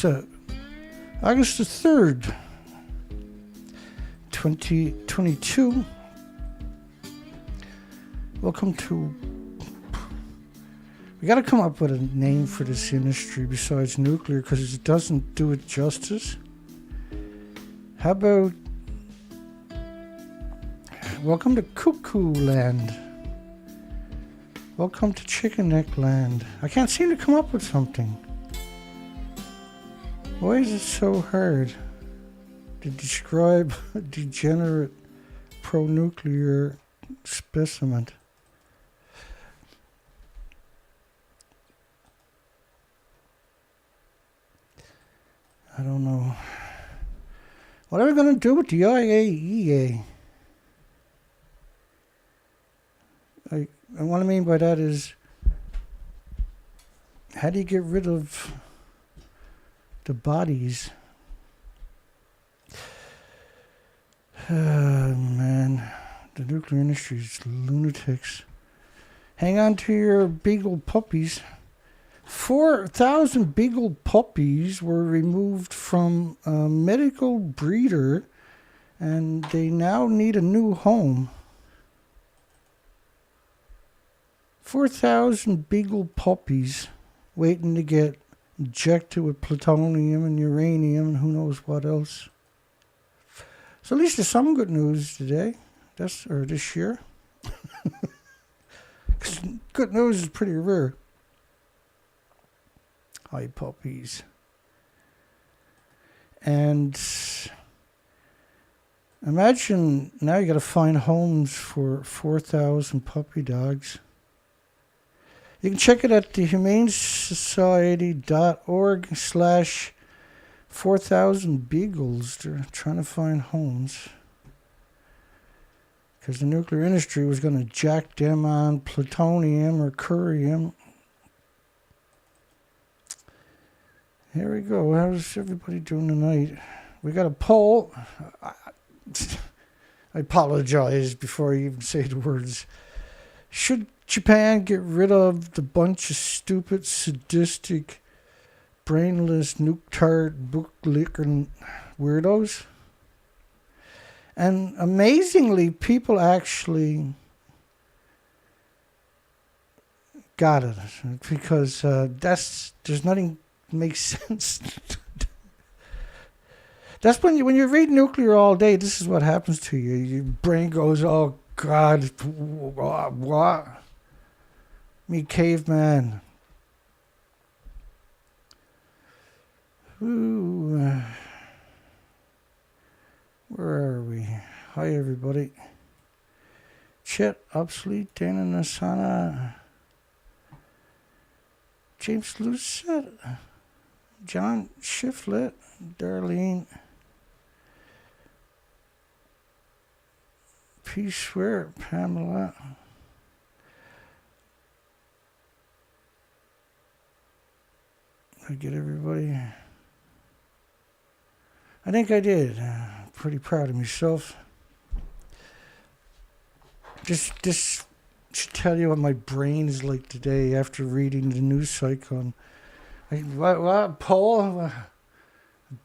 It's August the 3rd, 2022. Welcome to... We gotta come up with a name for this industry besides nuclear because it doesn't do it justice. How about... Welcome to Cuckoo Land. Welcome to Chicken Neck Land. I can't seem to come up with something. Why is it so hard to describe a degenerate pro-nuclear specimen? I don't know. What are we going to do with the IAEA? And what I mean by that is, how do you get rid of the bodies? Man, the nuclear industry is lunatics. Hang on to your Beagle puppies. 4,000 Beagle puppies were removed from a medical breeder, and they now need a new home. 4,000 Beagle puppies waiting to get injected with plutonium and uranium and who knows what else. So at least there's some good news today. This year. 'Cause good news is pretty rare. Hi, puppies. And imagine now you got to find homes for 4,000 puppy dogs. You can check it at the humanesociety.org/4,000 Beagles. They're trying to find homes. Because the nuclear industry was going to jack them on plutonium or curium. Here we go. How's everybody doing tonight? We got a poll. I apologize before I even say the words. Should Japan get rid of the bunch of stupid, sadistic, brainless, nuke-tart, book-licking weirdos? And amazingly, people actually got it. Because there's nothing that makes sense. That's when you read nuclear all day, this is what happens to you. Your brain goes, oh, God, what? Me caveman. Ooh. Where are we? Hi, everybody. Chet, Obsolete, Dana Nasana, James Lucette, John Shiflett, Darlene, P. Swear, Pamela. I get everybody. I think I did. Pretty proud of myself. This should tell you what my brain is like today after reading the news cycle. What Paul?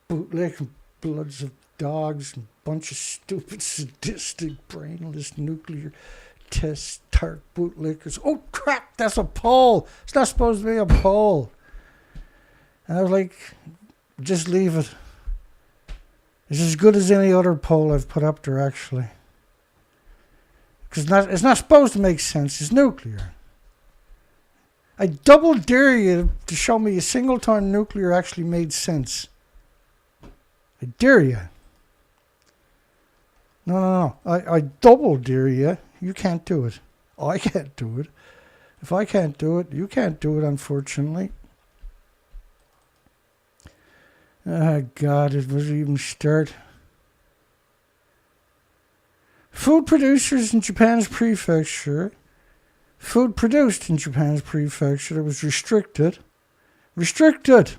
Bootleg bloods of dogs and bunch of stupid, sadistic, brainless nuclear test tart bootlickers. Oh crap! That's a poll. It's not supposed to be a poll. And I was like, just leave it. It's as good as any other poll I've put up there, actually. Because it's not supposed to make sense. It's nuclear. I double dare you to show me a single time nuclear actually made sense. I dare you. No. I double dare you. You can't do it. I can't do it. If I can't do it, you can't do it, unfortunately. Oh, God, it doesn't even start. Food producers in Japan's prefecture. Food produced in Japan's prefecture was restricted. Restricted!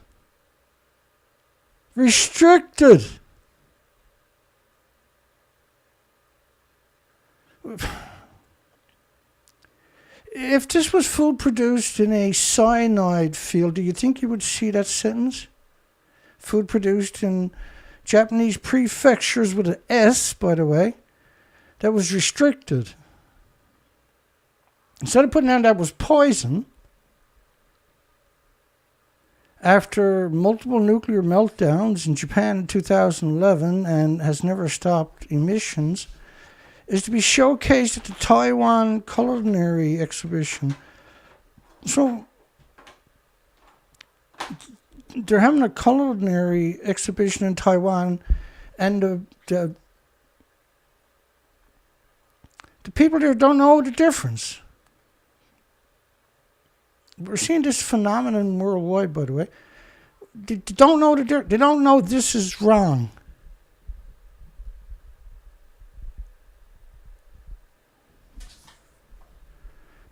If this was food produced in a cyanide field, do you think you would see that sentence? food produced in Japanese prefectures with an S, by the way, that was restricted. Instead of putting down that was poison, after multiple nuclear meltdowns in Japan in 2011 and has never stopped emissions, is to be showcased at the Taiwan Culinary Exhibition. So they're having a culinary exhibition in Taiwan, and the people there don't know the difference. We're seeing this phenomenon worldwide, by the way. They don't know they don't know this is wrong.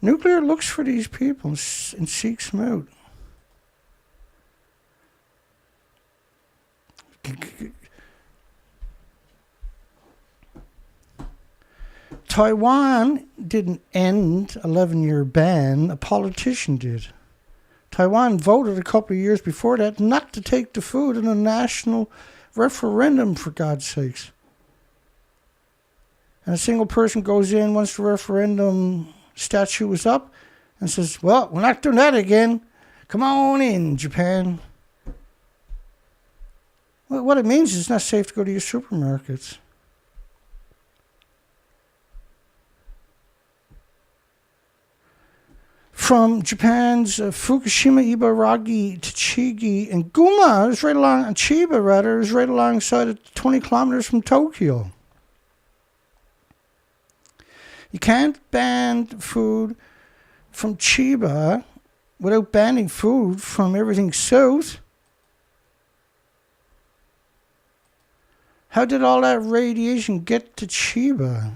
Nuclear looks for these people and seeks them out. Taiwan didn't end 11-year ban, a politician did. Taiwan voted a couple of years before that not to take the food in a national referendum, for God's sakes. And a single person goes in once the referendum statue is up and says, well, we're not doing that again. Come on in, Japan. Well, what it means is it's not safe to go to your supermarkets. From Japan's Fukushima, Ibaraki, Tochigi, and Guma, is right along, and Chiba rather, is right alongside it, 20 kilometers from Tokyo. You can't ban food from Chiba without banning food from everything south. How did all that radiation get to Chiba?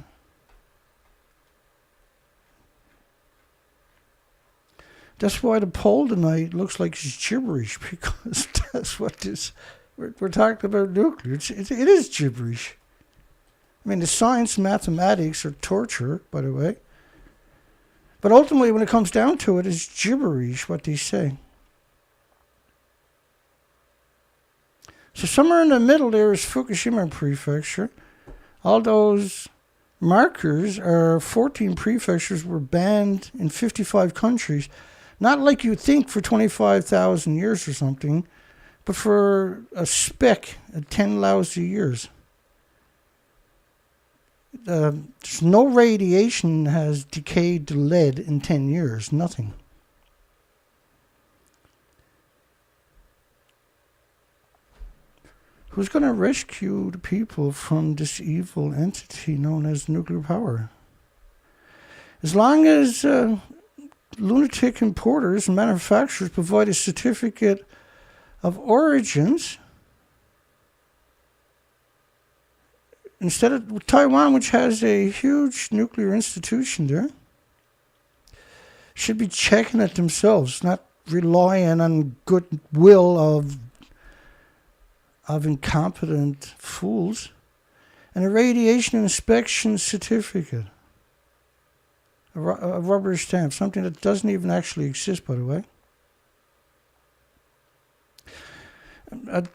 That's why the poll tonight looks like it's gibberish, because that's what this... We're talking about nuclear. It is gibberish. I mean, the science and mathematics are torture, by the way. But ultimately, when it comes down to it, it's gibberish, what they say. So somewhere in the middle there is Fukushima Prefecture. All those markers are 14 prefectures were banned in 55 countries. Not like you think for 25,000 years or something, but for a speck at 10 lousy years. There's no radiation has decayed to lead in 10 years. Nothing. Who's going to rescue the people from this evil entity known as nuclear power? As long as lunatic importers and manufacturers provide a certificate of origins, instead of Taiwan, which has a huge nuclear institution there, should be checking it themselves, not relying on goodwill of incompetent fools, and a radiation inspection certificate. A rubber stamp, something that doesn't even actually exist, by the way.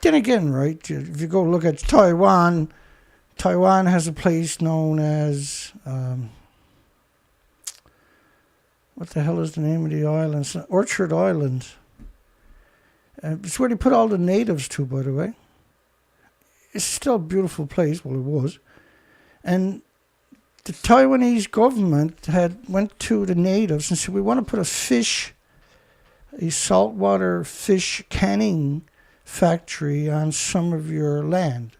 Then again, right, if you go look at Taiwan, Taiwan has a place known as, what the hell is the name of the island? It's Orchard Island. It's where they put all the natives to, by the way. It's still a beautiful place, well, it was. And the Taiwanese government went to the natives and said, we want to put a saltwater fish canning factory on some of your land.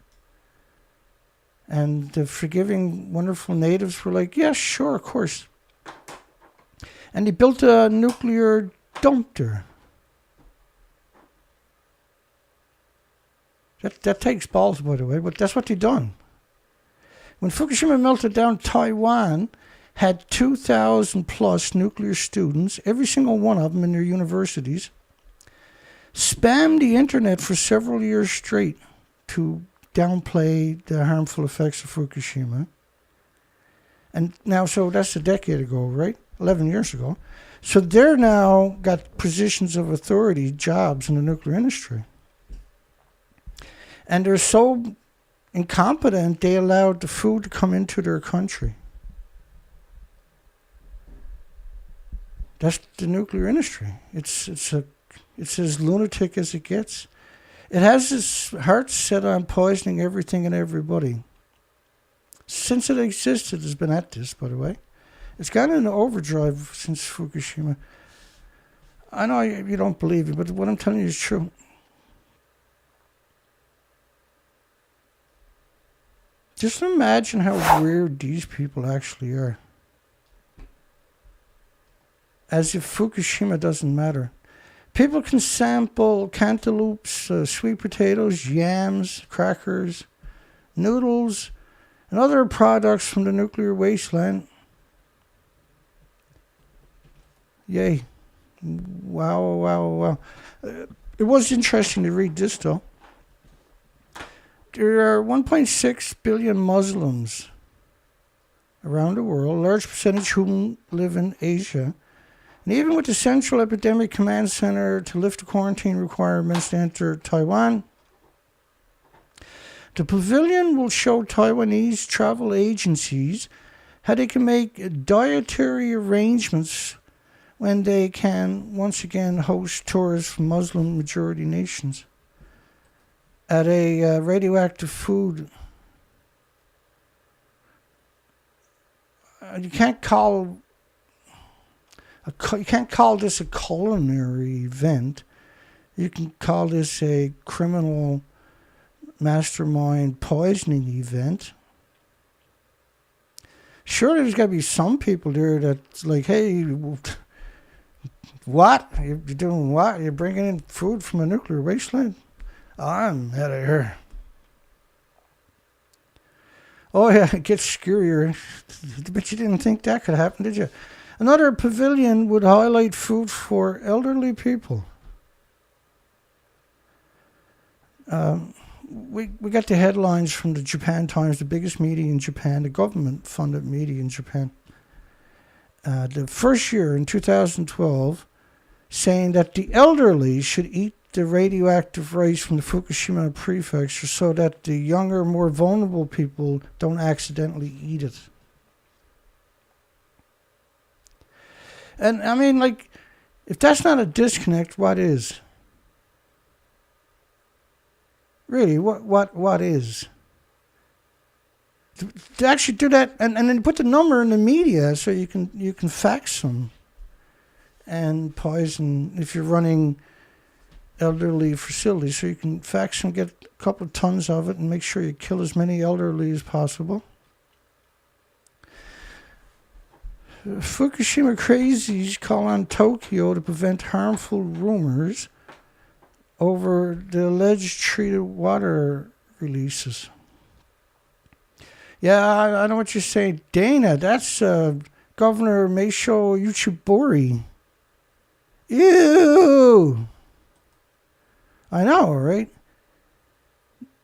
And the forgiving, wonderful natives were like, yeah, sure, of course. And they built a nuclear dump there. That takes balls, by the way, but that's what they done. When Fukushima melted down, Taiwan had 2,000 plus nuclear students, every single one of them in their universities, spammed the internet for several years straight to downplay the harmful effects of Fukushima. And now, so that's a decade ago, right? 11 years ago. So they're now got positions of authority, jobs in the nuclear industry. And they're so incompetent, they allowed the food to come into their country. That's the nuclear industry. It's as lunatic as it gets. It has its heart set on poisoning everything and everybody. Since it existed, it's been at this, by the way. It's gone into overdrive since Fukushima. I know you don't believe it, but what I'm telling you is true. Just imagine how weird these people actually are. As if Fukushima doesn't matter. People can sample cantaloupes, sweet potatoes, yams, crackers, noodles, and other products from the nuclear wasteland. Yay. Wow, wow, wow. It was interesting to read this, though. There are 1.6 billion Muslims around the world, a large percentage whom live in Asia. And even with the Central Epidemic Command Center to lift the quarantine requirements to enter Taiwan, the pavilion will show Taiwanese travel agencies how they can make dietary arrangements when they can once again host tourists from Muslim-majority nations. At a Radioactive Food, you can't call this a culinary event. You can call this a criminal mastermind poisoning event. Surely there's got to be some people there that's like, hey, what? You're doing what? You're bringing in food from a nuclear wasteland? I'm out of here. Oh yeah, it gets scarier. But you didn't think that could happen, did you? Another pavilion would highlight food for elderly people. We got the headlines from the Japan Times, the biggest media in Japan, the government-funded media in Japan. The first year in 2012, saying that the elderly should eat the radioactive rice from the Fukushima prefecture so that the younger, more vulnerable people don't accidentally eat it. And I mean, like, if that's not a disconnect, what is? Really, what is? To actually do that, and then put the number in the media so you can fax them and poison if you're running elderly facilities, so you can fax them, get a couple of tons of it, and make sure you kill as many elderly as possible. Fukushima crazies call on Tokyo to prevent harmful rumors over the alleged treated water releases. Yeah, I know what you're saying. Dana, that's Governor Masao Uchibori. Ew! I know, right?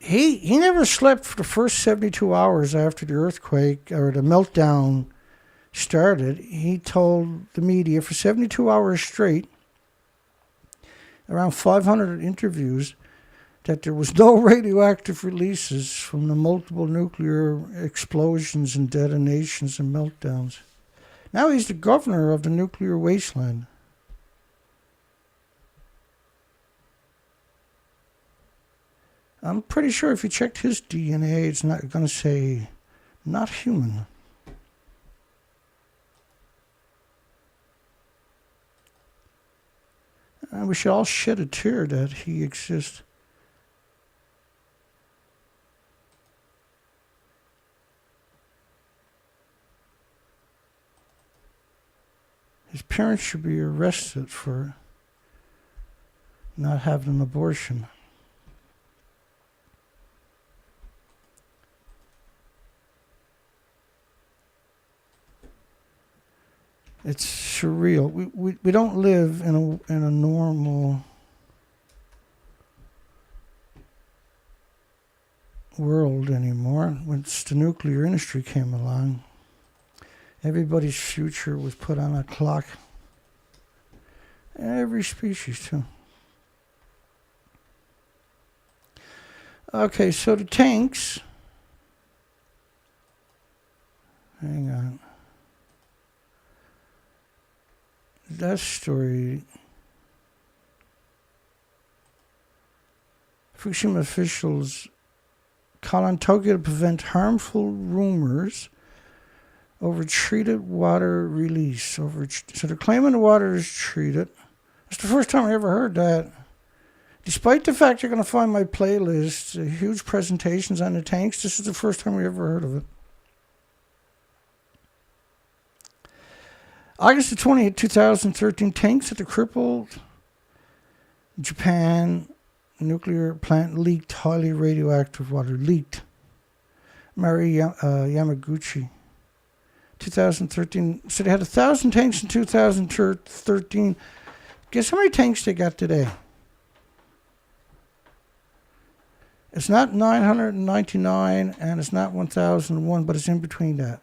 He never slept for the first 72 hours after the earthquake or the meltdown started. He told the media for 72 hours straight, around 500 interviews, that there was no radioactive releases from the multiple nuclear explosions and detonations and meltdowns. Now he's the governor of the nuclear wasteland. I'm pretty sure if you checked his DNA, it's not going to say not human. And we should all shed a tear that he exists. His parents should be arrested for not having an abortion. It's surreal. We don't live in a normal world anymore. Once the nuclear industry came along, everybody's future was put on a clock. Every species too. Okay, so the tanks. Hang on. That story. Fukushima officials call on Tokyo to prevent harmful rumors over treated water release. So they're claiming the water is treated. It's the first time I ever heard that. Despite the fact you're going to find my playlist, huge presentations on the tanks, this is the first time we ever heard of it. August the 20th, 2013, tanks at the crippled Japan nuclear plant leaked highly radioactive water. Leaked. Mari Yamaguchi. 2013. So they had 1,000 tanks in 2013. Guess how many tanks they got today? It's not 999 and it's not 1001, but it's in between that.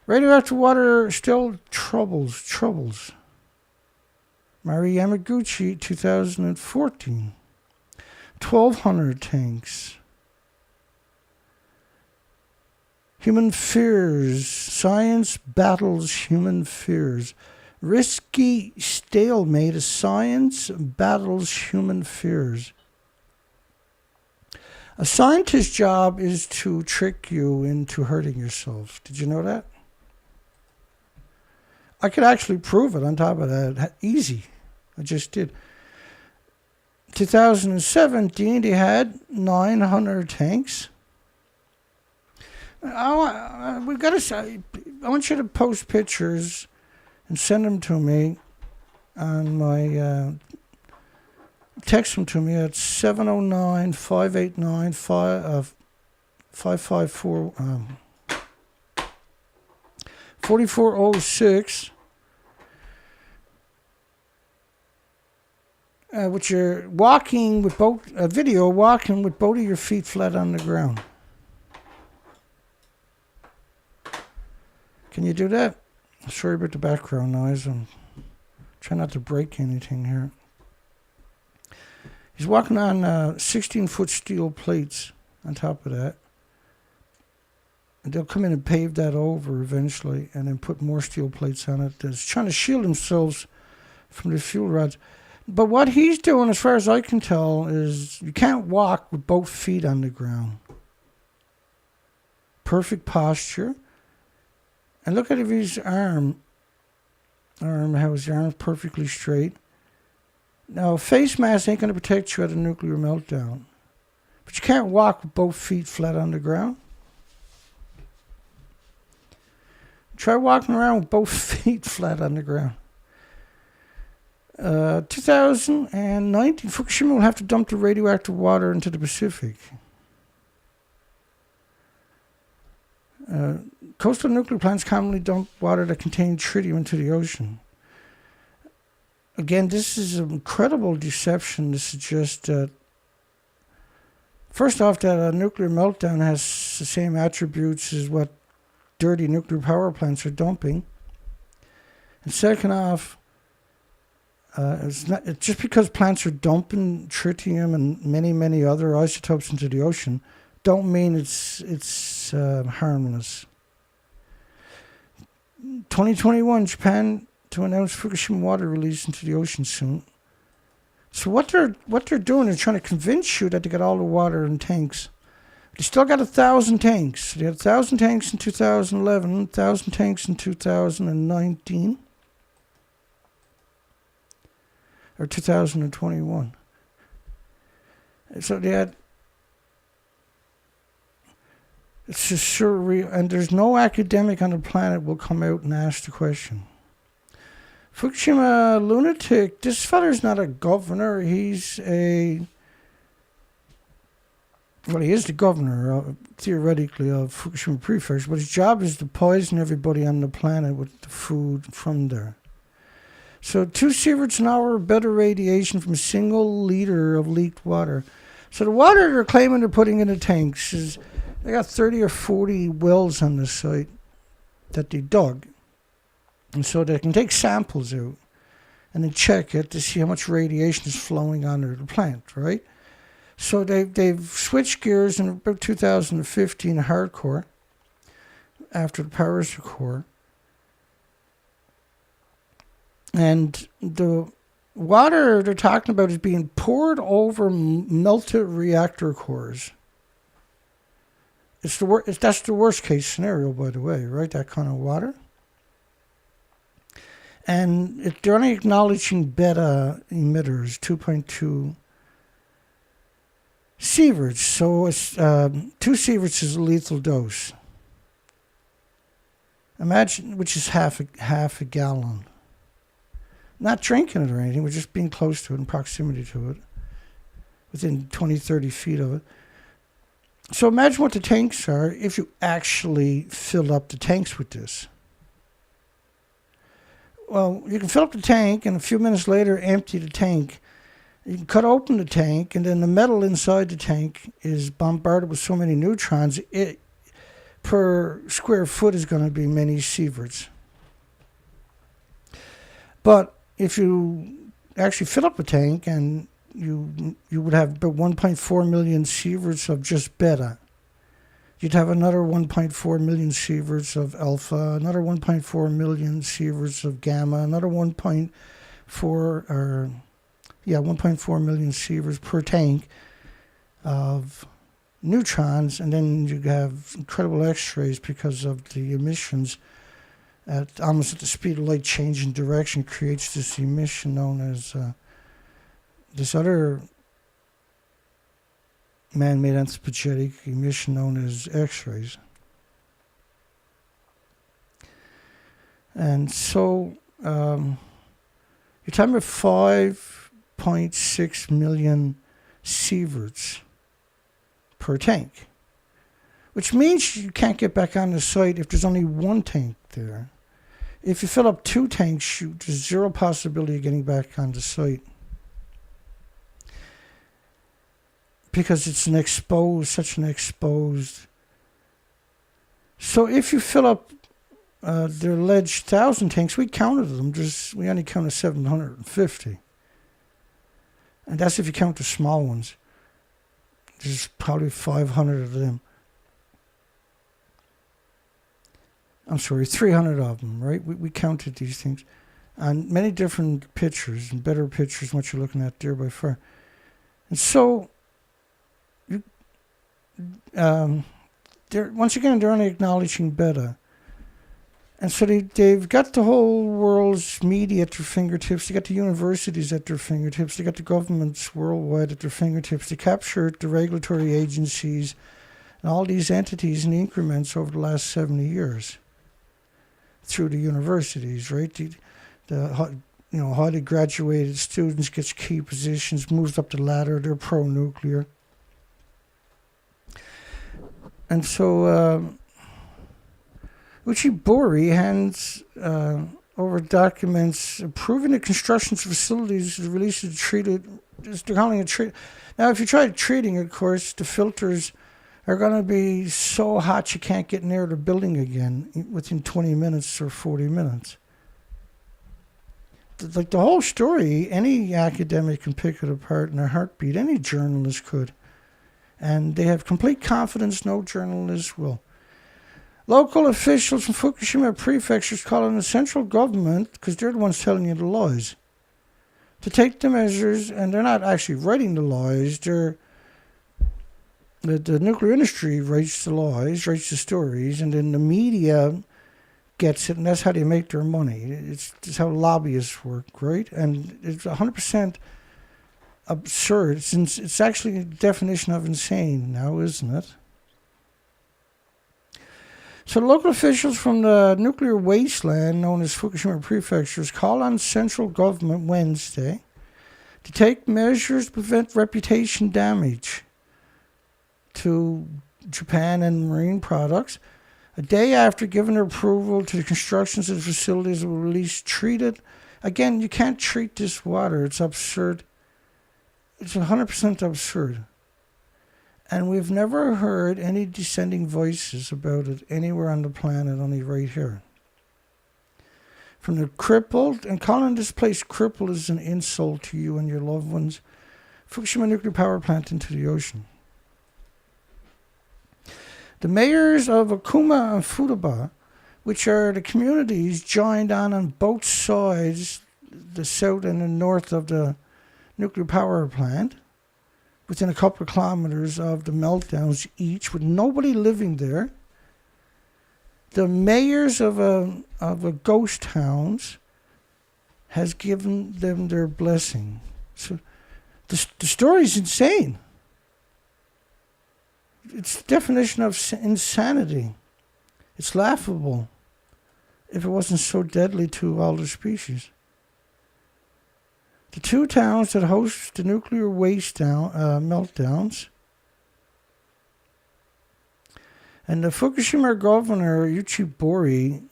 Radioactive water still troubles. Mari Yamaguchi, 2014. 1,200 tanks. Human fears. Science battles human fears. Risky stalemate as science battles human fears. A scientist's job is to trick you into hurting yourself. Did you know that? I could actually prove it on top of that. Easy. I just did. 2017, they had 900 tanks. We've got to say, I want you to post pictures and send them to me on my, text them to me at 709-589-554, 4406. Which you're walking with both, a video walking with both of your feet flat on the ground. Can you do that? Sorry about the background noise. I'm trying not to break anything here. He's walking on 16-foot steel plates on top of that. And they'll come in and pave that over eventually and then put more steel plates on it. They're trying to shield themselves from the fuel rods. But what he's doing, as far as I can tell, is you can't walk with both feet on the ground. Perfect posture. And look at his arm, how his arm's perfectly straight. Now, face mask ain't going to protect you at a nuclear meltdown. But you can't walk with both feet flat on the ground. Try walking around with both feet flat on the ground. 2019, Fukushima will have to dump the radioactive water into the Pacific. Coastal nuclear plants commonly dump water that contains tritium into the ocean. Again, this is an incredible deception to suggest that, first off, that a nuclear meltdown has the same attributes as what dirty nuclear power plants are dumping. And second off, it's just because plants are dumping tritium and many other isotopes into the ocean, don't mean it's harmless. 2021, Japan to announce Fukushima water release into the ocean soon. So what they're doing is trying to convince you that they got all the water in tanks. They still got 1,000 tanks. They had 1,000 tanks in 2011, 1,000 tanks in 2019. Or 2021. So they had, it's just surreal, and there's no academic on the planet will come out and ask the question. Fukushima lunatic, this feller's not a governor, he is the governor, theoretically, of Fukushima prefectures, but his job is to poison everybody on the planet with the food from there. So 2 sieverts an hour of better radiation from a single liter of leaked water. So the water they're claiming they're putting in the tanks is, they got 30 or 40 wells on the site that they dug. And so they can take samples out and then check it to see how much radiation is flowing under the plant, right? So they've switched gears in about 2015 hardcore after the Paris Accord. And the water they're talking about is being poured over melted reactor cores. That's the worst case scenario, by the way, right? That kind of water. And they're only acknowledging beta emitters, 2.2 sieverts. So it's 2 sieverts is a lethal dose. Imagine, which is half a gallon. Not drinking it or anything, we're just being close to it, in proximity to it, within 20, 30 feet of it. So imagine what the tanks are if you actually fill up the tanks with this. Well, you can fill up the tank and a few minutes later empty the tank. You can cut open the tank, and then the metal inside the tank is bombarded with so many neutrons, it per square foot is going to be many sieverts. But if you actually fill up a tank, and you would have about 1.4 million sieverts of just beta. You'd have another 1.4 million sieverts of alpha, another 1.4 million sieverts of gamma, another 1.4 million sieverts per tank of neutrons, and then you have incredible X-rays because of the emissions almost at the speed of light changing direction creates this emission known as this other man-made anthropogenic emission known as X-rays. And so you're talking about 5.6 million sieverts per tank, which means you can't get back on the site if there's only one tank there. If you fill up 2 tanks, there's zero possibility of getting back on the site, because it's such an exposed. So if you fill up their alleged 1,000 tanks, we counted them. We only counted 750, and that's if you count the small ones. There's probably 500 of them. I'm sorry, 300 of them, right? We counted these things on many different pictures, and better pictures than what you're looking at there by far. And so, once again, they're only acknowledging beta. And so they've got the whole world's media at their fingertips. They got the universities at their fingertips. They got the governments worldwide at their fingertips. They captured the regulatory agencies and all these entities in increments over the last 70 years through the universities, right? The highly graduated students gets key positions, moves up the ladder. They're pro-nuclear. And so Uchibori hands over documents approving the construction facilities released and treated. They're calling it treat. Now, if you try treating, of course, the filters are going to be so hot you can't get near the building again within 20 minutes or 40 minutes. Like the whole story, any academic can pick it apart in a heartbeat. Any journalist could. And they have complete confidence no journalist will. Local officials from Fukushima prefectures call on the central government, because they're the ones telling you the lies, to take the measures, and they're not actually writing the lies. The nuclear industry writes the lies, writes the stories, and then the media gets it, and that's how they make their money. It's how lobbyists work, right? And it's 100% absurd. It's actually a definition of insane now, isn't it? So the local officials from the nuclear wasteland known as Fukushima prefectures call on central government Wednesday to take measures to prevent reputation damage to Japan and marine products, a day after giving their approval to the constructions of the facilities that will release treated. Again, you can't treat this water. It's absurd. It's 100% absurd. And we've never heard any dissenting voices about it anywhere on the planet, only right here. From the crippled, and calling this place crippled is an insult to you and your loved ones. Fukushima nuclear power plant into the ocean. The mayors of Okuma and Futaba, which are the communities joined on both sides, the south and the north of the nuclear power plant, within a couple of kilometers of the Meltdowns each, with nobody living there. The mayors of a ghost towns has given them their blessing. So the story is insane. It's the definition of insanity. It's laughable if it wasn't so deadly to all the species. The two towns that host the nuclear waste meltdowns, and the Fukushima Governor Uchibori,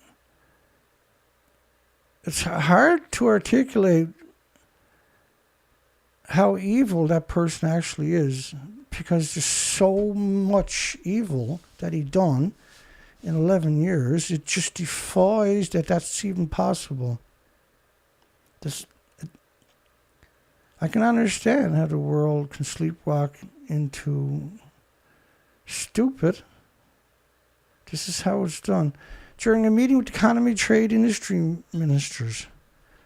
it's hard to articulate how evil that person actually is, because there's so much evil that he done in 11 years. It just defies that that's even possible. I can understand how the world can sleepwalk into stupid. This is how it's done. During a meeting with economy, trade, industry ministers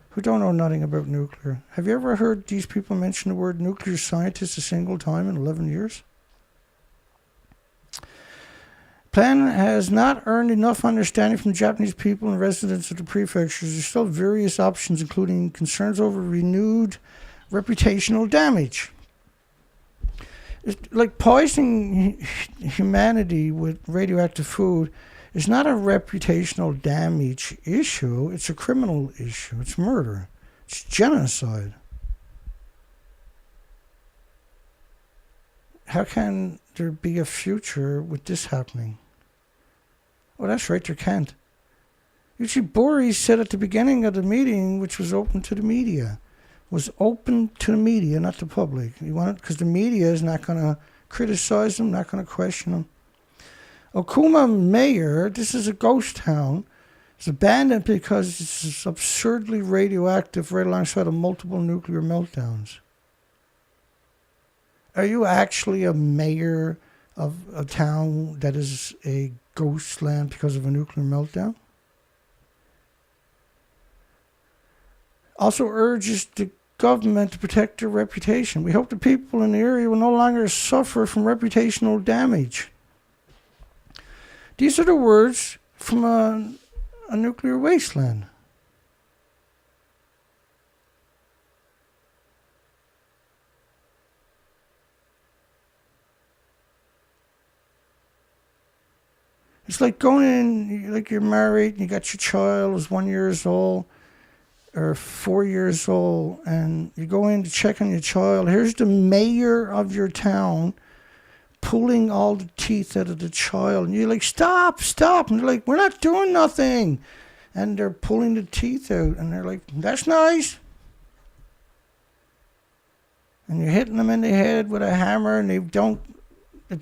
who don't know nothing about nuclear. Have you ever heard these people mention the word nuclear scientist a single time in 11 years? Plan has not earned enough understanding from Japanese people and residents of the prefectures. There's still various options, including concerns over renewed reputational damage. It's like poisoning humanity with radioactive food is not a reputational damage issue. It's a criminal issue. It's murder. It's genocide. How can there be a future with this happening? Oh, that's right, there can't. Uchibori said at the beginning of the meeting, which was open to the media, was open to the media, not the public. You want it because the media is not going to criticize them, not going to question them. Okuma Mayor, this is a ghost town. It's abandoned because it's absurdly radioactive right alongside of multiple nuclear meltdowns. Are you actually a mayor of a town that is a ghost land because of a nuclear meltdown? Also urges the government to protect their reputation. We hope the people in the area will no longer suffer from reputational damage. These are the words from a nuclear wasteland. It's like going in, like you're married and you got your child who's 1 year old or 4 years old, and you go in to check on your child. Here's the mayor of your town pulling all the teeth out of the child. And you're like, stop. And they're like, we're not doing nothing. And they're pulling the teeth out. And they're like, that's nice. And you're hitting them in the head with a hammer, and it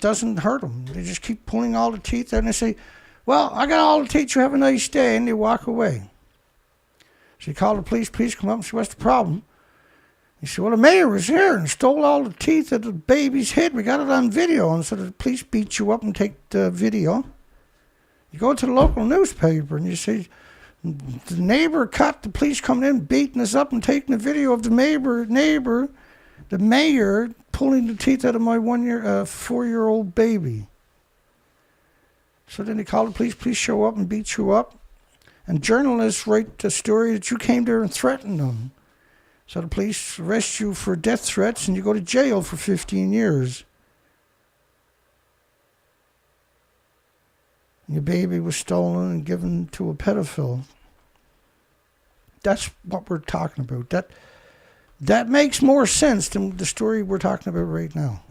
doesn't hurt them. They just keep pulling all the teeth out, and they say, well, I got all the teeth, you have a nice day, and they walk away. So you call the police come up and say, what's the problem? He said, well, the mayor was here and stole all the teeth out of the baby's head. We got it on video. And so the police beat you up and take the video. You go to the local newspaper and you say, the neighbor caught the police coming in, beating us up and taking the video of the neighbor, the mayor, pulling the teeth out of my 4-year-old baby. So then they call the police show up and beat you up. And journalists write the story that you came there and threatened them. So the police arrest you for death threats and you go to jail for 15 years. And your baby was stolen and given to a pedophile. That's what we're talking about. That makes more sense than the story we're talking about right now.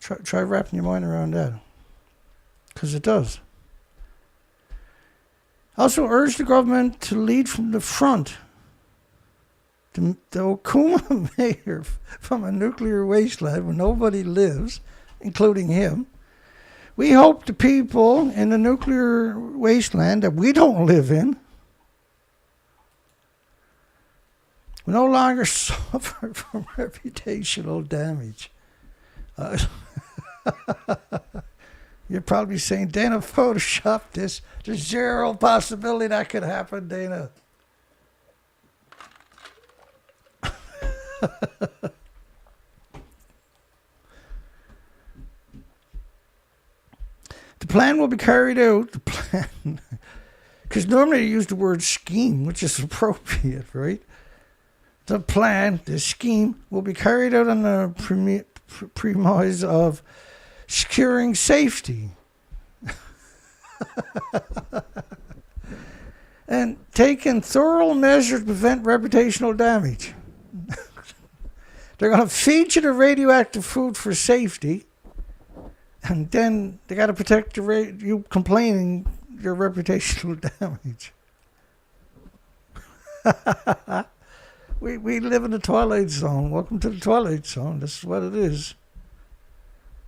Try wrapping your mind around that. Because it does. Also urge the government to lead from the front. The Okuma mayor from a nuclear wasteland where nobody lives, including him. We hope the people in the nuclear wasteland that we don't live in We no longer suffer from reputational damage. You're probably saying, Dana photoshopped this. There's zero possibility that could happen, Dana. The plan will be carried out. The plan, because normally you use the word scheme, which is appropriate, right? The plan, the scheme, will be carried out on the premise of securing safety and taking thorough measures to prevent reputational damage. They're going to feed you the radioactive food for safety, and then they got to protect you complaining your reputational damage. We live in the Twilight Zone. Welcome to the Twilight Zone. This is what it is.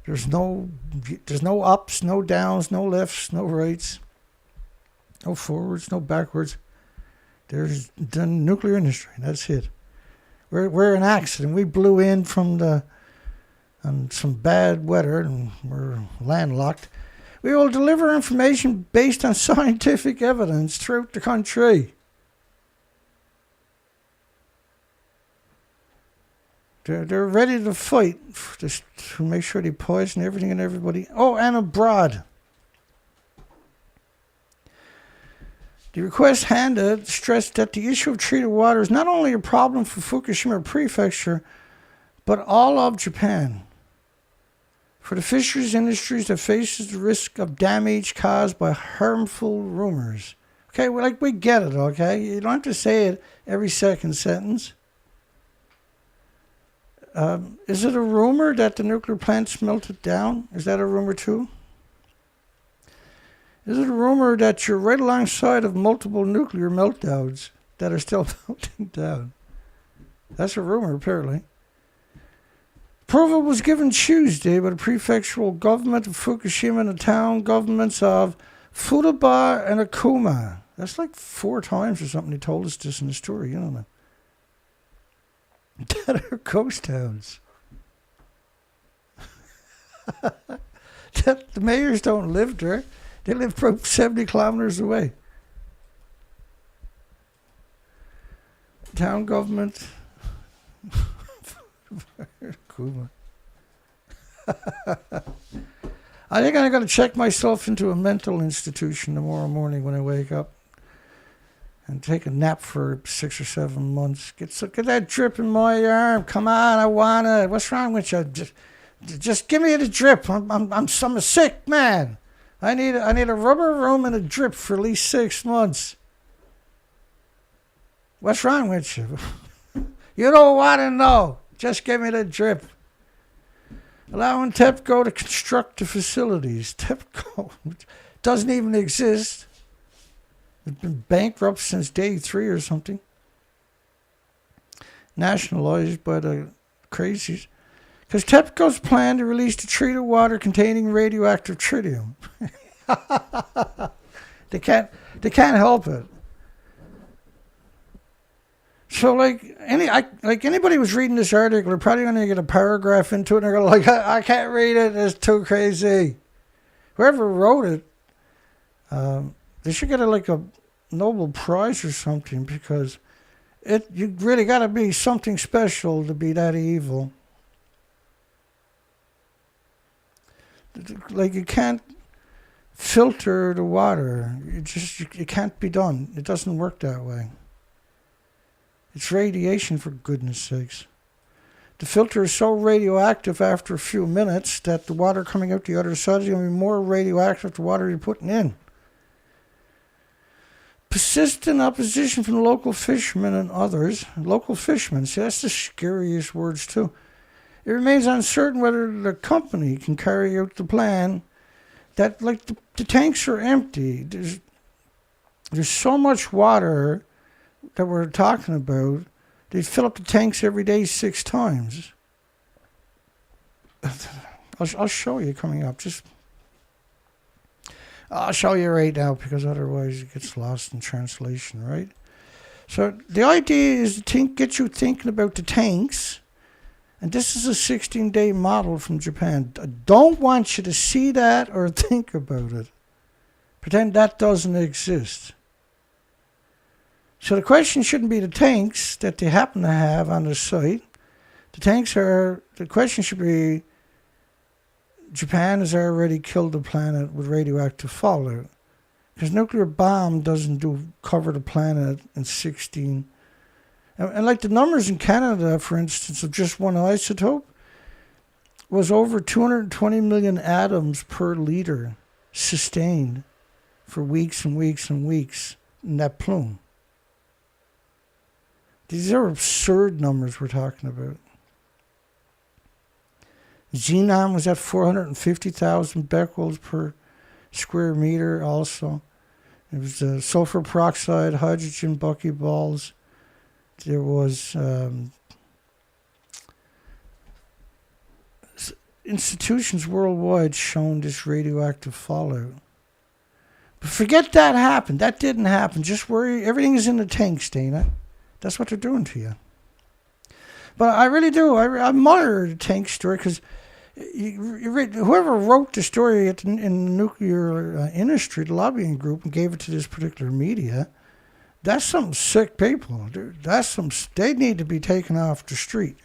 There's no ups, no downs, no lefts, no rights, no forwards, no backwards. There's the nuclear industry. That's it. We're an accident. We blew in from some bad weather, and we're landlocked. We will deliver information based on scientific evidence throughout the country. They're ready to fight to make sure they poison everything and everybody. Oh, and abroad. The request handed stressed that the issue of treated water is not only a problem for Fukushima Prefecture, but all of Japan. For the fisheries industries that faces the risk of damage caused by harmful rumors. Okay, we get it, okay? You don't have to say it every second sentence. Is it a rumor that the nuclear plant's melted down? Is that a rumor too? Is it a rumor that you're right alongside of multiple nuclear meltdowns that are still melting down? That's a rumor, apparently. Approval was given Tuesday by the prefectural government of Fukushima and the town governments of Futaba and Akuma. That's like 4 times or something they told us this in the story, you know. That are ghost towns. The mayors don't live there. They live probably 70 kilometers away. Town government. Kuma. I think I'm going to check myself into a mental institution tomorrow morning when I wake up. And take a nap for 6 or 7 months. Get that drip in my arm. Come on, I want it. What's wrong with you? Just give me the drip. I'm a sick man. I need a rubber room and a drip for at least 6 months. What's wrong with you? You don't want to know. Just give me the drip. Allowing TEPCO to construct the facilities. TEPCO doesn't even exist. It's been bankrupt since day 3 or something. Nationalized by the crazies. Because TEPCO's plan to release the treated water containing radioactive tritium. They can't help it. So anybody who's reading this article, they're probably going to get a paragraph into it and they're going to I can't read it, it's too crazy. Whoever wrote it, they should get a Nobel Prize or something, because you really got to be something special to be that evil. You can't filter the water. It can't be done. It doesn't work that way. It's radiation, for goodness sakes. The filter is so radioactive after a few minutes that the water coming out the other side is going to be more radioactive than the water you're putting in. Persistent opposition from local fishermen and others. Local fishermen, see, that's the scariest words too. It remains uncertain whether the company can carry out the plan. That the tanks are empty. There's so much water that we're talking about. They fill up the tanks every day 6 times. I'll show you coming up. I'll show you right now, because otherwise it gets lost in translation, right? So the idea is to get you thinking about the tanks. And this is a 16-day model from Japan. I don't want you to see that or think about it. Pretend that doesn't exist. So the question shouldn't be the tanks that they happen to have on the site. The question should be, Japan has already killed the planet with radioactive fallout. Because nuclear bomb doesn't cover the planet in 16. And like the numbers in Canada, for instance, of just one isotope was over 220 million atoms per liter sustained for weeks and weeks and weeks in that plume. These are absurd numbers we're talking about. Xenon was at 450,000 becquerels per square meter also. It was sulfur peroxide, hydrogen buckyballs. There was institutions worldwide showing this radioactive fallout. But forget that happened. That didn't happen. Just worry. Everything is in the tanks, Dana. That's what they're doing to you. But I really do. I admire the tank story because whoever wrote the story in the nuclear industry, the lobbying group, and gave it to this particular media, that's some sick people. They need to be taken off the street.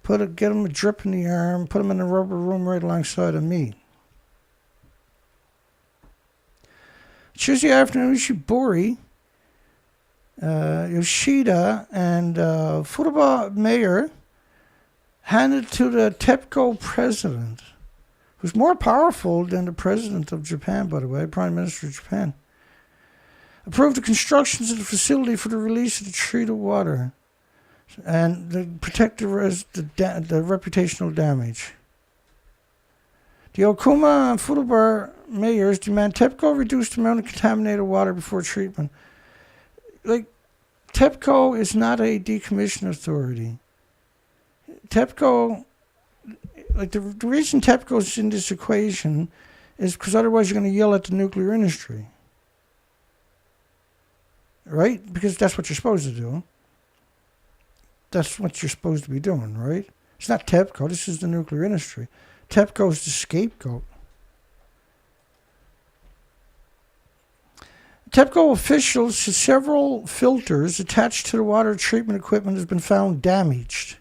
Get them a drip in the arm, put them in the rubber room right alongside of me. Tuesday afternoon, Uchibori, Yoshida, and Fukushima mayor handed to the TEPCO president, who's more powerful than the president of Japan, by the way, Prime Minister of Japan, approved the constructions of the facility for the release of the treated water and to protect the reputational damage. The Okuma and Fukushima mayors demand TEPCO reduce the amount of contaminated water before treatment. TEPCO is not a decommission authority. TEPCO, the reason TEPCO is in this equation is because otherwise you're going to yell at the nuclear industry. Right? Because that's what you're supposed to do. That's what you're supposed to be doing, right? It's not TEPCO. This is the nuclear industry. TEPCO is the scapegoat. TEPCO officials said several filters attached to the water treatment equipment has been found damaged.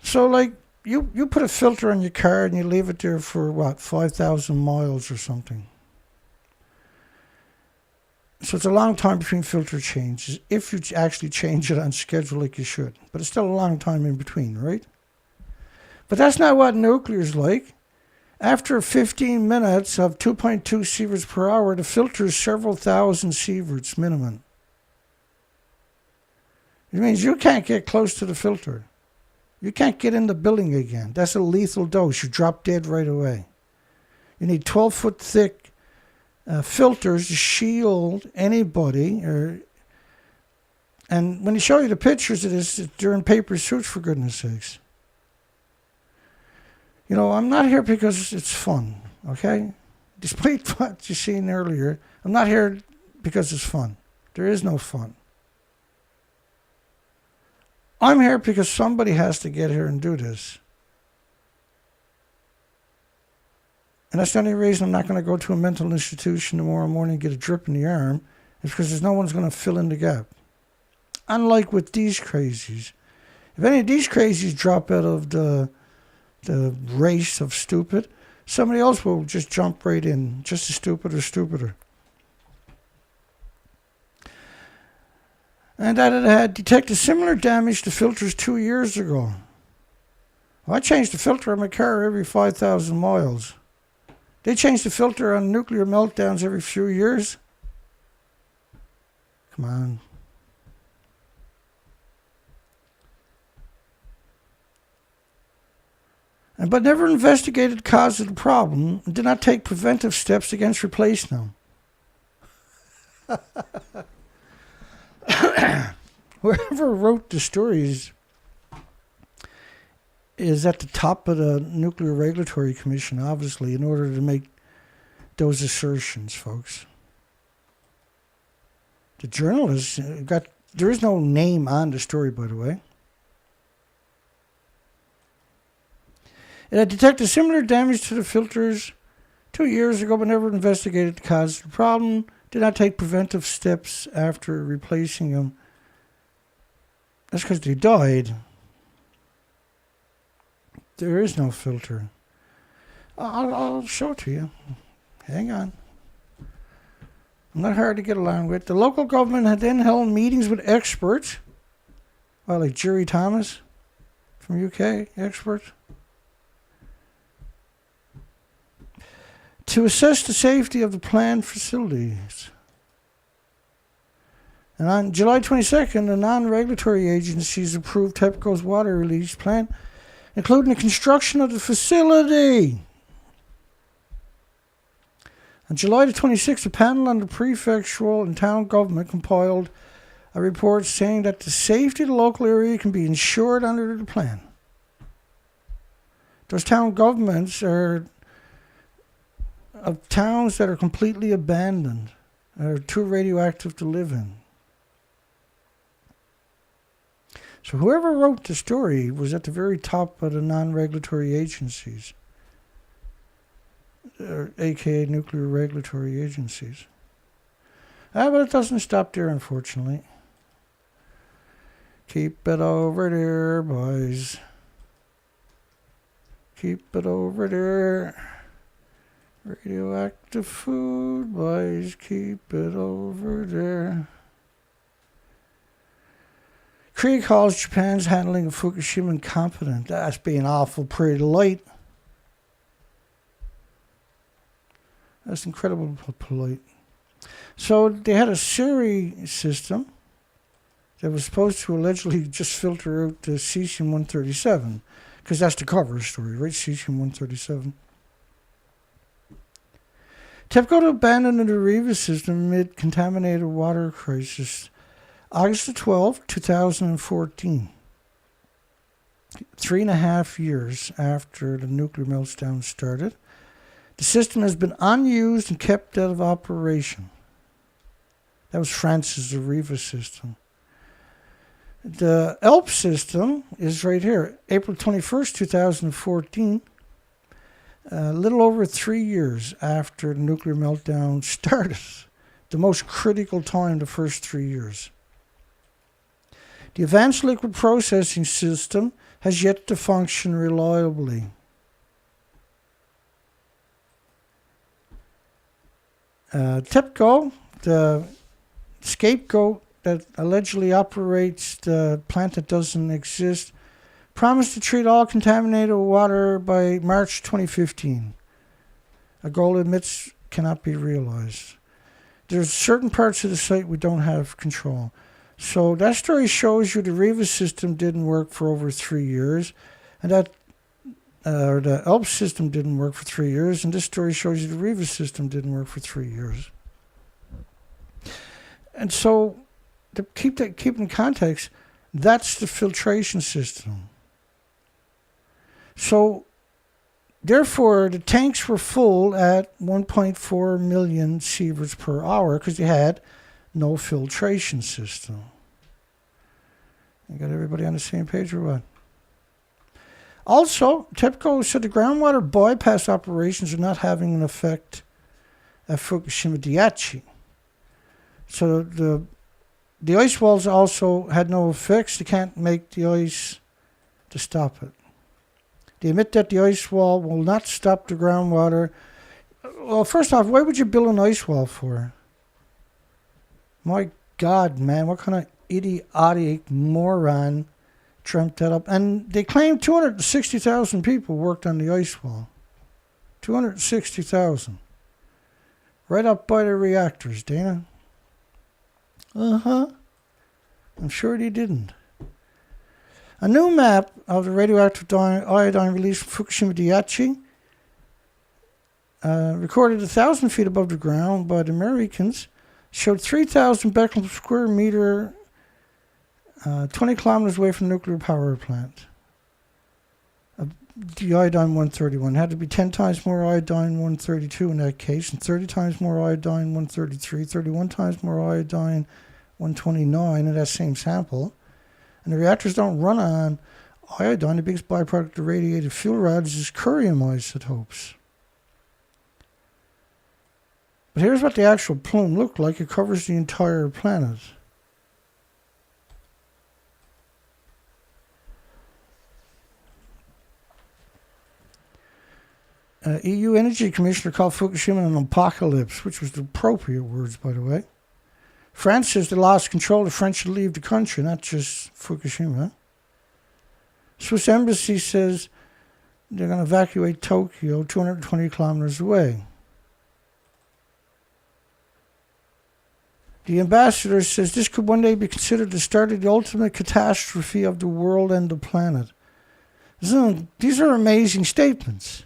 So, you put a filter on your car and you leave it there for, 5,000 miles or something. So it's a long time between filter changes, if you actually change it on schedule like you should. But it's still a long time in between, right? But that's not what nuclear is like. After 15 minutes of 2.2 sieverts per hour, the filter is several thousand sieverts minimum. It means you can't get close to the filter. You can't get in the building again. That's a lethal dose. You drop dead right away. You need 12-foot thick filters to shield anybody. And when they show you the pictures of this, they're in paper suits, for goodness sakes. I'm not here because it's fun, okay? Despite what you seen earlier, I'm not here because it's fun. There is no fun. I'm here because somebody has to get here and do this. And that's the only reason I'm not going to go to a mental institution tomorrow morning and get a drip in the arm, is because there's no one's going to fill in the gap. Unlike with these crazies. If any of these crazies drop out of the race of stupid, somebody else will just jump right in, just as stupid or stupider. And that it had detected similar damage to filters 2 years ago. Well, I changed the filter on my car every 5,000 miles. They change the filter on nuclear meltdowns every few years. Come on. But never investigated the cause of the problem and did not take preventive steps against replacing them. Whoever wrote the stories is at the top of the Nuclear Regulatory Commission, obviously, in order to make those assertions, folks. The journalist there is no name on the story, by the way. It had detected similar damage to the filters 2 years ago, but never investigated the cause of the problem. Did not take preventive steps after replacing them. That's because they died. There is no filter. I'll show it to you. Hang on. I'm not hard to get along with. The local government had then held meetings with experts, like Jerry Thomas from UK, experts, to assess the safety of the planned facilities. And on July 22nd, the non-regulatory agencies approved TEPCO's water release plan, including the construction of the facility. On July the 26th, a panel on the prefectural and town government compiled a report saying that the safety of the local area can be ensured under the plan. Those town governments are of towns that are completely abandoned, are too radioactive to live in. So whoever wrote the story was at the very top of the non-regulatory agencies, aka nuclear regulatory agencies. But it doesn't stop there, unfortunately. Keep it over there, boys. Keep it over there. Radioactive food, boys. Keep it over there. Korea calls Japan's handling of Fukushima incompetent. That's being awful pretty light. That's incredibly polite. So they had a Siri system that was supposed to allegedly just filter out the cesium-137, because that's the cover story, right? Cesium-137. TEPCO to abandon the Deriva system amid contaminated water crisis. August the 12th, 2014. 3.5 years after the nuclear meltdown started. The system has been unused and kept out of operation. That was France's Deriva system. The ELP system is right here. April 21st, 2014. A little over 3 years after the nuclear meltdown started. The most critical time, the first 3 years. The advanced liquid processing system has yet to function reliably. TEPCO, the scapegoat that allegedly operates the plant that doesn't exist, promised to treat all contaminated water by March 2015. A goal it admits cannot be realized. There's certain parts of the site we don't have control. So that story shows you the Deriva system didn't work for over 3 years, and that the ELP system didn't work for 3 years, and this story shows you the Deriva system didn't work for 3 years. And so, to keep in context, that's the filtration system. So, therefore, the tanks were full at 1.4 million sieverts per hour because they had no filtration system. You got everybody on the same page or what? Also, TEPCO said the groundwater bypass operations are not having an effect at Fukushima Dai-ichi. So the ice walls also had no effects. They can't make the ice to stop it. They admit that the ice wall will not stop the groundwater. Well, first off, why would you build an ice wall for? My God, man, what kind of idiotic moron dreamt that up? And they claim 260,000 people worked on the ice wall. 260,000. Right up by the reactors, Dana. I'm sure they didn't. A new map of the radioactive iodine release from Fukushima Dai-ichi, recorded 1,000 feet above the ground by the Americans, showed 3,000 becquerel per square meter, 20 kilometers away from the nuclear power plant. The iodine-131 had to be 10 times more iodine-132 in that case, and 30 times more iodine-133, 31 times more iodine 129 in that same sample. And the reactors don't run on iodine. The biggest byproduct of radiated fuel rods is curium isotopes. But here's what the actual plume looked like. It covers the entire planet. EU Energy Commissioner called Fukushima an apocalypse, which was the appropriate words, by the way. France says they lost control. The French should leave the country, not just Fukushima. Swiss embassy says they're going to evacuate Tokyo, 220 kilometers away. The ambassador says this could one day be considered the start of the ultimate catastrophe of the world and the planet. These are amazing statements.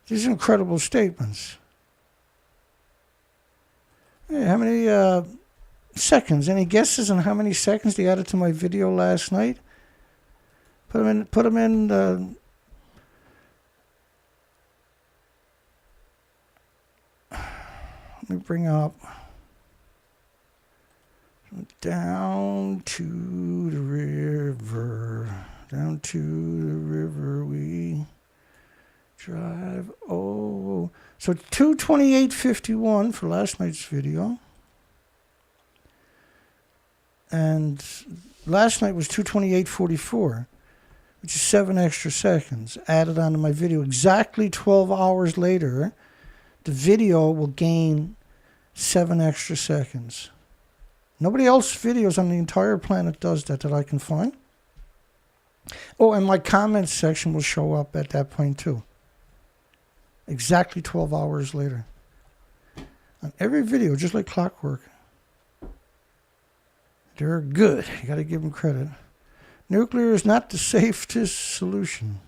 These are incredible statements. Hey, how many seconds? Any guesses on how many seconds they added to my video last night? Put them in. Let me bring up. Down to the river. Down to the river we drive. Oh. So 2:28:51 for last night's video. And last night was 2:28:44, which is 7 extra seconds added onto my video. Exactly 12 hours later, the video will gain 7 extra seconds. Nobody else's videos on the entire planet does that I can find. Oh, and my comments section will show up at that point too. Exactly 12 hours later. On every video, just like clockwork. They're good. You got to give them credit. Nuclear is not the safest solution.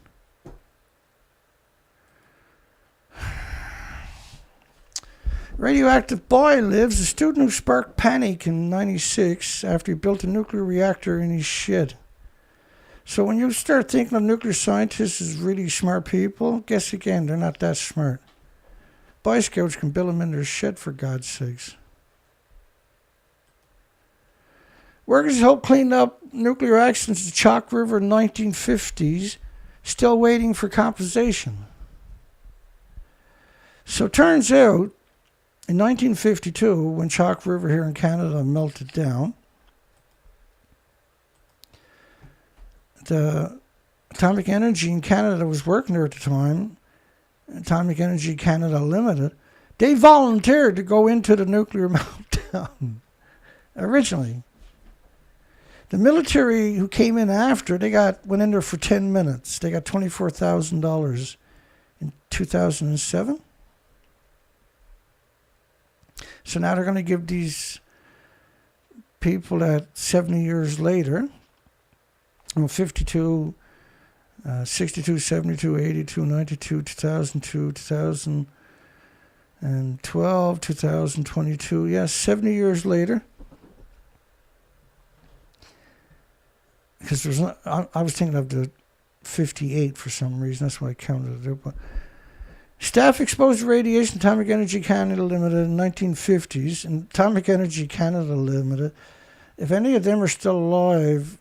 Radioactive boy lives. A student who sparked panic in '96 after he built a nuclear reactor in his shed. So when you start thinking of nuclear scientists as really smart people, guess again, they're not that smart. Boy Scouts can build them in their shed, for God's sakes. Workers helped clean up nuclear accidents at the Chalk River in the 1950s, still waiting for compensation. So it turns out, in 1952, when Chalk River here in Canada melted down, the Atomic Energy in Canada was working there at the time, Atomic Energy Canada Limited. They volunteered to go into the nuclear meltdown originally. The military who came in after, went in there for 10 minutes. They got $24,000 in 2007. So now they're going to give these people that 70 years later, 52, 62, 72, 82, 92, 2002, 2012, 2022. Yes, 70 years later. Because I was thinking of the 58 for some reason. That's why I counted it. But staff exposed to radiation, Atomic Energy Canada Limited in the 1950s. And Atomic Energy Canada Limited, if any of them are still alive,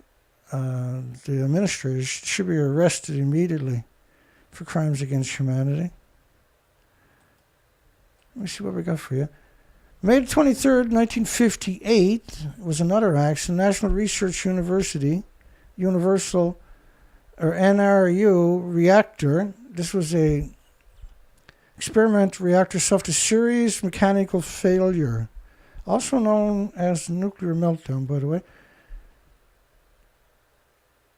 the administrators should be arrested immediately for crimes against humanity. Let me see what we got for you. May 23rd, 1958 was another accident. National Research Universal, or NRU reactor. This was a experimental reactor suffered a serious mechanical failure, also known as nuclear meltdown, by the way.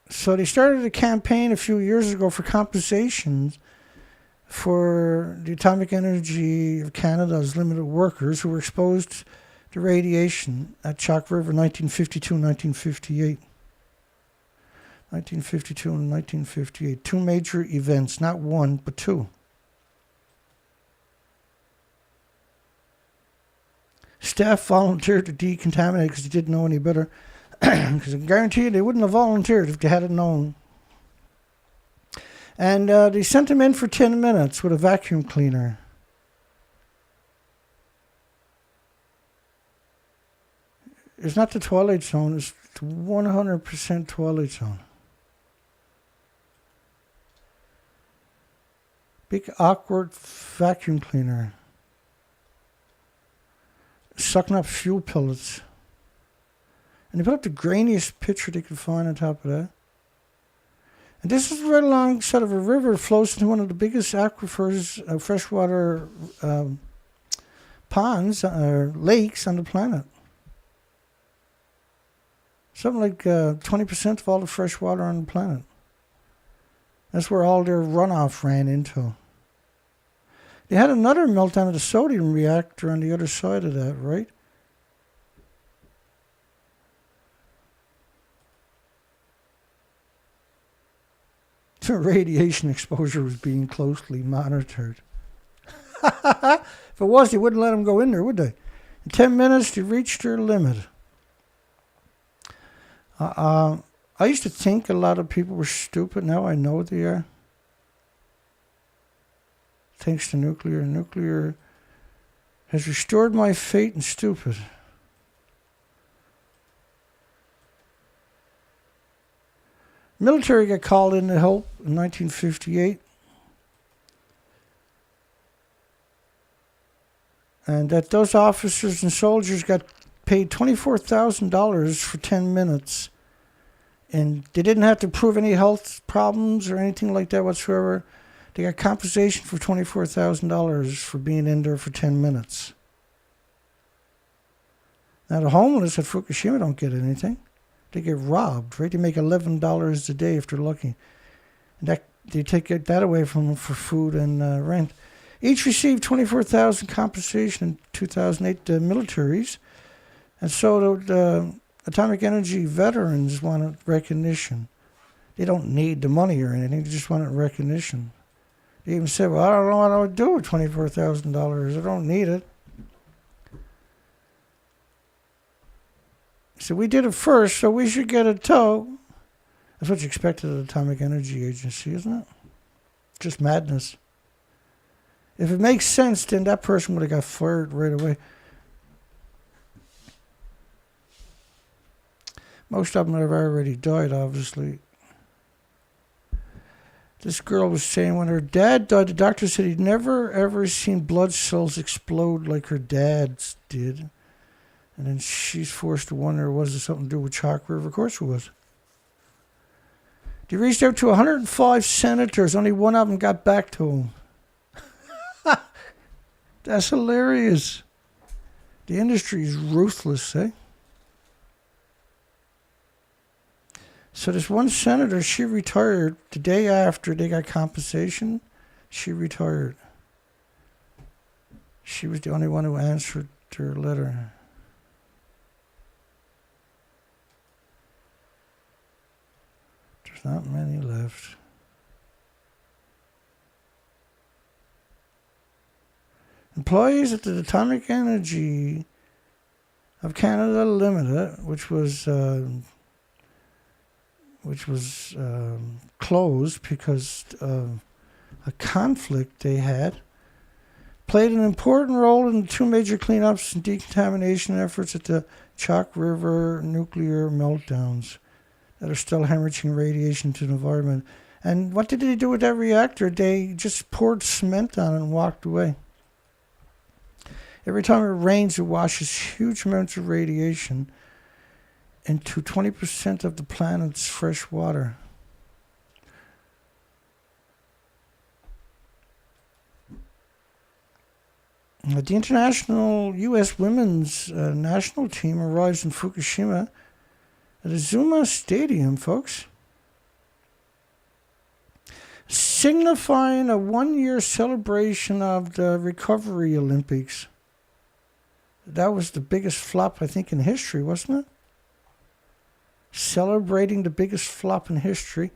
So they started a campaign a few years ago for compensation for the Atomic Energy of Canada's limited workers who were exposed to radiation at Chalk River 1952 and 1958. 1952 and 1958. Two major events, not one, but two. Staff volunteered to decontaminate because they didn't know any better. Because I guarantee you they wouldn't have volunteered if they hadn't known. And they sent them in for 10 minutes with a vacuum cleaner. It's not the Twilight Zone. It's 100% Twilight Zone. Big awkward vacuum cleaner. Sucking up fuel pellets. And they put up the grainiest picture they could find on top of that. And this is right alongside of a river that flows into one of the biggest aquifers, freshwater ponds or lakes on the planet. Something like 20% of all the fresh water on the planet. That's where all their runoff ran into. They had another meltdown of the sodium reactor on the other side of that, right? The radiation exposure was being closely monitored. If it was, they wouldn't let them go in there, would they? In 10 minutes, they reached their limit. I used to think a lot of people were stupid. Now I know they are. Thanks to nuclear. Nuclear has restored my faith in stupid. Military got called in to help in 1958. And that those officers and soldiers got paid $24,000 for 10 minutes. And they didn't have to prove any health problems or anything like that whatsoever. They got compensation for $24,000 for being in there for 10 minutes. Now the homeless at Fukushima don't get anything. They get robbed, right? They make $11 a day if they're lucky. And that, they take that away from them for food and rent. Each received $24,000 compensation in 2008, the militaries. And so the atomic energy veterans wanted recognition. They don't need the money or anything. They just wanted recognition. They even said, well, I don't know what I would do with $24,000. I don't need it. So we did it first, so we should get a toe. That's what you expect of the Atomic Energy Agency, isn't it? Just madness. If it makes sense, then that person would have got fired right away. Most of them have already died, obviously. This girl was saying when her dad died, the doctor said he'd never, ever seen blood cells explode like her dad's did. And then she's forced to wonder, was it something to do with Chalk River? Of course it was. They reached out to 105 senators. Only one of them got back to him. That's hilarious. The industry is ruthless, eh? So this one senator, she retired the day after they got compensation. She retired. She was the only one who answered their letter. There's not many left. Employees at the Atomic Energy of Canada Limited, which was closed because of a conflict they had, played an important role in the two major cleanups and decontamination efforts at the Chalk River nuclear meltdowns that are still hemorrhaging radiation to the environment. And what did they do with that reactor? They just poured cement on it and walked away. Every time it rains, it washes huge amounts of radiation into 20% of the planet's fresh water. The international U.S. women's national team arrives in Fukushima at Azuma Stadium, folks, signifying a one-year celebration of the Recovery Olympics. That was the biggest flop, I think, in history, wasn't it? Celebrating the biggest flop in history.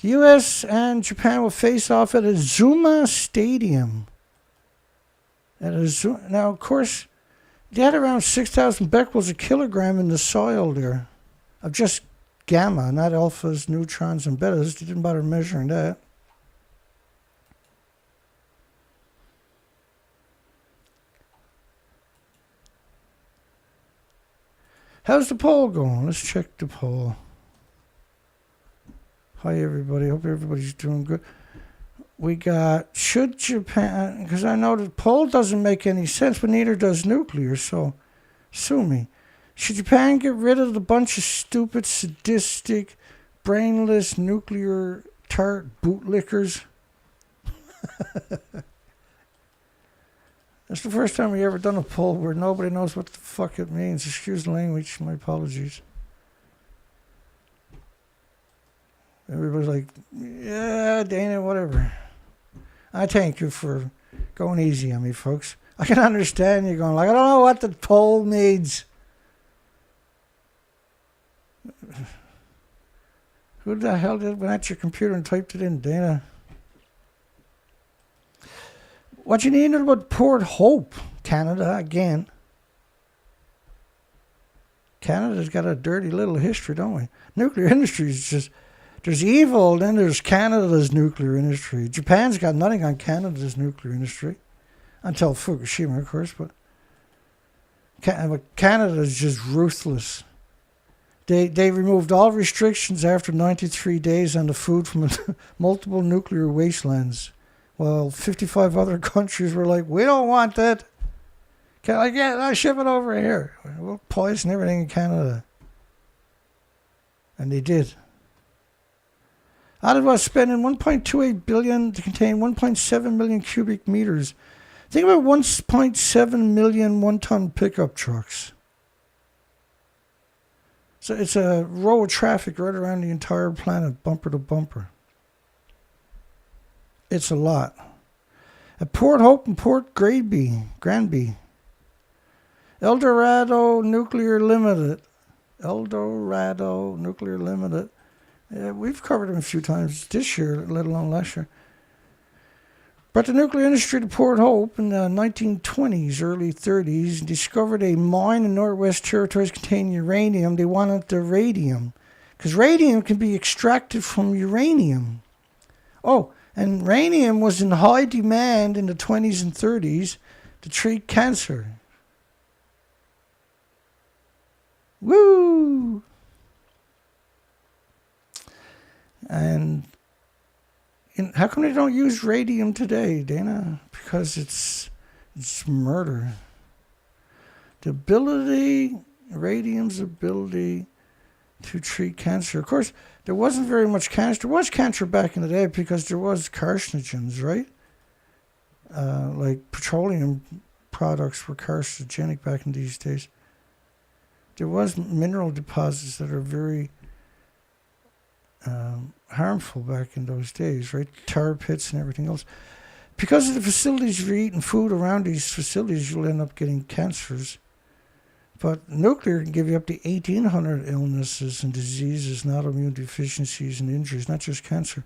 The U.S. and Japan will face off at Azuma Stadium. Now, of course, they had around 6,000 becquerels a kilogram in the soil there of just gamma, not alphas, neutrons, and betas. They didn't bother measuring that. How's the poll going? Let's check the poll. Hi, everybody. Hope everybody's doing good. We got, should Japan, because I know the poll doesn't make any sense, but neither does nuclear, so sue me. Should Japan get rid of the bunch of stupid, sadistic, brainless, nuclear tart bootlickers? That's the first time we ever done a poll where nobody knows what the fuck it means. Excuse the language, my apologies. Everybody's like, yeah, Dana, whatever. I thank you for going easy on me, folks. I can understand you going like, I don't know what the poll means. Who the hell went at your computer and typed it in, Dana? What you need about Port Hope, Canada, again. Canada's got a dirty little history, don't we? Nuclear industry is just, there's evil, then there's Canada's nuclear industry. Japan's got nothing on Canada's nuclear industry. Until Fukushima, of course, but Canada's just ruthless. They removed all restrictions after 93 days on the food from multiple nuclear wastelands. Well, 55 other countries were like, we don't want that. I ship it over here. We'll poison everything in Canada. And they did. Out of us spending $1.28 billion to contain 1.7 million cubic meters. Think about 1.7 million one-ton pickup trucks. So it's a row of traffic right around the entire planet, bumper to bumper. It's a lot. At Port Hope and Port Granby. Eldorado Nuclear Limited. We've covered them a few times this year, let alone last year. But the nuclear industry at Port Hope in the 1920s, early 30s, discovered a mine in Northwest Territories containing uranium. They wanted the radium, because radium can be extracted from uranium. Oh, and radium was in high demand in the 20s and 30s to treat cancer. Woo! And how come they don't use radium today, Dana? Because it's murder. Radium's ability to treat cancer. Of course, there wasn't very much cancer. There was cancer back in the day because there was carcinogens, right? Like petroleum products were carcinogenic back in these days. There was mineral deposits that are very harmful back in those days, right? Tar pits and everything else. Because of the facilities you're eating food around these facilities, you'll end up getting cancers. But nuclear can give you up to 1,800 illnesses and diseases and autoimmune deficiencies and injuries, not just cancer.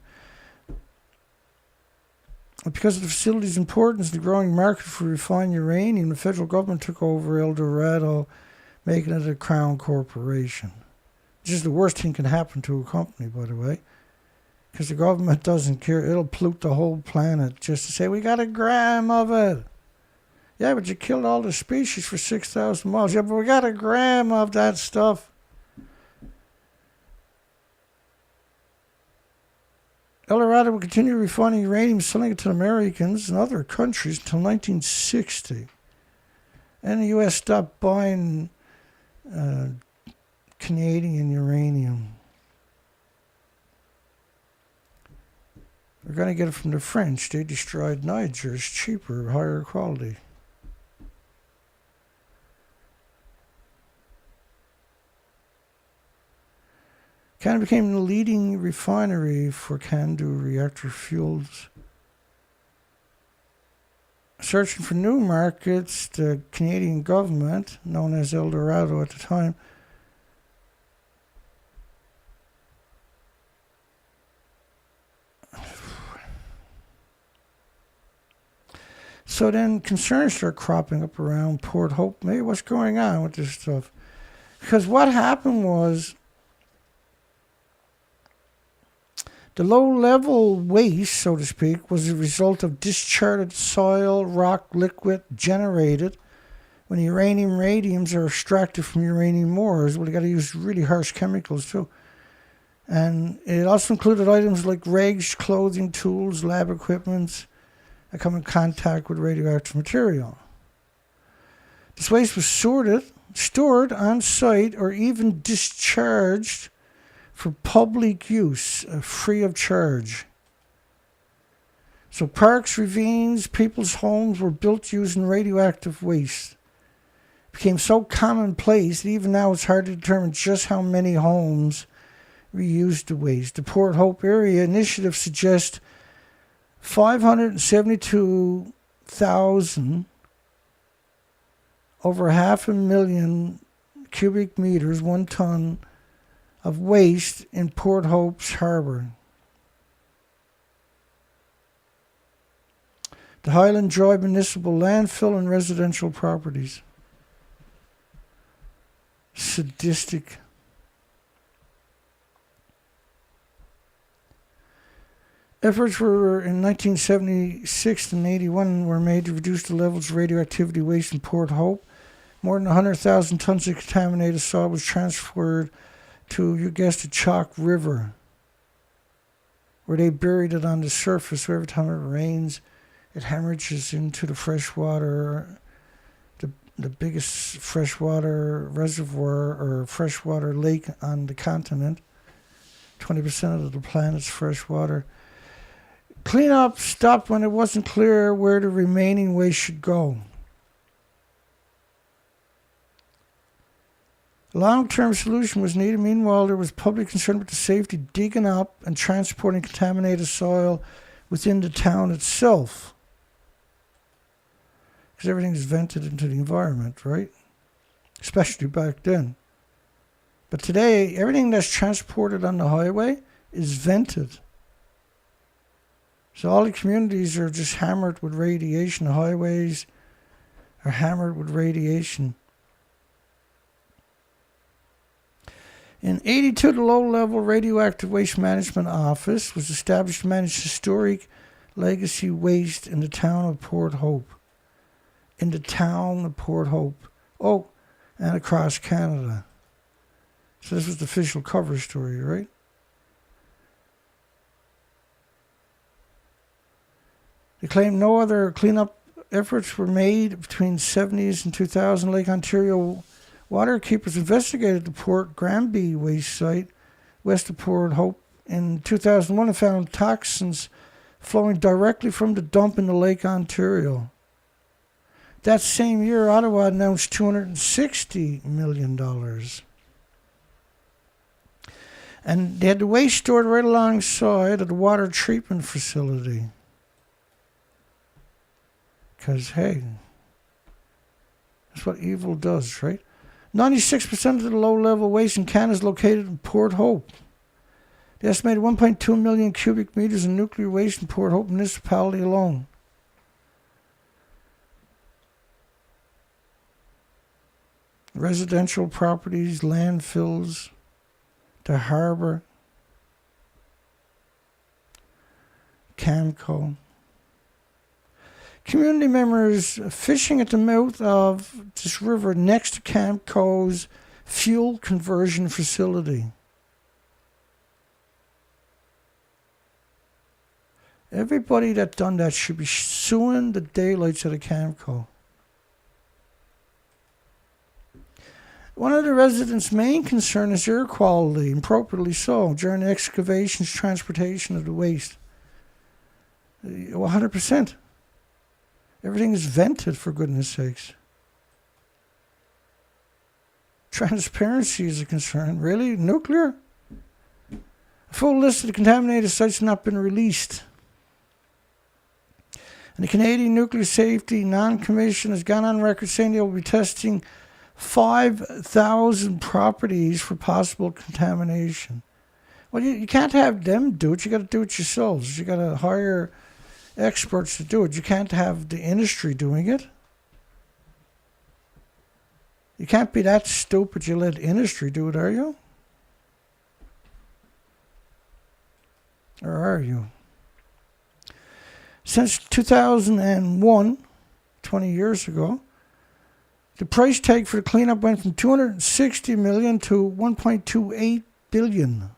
Because of the facility's importance and the growing market for refined uranium, the federal government took over Eldorado, making it a crown corporation. Which is the worst thing can happen to a company, by the way. Because the government doesn't care. It'll pollute the whole planet just to say, we got a gram of it. Yeah, but you killed all the species for 6,000 miles. Yeah, but we got a gram of that stuff. Eldorado will continue refining uranium, selling it to Americans and other countries until 1960. And the U.S. stopped buying Canadian uranium. We're going to get it from the French. They destroyed Niger. It's cheaper, higher quality. Canada became the leading refinery for CANDU reactor fuels. Searching for new markets, the Canadian government, known as Eldorado at the time, so then concerns start cropping up around Port Hope. Maybe what's going on with this stuff? Because what happened was the low-level waste, so to speak, was a result of discharged soil, rock, liquid generated when uranium radiums are extracted from uranium ores, well, you got to use really harsh chemicals too. And it also included items like rags, clothing, tools, lab equipment that come in contact with radioactive material. This waste was stored on site, or even discharged for public use, free of charge. So parks, ravines, people's homes were built using radioactive waste. It became so commonplace that even now it's hard to determine just how many homes reused the waste. The Port Hope Area Initiative suggests 572,000, over 500,000 cubic meters, 1 ton, of waste in Port Hope's harbor. The Highland Drive Municipal Landfill and residential properties. Sadistic. Efforts were in 1976 and 81 were made to reduce the levels of radioactivity waste in Port Hope. More than 100,000 tons of contaminated soil was transferred to, you guessed it, Chalk River, where they buried it on the surface. So every time it rains, it hemorrhages into the freshwater, the biggest freshwater reservoir or freshwater lake on the continent. 20% of the planet's freshwater. Cleanup stopped when it wasn't clear where the remaining waste should go. A long-term solution was needed. Meanwhile, there was public concern with the safety digging up and transporting contaminated soil within the town itself. Because everything is vented into the environment, right? Especially back then. But today, everything that's transported on the highway is vented. So all the communities are just hammered with radiation. The highways are hammered with radiation. In 82, the low-level radioactive waste management office was established to manage historic legacy waste in the town of Port Hope. In the town of Port Hope. Oh, and across Canada. So this was the official cover story, right? They claim no other cleanup efforts were made between the 70s and 2000. Lake Ontario waterkeepers investigated the Port Granby waste site west of Port Hope in 2001 and found toxins flowing directly from the dump in the Lake Ontario. That same year, Ottawa announced $260 million. And they had the waste stored right alongside of the water treatment facility. Because, hey, that's what evil does, right? 96% of the low-level waste in Canada is located in Port Hope. They estimated 1.2 million cubic meters of nuclear waste in Port Hope municipality alone. Residential properties, landfills, the harbor, Camco. Community members fishing at the mouth of this river next to Camco's fuel conversion facility. Everybody that done that should be suing the daylights out of Camco. One of the residents' main concern is air quality, and appropriately so, during the excavations, transportation of the waste. 100%. Everything is vented, for goodness sakes. Transparency is a concern. Really? Nuclear? A full list of the contaminated sites has not been released. And the Canadian Nuclear Safety Non-Commission has gone on record saying they will be testing 5,000 properties for possible contamination. Well, you can't have them do it. You got to do it yourselves. You got to hire experts to do it. You can't have the industry doing it. You can't be that stupid you let industry do it, are you? Or are you? Since 2001, 20 years ago, The price tag for the cleanup went from $260 million to $1.28 billion.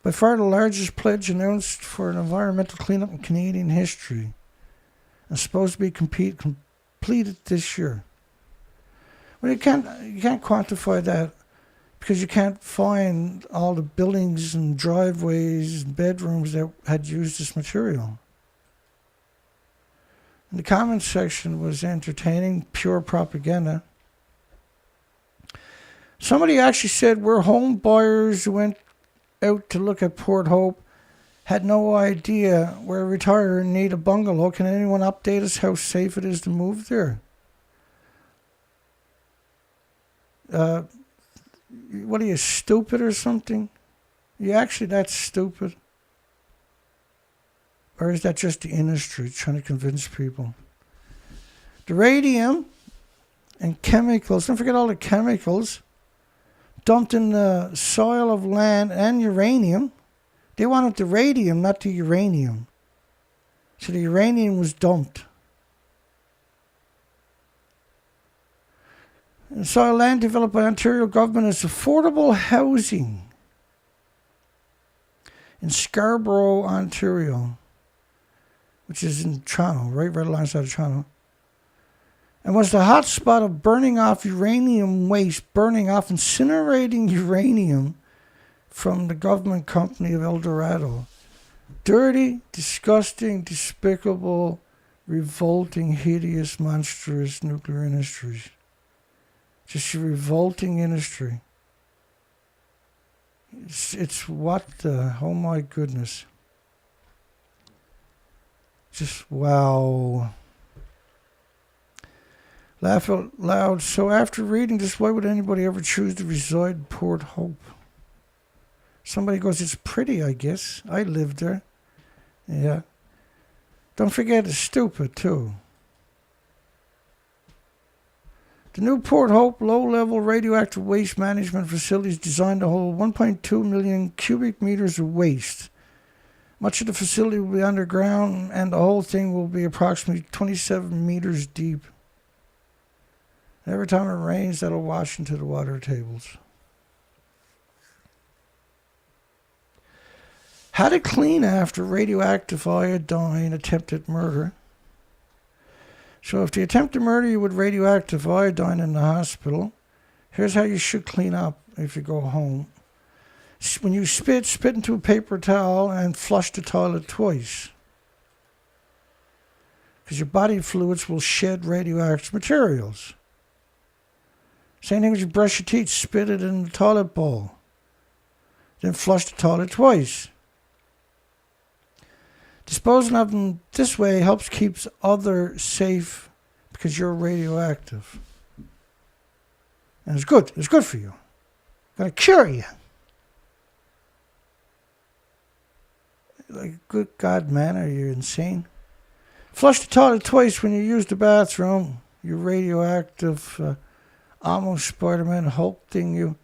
By far the largest pledge announced for an environmental cleanup in Canadian history. And supposed to be completed this year. Well, you can't quantify that because you can't find all the buildings and driveways and bedrooms that had used this material. And the comment section was entertaining, pure propaganda. Somebody actually said we're home buyers who went out to look at Port Hope, had no idea we're retired and need a bungalow. Can anyone update us how safe it is to move there? What are you, stupid or something? Are you actually that stupid? Or is that just the industry trying to convince people? The radium and chemicals, don't forget all the chemicals dumped in the soil of land and uranium. They wanted the radium, not the uranium. So the uranium was dumped. And soil land developed by Ontario government as affordable housing in Scarborough, Ontario, which is in Toronto, right alongside of Toronto, and was the hot spot of burning off uranium waste, incinerating uranium from the government company of El Dorado. Dirty, disgusting, despicable, revolting, hideous, monstrous nuclear industries. Just a revolting industry. It's what the, oh my goodness. Just wow. Laugh out loud. So after reading this, why would anybody ever choose to reside in Port Hope? Somebody goes, it's pretty, I guess. I lived there. Yeah. Don't forget it's stupid, too. The new Port Hope low-level radioactive waste management facility is designed to hold 1.2 million cubic meters of waste. Much of the facility will be underground, and the whole thing will be approximately 27 meters deep. Every time it rains, that'll wash into the water tables. How to clean after radioactive iodine attempted murder. So if the attempted murder you with radioactive iodine in the hospital, here's how you should clean up if you go home. When you spit into a paper towel and flush the toilet twice. Because your body fluids will shed radioactive materials. Same thing as you brush your teeth, spit it in the toilet bowl. Then flush the toilet twice. Disposing of them this way helps keep others safe because you're radioactive. And it's good. It's good for you. It's going to cure you. Like, good God, man, are you insane? Flush the toilet twice when you use the bathroom. You radioactive, almost Spider-Man Hulk thing, you.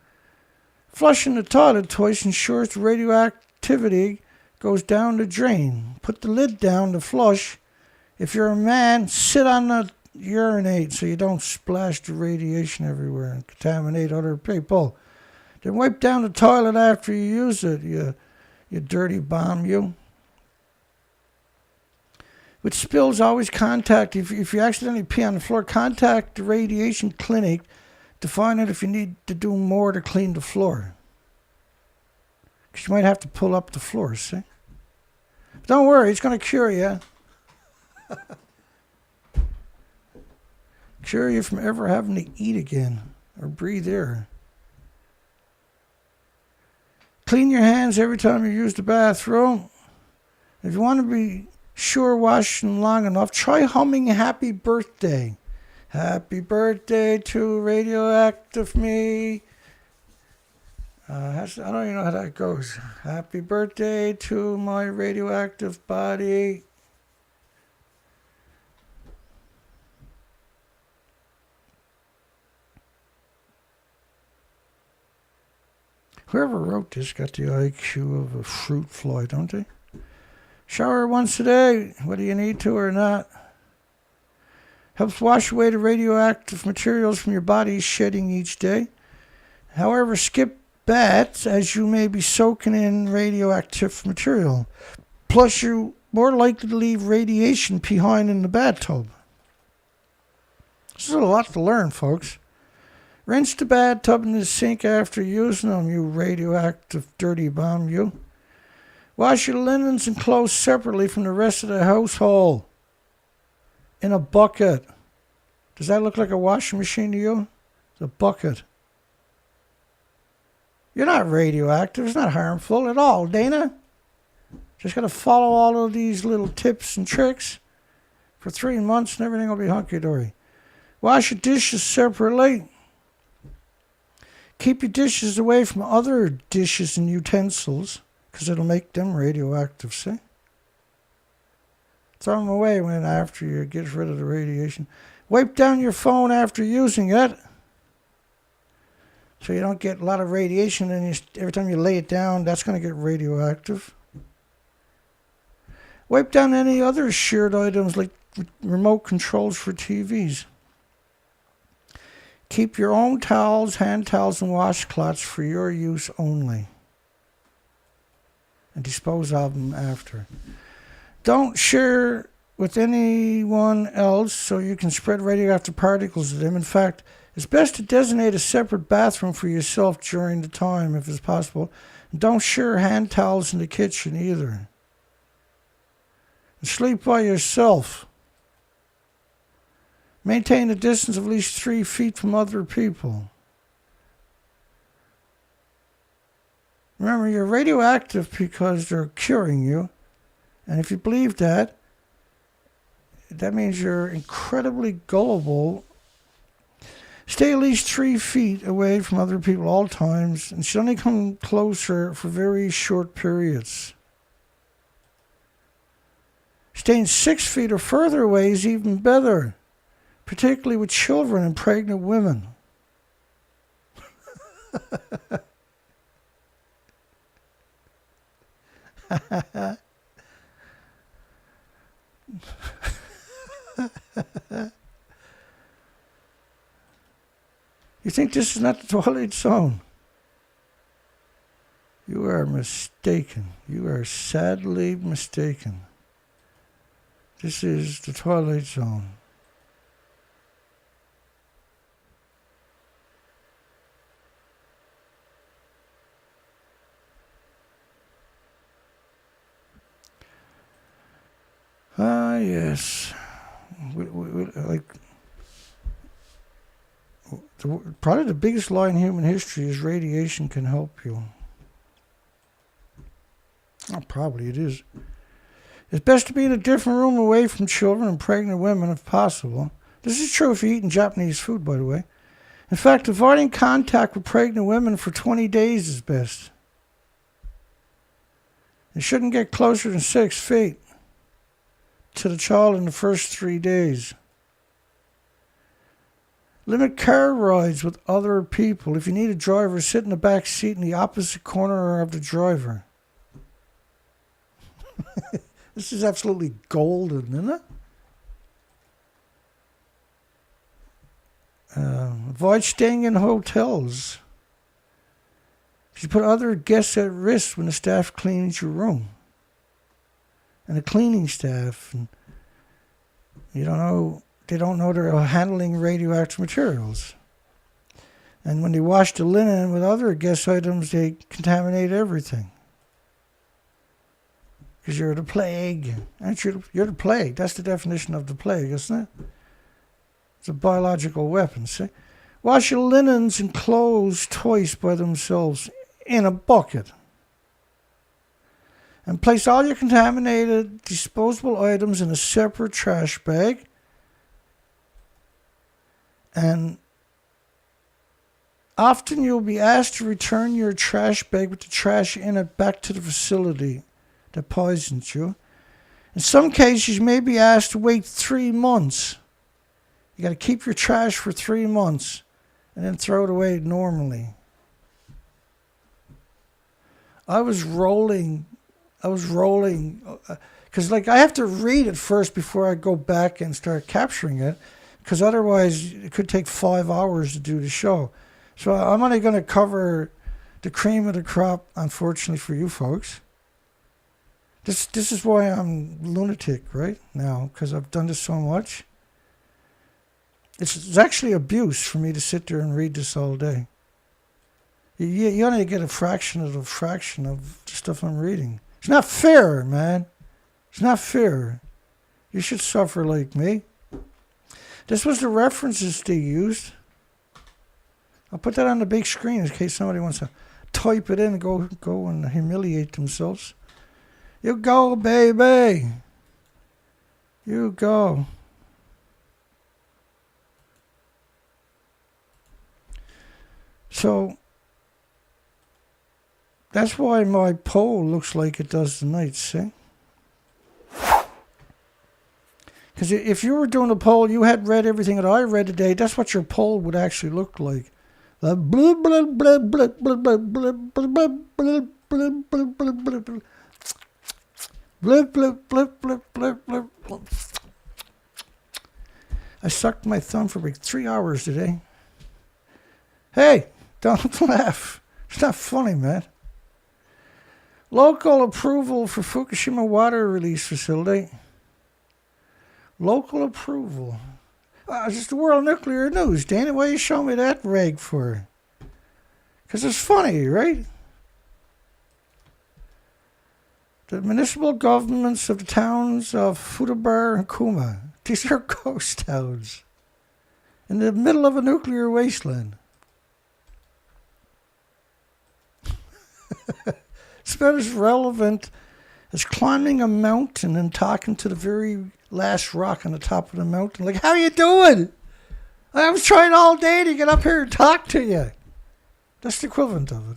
Flushing the toilet twice ensures the radioactivity goes down the drain. Put the lid down to flush. If you're a man, sit on the urinate so you don't splash the radiation everywhere and contaminate other people. Then wipe down the toilet after you use it, you dirty bomb, you. With spills, always contact, if you accidentally pee on the floor, contact the radiation clinic to find out if you need to do more to clean the floor. Because you might have to pull up the floor, see? But don't worry, it's going to cure you. Cure you from ever having to eat again or breathe air. Clean your hands every time you use the bathroom. If you want to be sure washing long enough, try humming Happy Birthday. Happy birthday to radioactive me. I don't even know how that goes. Happy birthday to my radioactive body. Whoever wrote this got the IQ of a fruit fly, don't they? Shower once a day, whether you need to or not. Helps wash away the radioactive materials from your body shedding each day. However, skip baths as you may be soaking in radioactive material. Plus, you're more likely to leave radiation behind in the bathtub. This is a lot to learn, folks. Rinse the bathtub in the sink after using them, you radioactive dirty bomb, you. Wash your linens and clothes separately from the rest of the household. In a bucket. Does that look like a washing machine to you? It's a bucket. You're not radioactive. It's not harmful at all, Dana. Just got to follow all of these little tips and tricks for 3 months and everything will be hunky-dory. Wash your dishes separately. Keep your dishes away from other dishes and utensils because it'll make them radioactive, see? Throw them away after you get rid of the radiation. Wipe down your phone after using it so you don't get a lot of radiation and every time you lay it down, that's going to get radioactive. Wipe down any other shared items like remote controls for TVs. Keep your own towels, hand towels, and washcloths for your use only. And dispose of them after. Don't share with anyone else so you can spread radioactive particles to them. In fact, it's best to designate a separate bathroom for yourself during the time if it's possible. And don't share hand towels in the kitchen either. And sleep by yourself. Maintain a distance of at least 3 feet from other people. Remember, you're radioactive because they're curing you. And if you believe that, that means you're incredibly gullible. Stay at least 3 feet away from other people all times and should only come closer for very short periods. Staying 6 feet or further away is even better, particularly with children and pregnant women. You think this is not the Twilight Zone? You are mistaken. You are sadly mistaken. This is the Twilight Zone. Ah, yes. Probably the biggest lie in human history is radiation can help you. Oh, probably it is. It's best to be in a different room away from children and pregnant women if possible. This is true if you're eating Japanese food, by the way. In fact, avoiding contact with pregnant women for 20 days is best. You shouldn't get closer than 6 feet to the child in the first 3 days. Limit car rides with other people. If you need a driver, sit in the back seat in the opposite corner of the driver. This is absolutely golden, isn't it? Avoid staying in hotels. You put other guests at risk when the staff cleans your room. And the cleaning staff, and they don't know they're handling radioactive materials. And when they wash the linen with other guest items, they contaminate everything. Because you're the plague. Aren't you? You're the plague. That's the definition of the plague, isn't it? It's a biological weapon, see? Wash your linens and clothes twice by themselves in a bucket. And place all your contaminated disposable items in a separate trash bag. And often you'll be asked to return your trash bag with the trash in it back to the facility that poisoned you. In some cases, you may be asked to wait 3 months. You got to keep your trash for 3 months and then throw it away normally. I was rolling, because I have to read it first before I go back and start capturing it. because otherwise it could take 5 hours to do the show. So I'm only going to cover the cream of the crop, unfortunately for you folks. This is why I'm lunatic right now, because I've done this so much. It's actually abuse for me to sit there and read this all day. You only get a fraction of the stuff I'm reading. It's not fair, man. It's not fair. You should suffer like me. This was the references they used. I'll put that on the big screen in case somebody wants to type it in and go and humiliate themselves. You go, baby. You go. So that's why my poll looks like it does tonight, see? Because if you were doing a poll, you had read everything that I read today, that's what your poll would actually look like. Blah, blah, blah, blah, blah, blah, blah, blah, blah, blah, blah, blah, blah, blah, blah. Blip, blip, blip, blip, blip, blip. I sucked my thumb for like 3 hours today. Hey, don't laugh. It's not funny, man. Local approval for Fukushima water release facility. Local approval. It's just the World Nuclear News, Dana. Why you show me that rag for? Because it's funny, right? The municipal governments of the towns of Fukushima and Kuma. These are ghost towns in the middle of a nuclear wasteland. It's about as relevant as climbing a mountain and talking to the very last rock on the top of the mountain. Like, how you doing? I was trying all day to get up here and talk to you. That's the equivalent of it.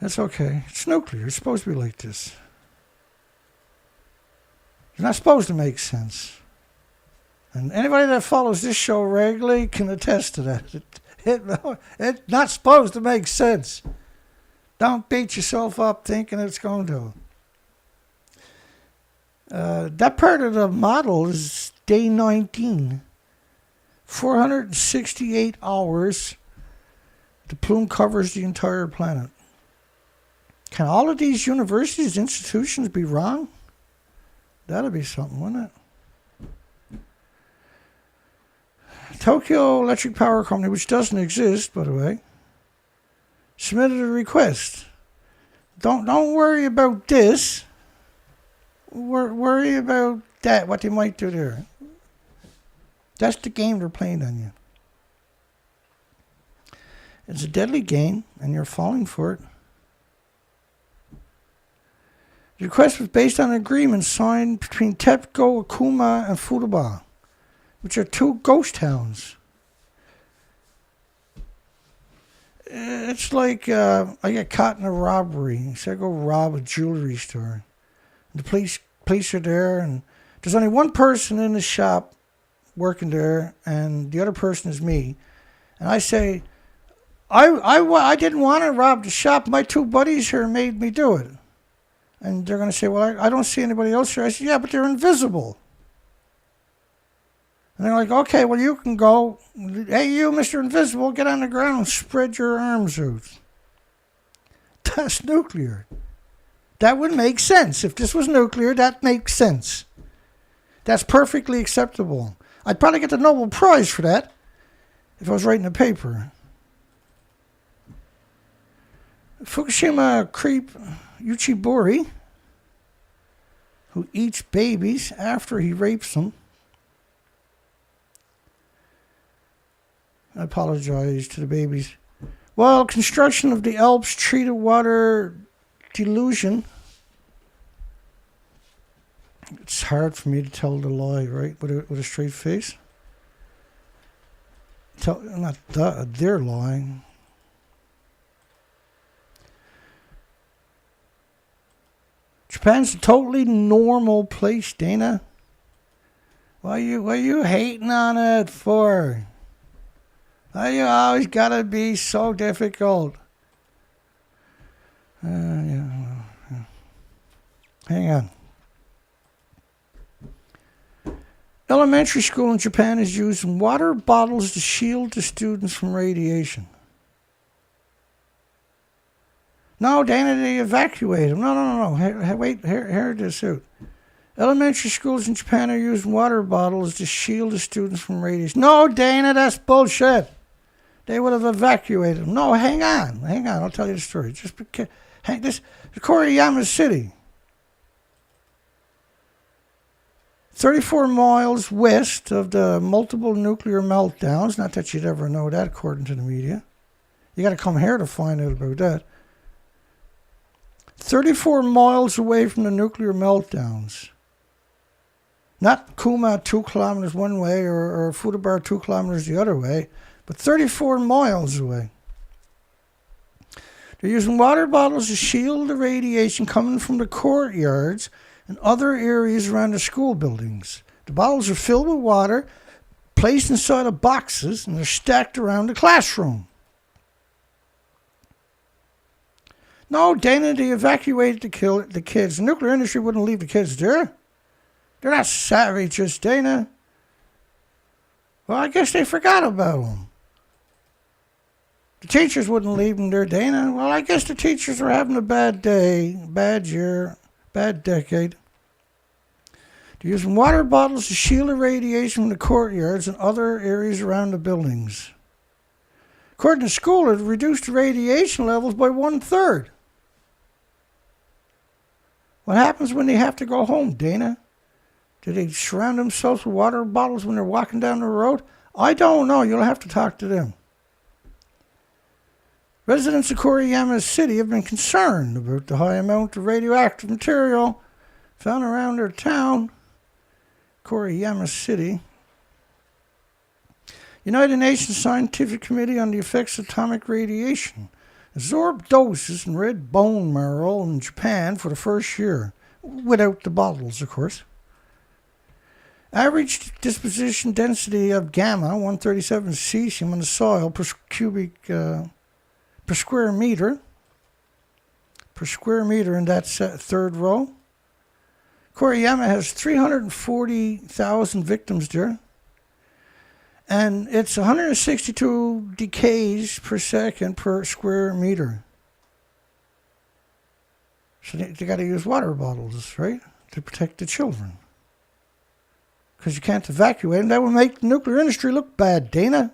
That's okay. It's nuclear. It's supposed to be like this. It's not supposed to make sense. And anybody that follows this show regularly can attest to that. It's not supposed to make sense. Don't beat yourself up thinking it's going to. That part of the model is day 19. 468 hours. The plume covers the entire planet. Can all of these universities, institutions be wrong? That'd be something, wouldn't it? Tokyo Electric Power Company, which doesn't exist, by the way, submitted a request. Don't worry about this. Worry about that, what they might do there. That's the game they're playing on you. It's a deadly game, and you're falling for it. The request was based on an agreement signed between TEPCO, Akuma, and Fukushima, which are two ghost towns. It's like I get caught in a robbery. So I go rob a jewelry store. The police are there, and there's only one person in the shop working there, and the other person is me. And I say, I didn't want to rob the shop. My two buddies here made me do it. And they're going to say, well, I don't see anybody else here. I said, yeah, but they're invisible. And they're like, okay, well, you can go. Hey, you, Mr. Invisible, get on the ground and spread your arms out. That's nuclear. That would make sense. If this was nuclear, that makes sense. That's perfectly acceptable. I'd probably get the Nobel Prize for that if I was writing a paper. Fukushima creep Uchibori, who eats babies after he rapes them. I apologize to the babies. Well, construction of the Alps treated water delusion. It's hard for me to tell the lie, right, with a straight face. They're lying. Japan's a totally normal place, Dana. What you hating on it for? Why you always gotta be so difficult? Yeah. Hang on. Elementary school in Japan is using water bottles to shield the students from radiation. No, Dana, they evacuate them. No. Wait, here it is out. Elementary schools in Japan are using water bottles to shield the students from radiation. No, Dana, that's bullshit. They would have evacuated them. No, hang on. I'll tell you the story. Just because, this Koriyama City, 34 miles west of the multiple nuclear meltdowns. Not that you'd ever know that, according to the media. You got to come here to find out about that. 34 miles away from the nuclear meltdowns. Not Kuma 2 kilometers one way or Fukushima 2 kilometers the other way, but 34 miles away. They're using water bottles to shield the radiation coming from the courtyards and other areas around the school buildings. The bottles are filled with water, placed inside of boxes, and they're stacked around the classroom. No, Dana, they evacuated the kids. The nuclear industry wouldn't leave the kids there. They're not savages, Dana. Well, I guess they forgot about them. The teachers wouldn't leave them there, Dana. Well, I guess the teachers were having a bad day, bad year, bad decade. They're using water bottles to shield the radiation from the courtyards and other areas around the buildings. According to school, it reduced the radiation levels by 1/3. What happens when they have to go home, Dana? Do they surround themselves with water bottles when they're walking down the road? I don't know. You'll have to talk to them. Residents of Koriyama City have been concerned about the high amount of radioactive material found around their town, Koriyama City. United Nations Scientific Committee on the Effects of Atomic Radiation absorbed doses in red bone marrow in Japan for the first year, without the bottles, of course. Average disposition density of gamma, 137 cesium in the soil per square meter in that third row. Koriyama has 340,000 victims there. And it's 162 decays per second per square meter. So they got to use water bottles, right, to protect the children. Because you can't evacuate them. That would make the nuclear industry look bad, Dana.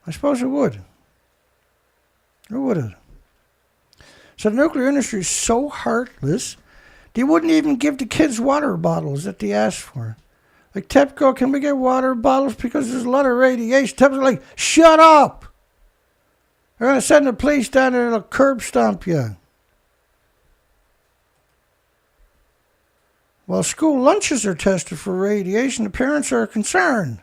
I suppose it would. It would. So the nuclear industry is so heartless, they wouldn't even give the kids water bottles that they asked for. Like, TEPCO, can we get water bottles because there's a lot of radiation? TEPCO's like, shut up! They're going to send the police down there and they'll curb stomp you. While school lunches are tested for radiation, the parents are concerned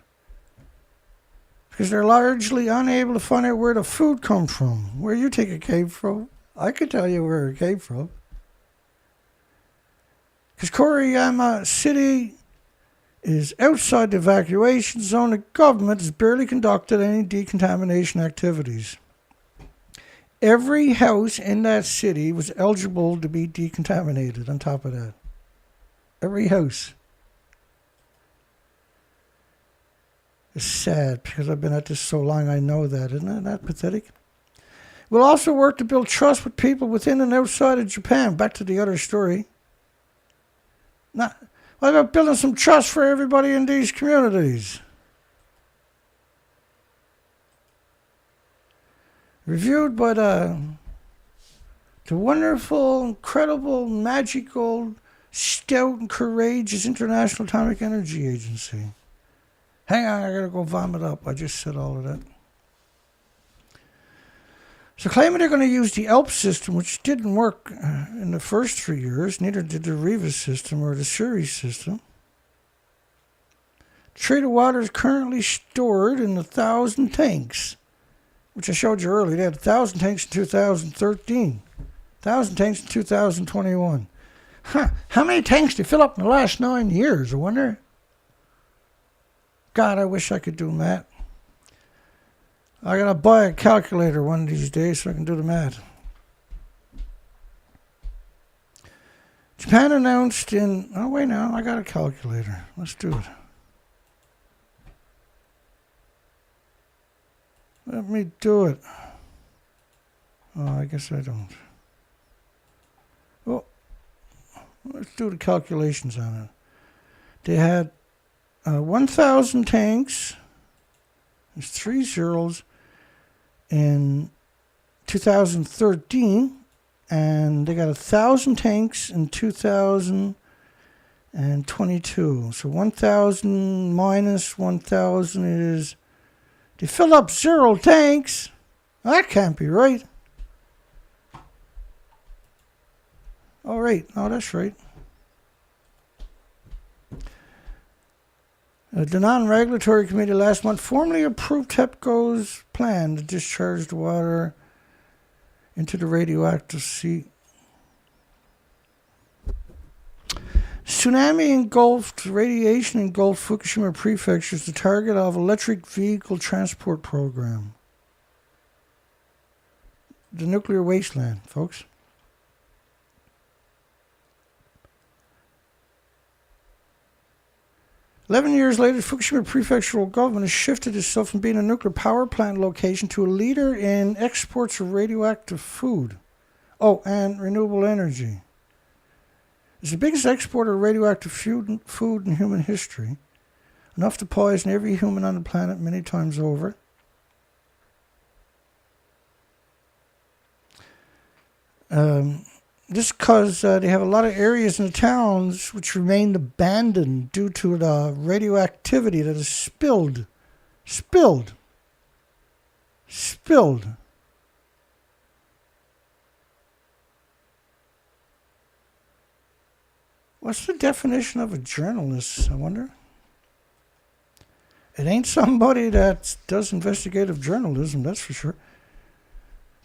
because they're largely unable to find out where the food comes from. Where you think it came from? I could tell you where it came from. Because Koriyama City is outside the evacuation zone. The government has barely conducted any decontamination activities. Every house in that city was eligible to be decontaminated on top of that. Every house. It's sad because I've been at this so long, I know that. Isn't that pathetic? We'll also work to build trust with people within and outside of Japan. Back to the other story. What about building some trust for everybody in these communities? Reviewed by the wonderful, incredible, magical, stout, and courageous International Atomic Energy Agency. Hang on, I gotta go vomit up. I just said all of that. So claiming they're going to use the ELP system, which didn't work in the first 3 years, neither did the REVA system or the Suri system. Treated water is currently stored in 1,000 tanks, which I showed you earlier. They had 1,000 tanks in 2013, 1,000 tanks in 2021. How many tanks did they fill up in the last 9 years, I wonder? God, I wish I could do math. I gotta buy a calculator one of these days so I can do the math. Japan announced in... Oh, wait now. I got a calculator. Let's do it. Let me do it. Oh, I guess I don't. Well, let's do the calculations on it. They had 1,000 tanks. There's 3 zeros in 2013. And they got 1,000 tanks in 2022. So 1,000 minus 1,000 is... They filled up 0 tanks. That can't be right. Oh, right. Oh, that's right. The non-regulatory committee last month formally approved TEPCO's plan to discharge the water into the radioactive sea. Tsunami engulfed, radiation engulfed Fukushima prefectures, the target of electric vehicle transport program. The nuclear wasteland, folks. "11 years later, Fukushima prefectural government has shifted itself from being a nuclear power plant location to a leader in exports of radioactive food. Oh, and renewable energy. It's the biggest exporter of radioactive food in human history, enough to poison every human on the planet many times over. This because they have a lot of areas in the towns which remained abandoned due to the radioactivity that is spilled. What's the definition of a journalist, I wonder? It ain't somebody that does investigative journalism, that's for sure.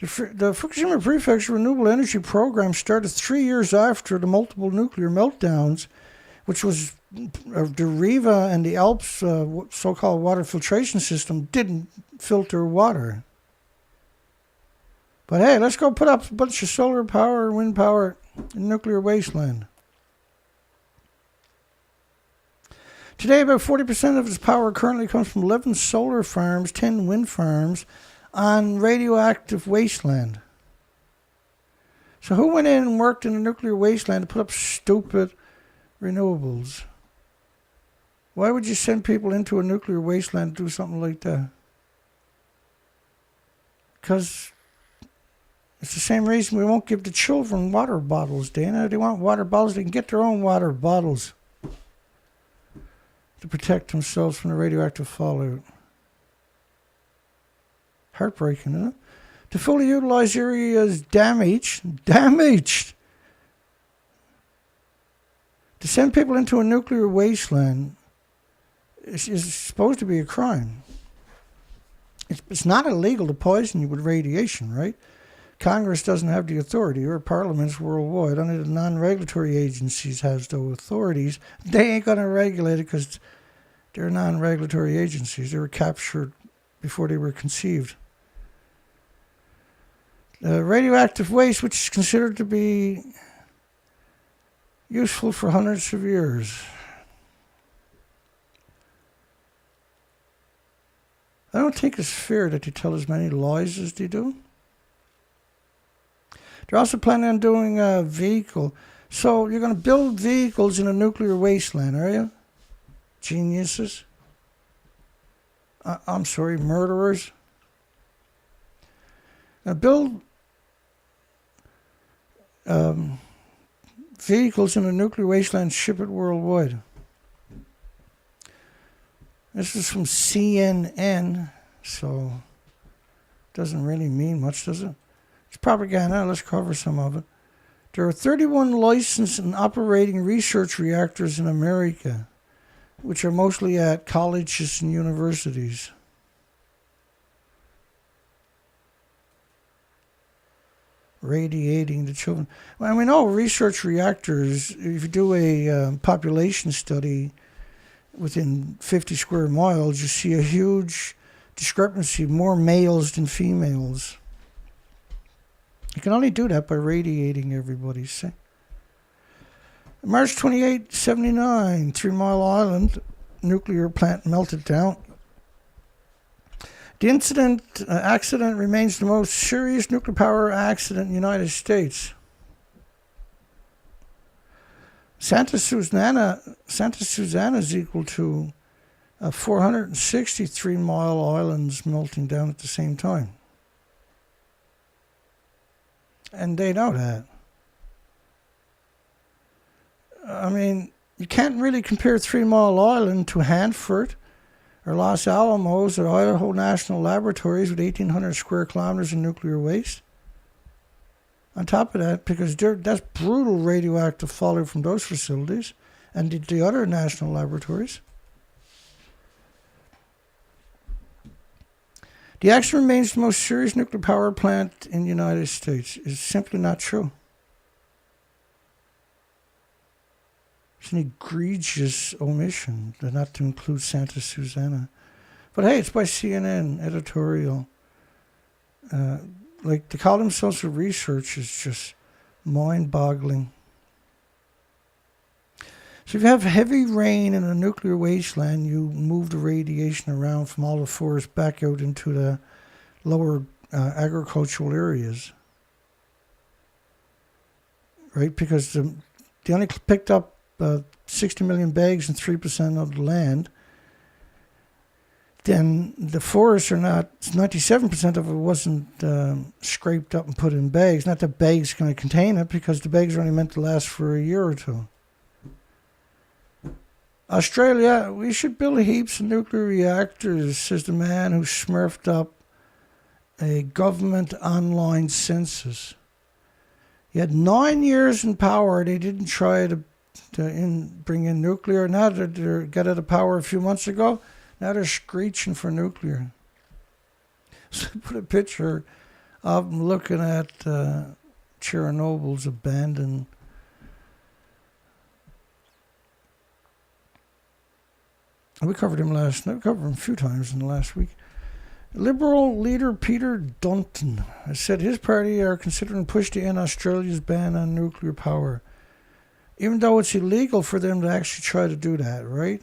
The Fukushima Prefecture Renewable Energy Program started 3 years after the multiple nuclear meltdowns, which was the Riva and the Alps so-called water filtration system didn't filter water. But hey, let's go put up a bunch of solar power, wind power, in nuclear wasteland. Today, about 40% of its power currently comes from 11 solar farms, 10 wind farms, on radioactive wasteland. So who went in and worked in a nuclear wasteland to put up stupid renewables? Why would you send people into a nuclear wasteland to do something like that? Because it's the same reason we won't give the children water bottles, Dana. They want water bottles. They can get their own water bottles to protect themselves from the radioactive fallout. Heartbreaking, isn't it? To fully utilize areas damaged. To send people into a nuclear wasteland is supposed to be a crime. It's not illegal to poison you with radiation, right? Congress doesn't have the authority, or parliaments worldwide. Only the non-regulatory agencies has those authorities. They ain't going to regulate it because they're non-regulatory agencies. They were captured before they were conceived. Radioactive waste, which is considered to be useful for hundreds of years. I don't think it's fair that they tell as many lies as they do. They're also planning on doing a vehicle. So you're going to build vehicles in a nuclear wasteland, are you? Geniuses. I'm sorry, murderers. Now build vehicles in a nuclear wasteland, ship it worldwide. This is from CNN, so it doesn't really mean much, does it? It's propaganda. Let's cover some of it. There are 31 licensed and operating research reactors in America, which are mostly at colleges and universities. Radiating the children. Well, we know research reactors, if you do a population study within 50 square miles, you see a huge discrepancy, more males than females. You can only do that by radiating everybody. See? March 28, 79, 3 Mile Island nuclear plant melted down. The accident remains the most serious nuclear power accident in the United States. Santa Susana is equal to 463 Mile Islands melting down at the same time. And they know that. I mean, you can't really compare 3 Mile Island to Hanford or Los Alamos or Idaho National Laboratories with 1,800 square kilometers of nuclear waste. On top of that, because that's brutal radioactive fallout from those facilities and the other national laboratories. The accident remains the most serious nuclear power plant in the United States. It's simply not true. It's an egregious omission not to include Santa Susana. But hey, it's by CNN editorial. Like, to call themselves for research is just mind-boggling. So if you have heavy rain in a nuclear wasteland, you move the radiation around from all the forests back out into the lower agricultural areas. Right? Because they only picked up 60 million bags and 3% of the land. Then the forests are not, 97% of it wasn't scraped up and put in bags. Not that bags going to contain it, because the bags are only meant to last for a year or two. Australia, we should build heaps of nuclear reactors, says the man who smurfed up a government online census. He had 9 years in power. They didn't try to bring in nuclear. Now that they got out of power a few months ago, now they're screeching for nuclear. So I put a picture of them looking at Chernobyl's abandoned. We covered him last night. We covered him a few times in the last week. Liberal leader Peter Dutton has said his party are considering push to end Australia's ban on nuclear power, even though it's illegal for them to actually try to do that, right?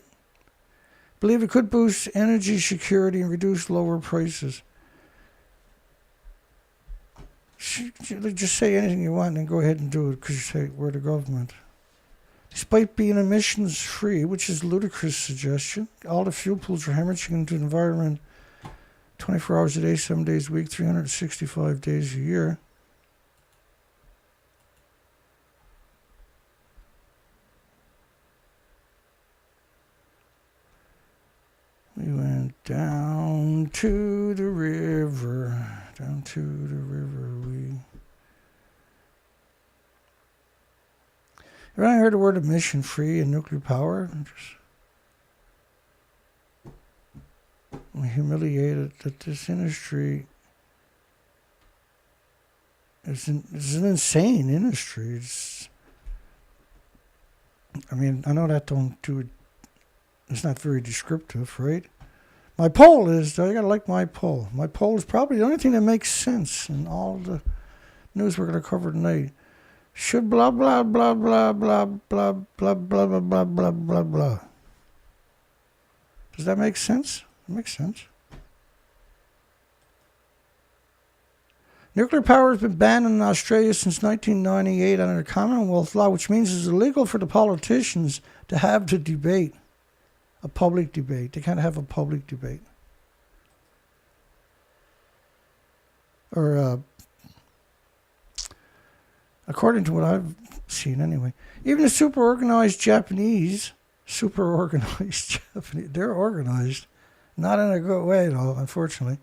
Believe it could boost energy security and reduce lower prices. Just say anything you want and go ahead and do it because you say we're the government. Despite being emissions-free, which is a ludicrous suggestion, all the fuel pools are hemorrhaging into the environment 24 hours a day, 7 days a week, 365 days a year. We went down to the river, Have I heard the word emission-free and nuclear power? I'm humiliated that this industry is an insane industry. I know that don't do it. It's not very descriptive, right? My poll is, though, you gotta like my poll. My poll is probably the only thing that makes sense in all the news we're gonna cover tonight. Should blah blah blah blah blah blah blah blah blah blah blah blah blah. Does that make sense? It makes sense. Nuclear power has been banned in Australia since 1998 under Commonwealth law, which means it's illegal for the politicians to have the debate, a public debate. They can't have a public debate. Or according to what I've seen anyway. Even the super organized Japanese, they're organized. Not in a good way, though, unfortunately.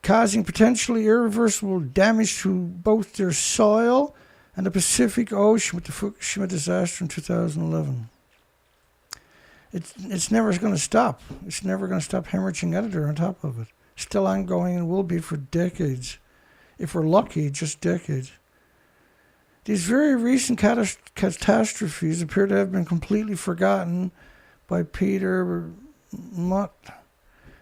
Causing potentially irreversible damage to both their soil and the Pacific Ocean with the Fukushima disaster in 2011. It's never going to stop. It's never going to stop hemorrhaging out of there on top of it. Still ongoing and will be for decades. If we're lucky, just decades. These very recent catastrophes appear to have been completely forgotten by Peter Mutt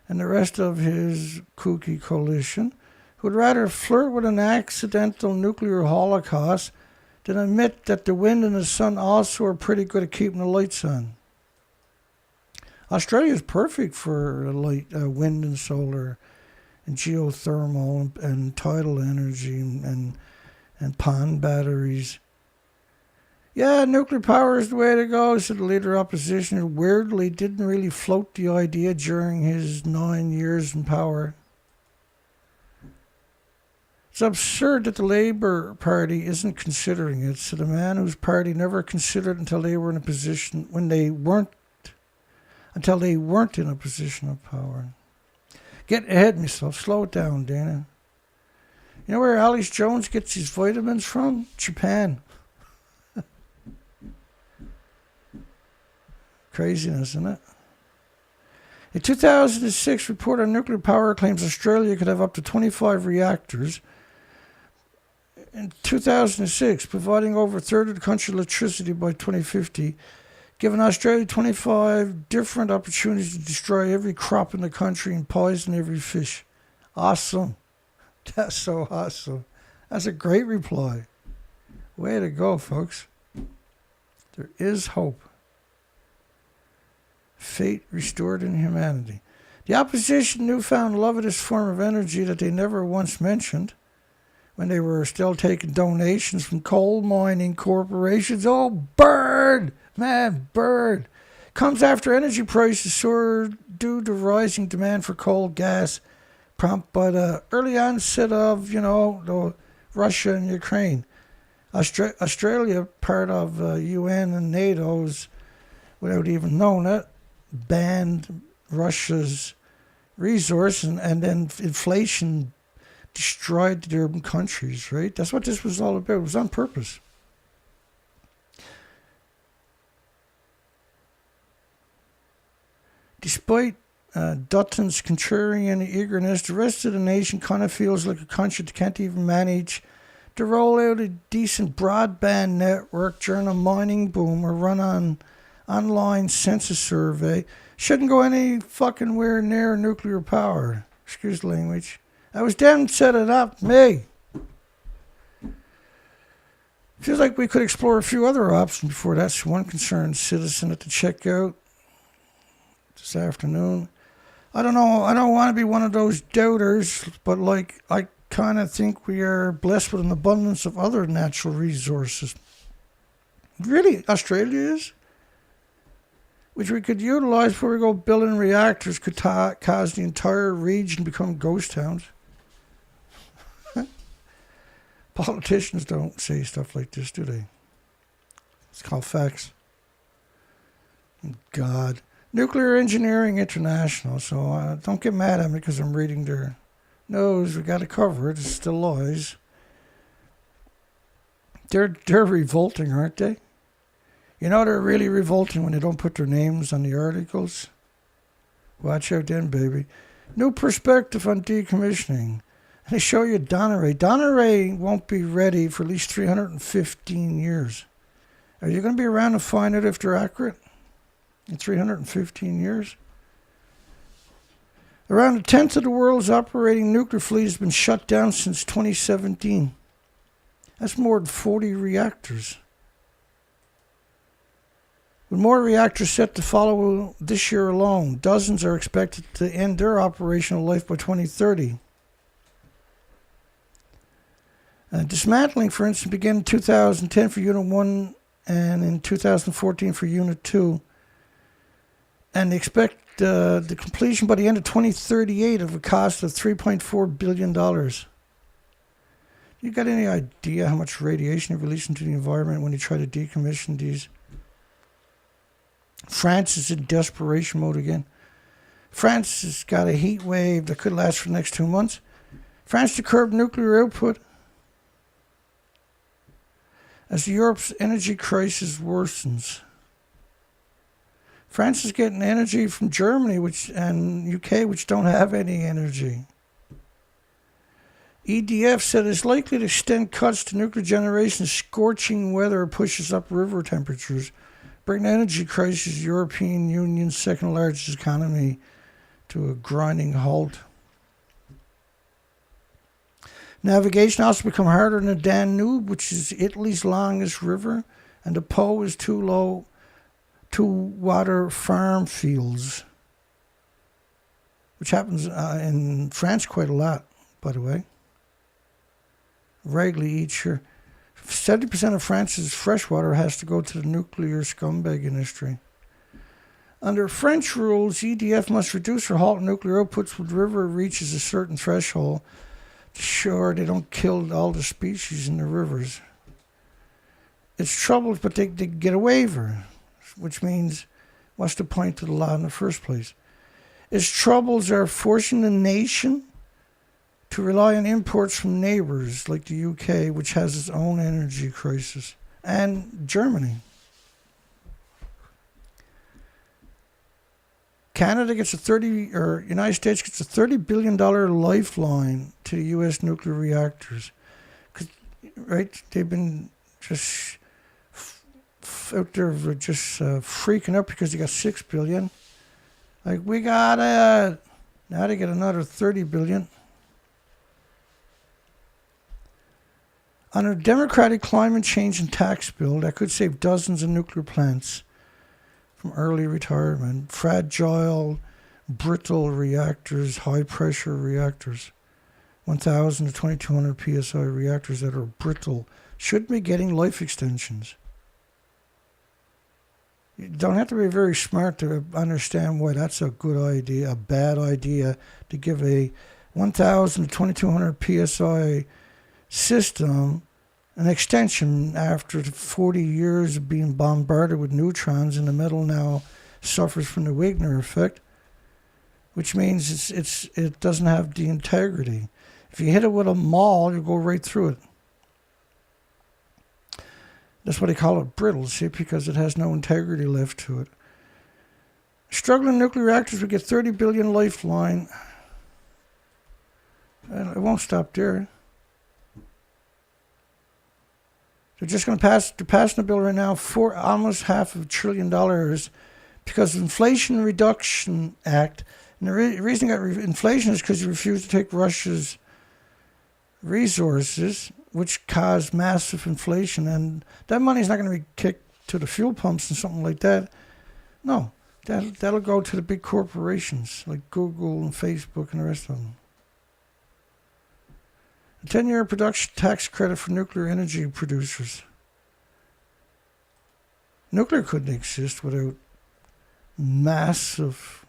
and the rest of his kooky coalition, who would rather flirt with an accidental nuclear holocaust then admit that the wind and the sun also are pretty good at keeping the lights on. Australia is perfect for wind and solar and geothermal and tidal energy and pond batteries. Yeah, nuclear power is the way to go, said the leader of opposition, who weirdly didn't really float the idea during his 9 years in power. It's absurd that the Labour Party isn't considering it, said a man whose party never considered until they were in a position in a position of power. Get ahead of myself. Slow it down, Dana. You know where Alex Jones gets his vitamins from? Japan. Craziness, isn't it? A 2006 report on nuclear power claims Australia could have up to 25 reactors. In 2006, providing over a third of the country's electricity by 2050, giving Australia 25 different opportunities to destroy every crop in the country and poison every fish. Awesome. That's so awesome. That's a great reply. Way to go, folks. There is hope. Fate restored in humanity. The opposition newfound love of this form of energy that they never once mentioned when they were still taking donations from coal mining corporations. Oh, bird! Man, bird! Comes after energy prices soared due to rising demand for coal gas, prompted by the early onset of, the Russia and Ukraine. Australia, part of UN and NATO's, without even knowing it, banned Russia's resource, and then inflation destroyed the urban countries, right? That's what this was all about. It was on purpose. Despite Dutton's contrarian eagerness, the rest of the nation kind of feels like a country that can't even manage to roll out a decent broadband network during a mining boom or run on online census survey. Shouldn't go any fucking where near nuclear power. Excuse the language. I was them set it up, me. Feels like we could explore a few other options before that's one concerned citizen at the checkout this afternoon. I don't know. I don't want to be one of those doubters, but I kind of think we are blessed with an abundance of other natural resources. Really, Australia is? Which we could utilize before we go building reactors, could cause the entire region to become ghost towns. Politicians don't say stuff like this, do they? It's called facts. God. Nuclear Engineering International, so don't get mad at me because I'm reading their nose. We got to cover it. It's still lies. They're revolting, aren't they? You know they're really revolting when they don't put their names on the articles. Watch out then, baby. New perspective on decommissioning. And they show you Degenerate. Degenerate won't be ready for at least 315 years. Are you going to be around to find out if they're accurate in 315 years? Around a tenth of the world's operating nuclear fleet has been shut down since 2017. That's more than 40 reactors. With more reactors set to follow this year alone, dozens are expected to end their operational life by 2030. Dismantling, for instance, began in 2010 for Unit 1 and in 2014 for Unit 2. And they expect the completion by the end of 2038 of a cost of $3.4 billion. You got any idea how much radiation you release into the environment when you try to decommission these? France is in desperation mode again. France has got a heat wave that could last for the next 2 months. France to curb nuclear output as Europe's energy crisis worsens. France is getting energy from Germany and UK, which don't have any energy. EDF said it's likely to extend cuts to nuclear generation as scorching weather pushes up river temperatures, bring the energy crisis, European Union's second largest economy, to a grinding halt. Navigation also become harder in the Danube, which is Italy's longest river, and the Po is too low to water farm fields, which happens in France quite a lot, by the way. Regularly each year. 70% of France's freshwater has to go to the nuclear scumbag industry. Under French rules, EDF must reduce or halt nuclear outputs when the river reaches a certain threshold to ensure they don't kill all the species in the rivers. It's troubles, but they get a waiver, which means what's the point of the law in the first place? Its troubles are forcing the nation to rely on imports from neighbors like the UK, which has its own energy crisis, and Germany. Canada gets United States gets a $30 billion lifeline to the U.S. nuclear reactors. Right? They've been just out there just freaking out because they got $6 billion. Like, we got it. Now they get another $30 billion. On a Democratic climate change and tax bill that could save dozens of nuclear plants from early retirement, fragile, brittle reactors, high-pressure reactors, 1,000 to 2,200 psi reactors that are brittle, should be getting life extensions. You don't have to be very smart to understand why that's a good idea, a bad idea, to give a 1,000 to 2,200 psi system an extension after 40 years of being bombarded with neutrons, and the metal now suffers from the Wigner effect, which means it doesn't have the integrity. If you hit it with a maul, you go right through it. That's why they call it brittle, see, because it has no integrity left to it. Struggling nuclear reactors would get $30 billion lifeline. It won't stop there. They're just going to they're passing the bill right now for almost $500 billion because of Inflation Reduction Act. And the reason they got inflation is because you refuse to take Russia's resources, which caused massive inflation. And that money's not going to be kicked to the fuel pumps and something like that. No, that'll go to the big corporations like Google and Facebook and the rest of them. A 10-year production tax credit for nuclear energy producers. Nuclear couldn't exist without massive,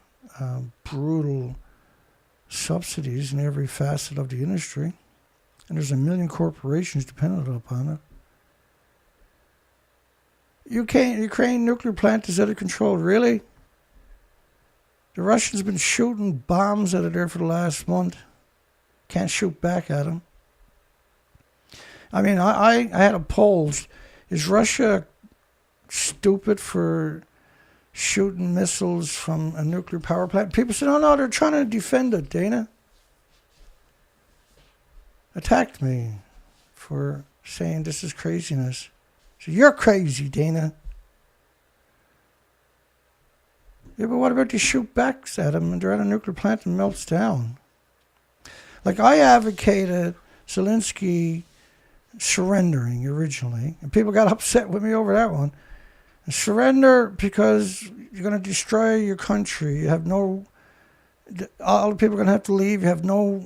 brutal subsidies in every facet of the industry. And there's 1 million corporations dependent upon it. Ukraine nuclear plant is out of control. Really? The Russians have been shooting bombs out of there for the last month. Can't shoot back at them. I mean, I had a poll. Is Russia stupid for shooting missiles from a nuclear power plant? People said, oh, no, they're trying to defend it, Dana. Attacked me for saying this is craziness. So you're crazy, Dana. Yeah, but what about the shoot backs at them and they're at a nuclear plant and melts down? Like, I advocated Zelensky surrendering originally, and people got upset with me over that one. And surrender because you're going to destroy your country. You have all the people are going to have to leave. You have no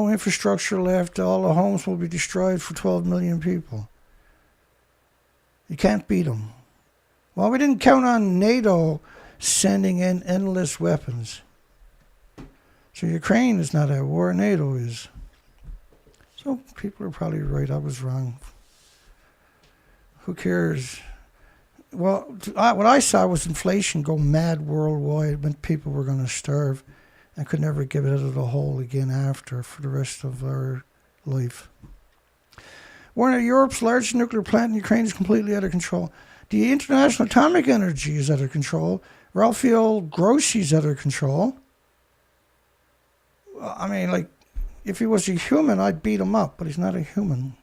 infrastructure left. All the homes will be destroyed for 12 million people. You can't beat them. Well, we didn't count on NATO sending in endless weapons. So Ukraine is not at war, NATO is. So people are probably right. I was wrong. Who cares? Well, what I saw was inflation go mad worldwide when people were going to starve and could never get out of the hole again after for the rest of our life. One of Europe's largest nuclear plant in Ukraine is completely out of control. The International Atomic Energy is out of control. Rafael Grossi is out of control. I mean, like, if he was a human, I'd beat him up, but he's not a human.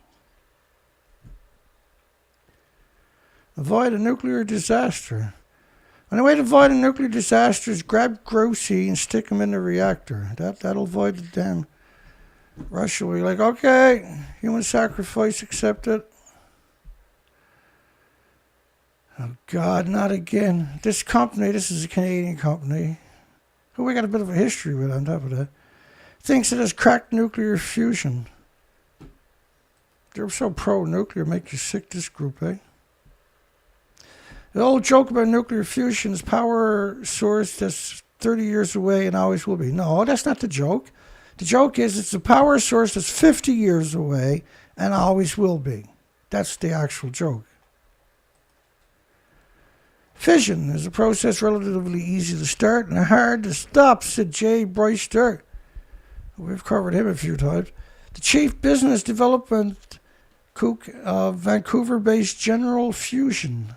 Avoid a nuclear disaster. And the way to avoid a nuclear disaster is grab Grossi and stick him in the reactor. That'll avoid the damn Russia will be like, okay, human sacrifice accepted. Oh, God, not again. This company, this is a Canadian company, who we got a bit of a history with on top of that, thinks it has cracked nuclear fusion. They're so pro-nuclear, make you sick, this group, eh? The old joke about nuclear fusion is power source that's 30 years away and always will be. No, that's not the joke. The joke is it's a power source that's 50 years away and always will be. That's the actual joke. Fission is a process relatively easy to start and hard to stop, said Jay Bryster. We've covered him a few times. The chief business development kook of Vancouver-based General Fusion.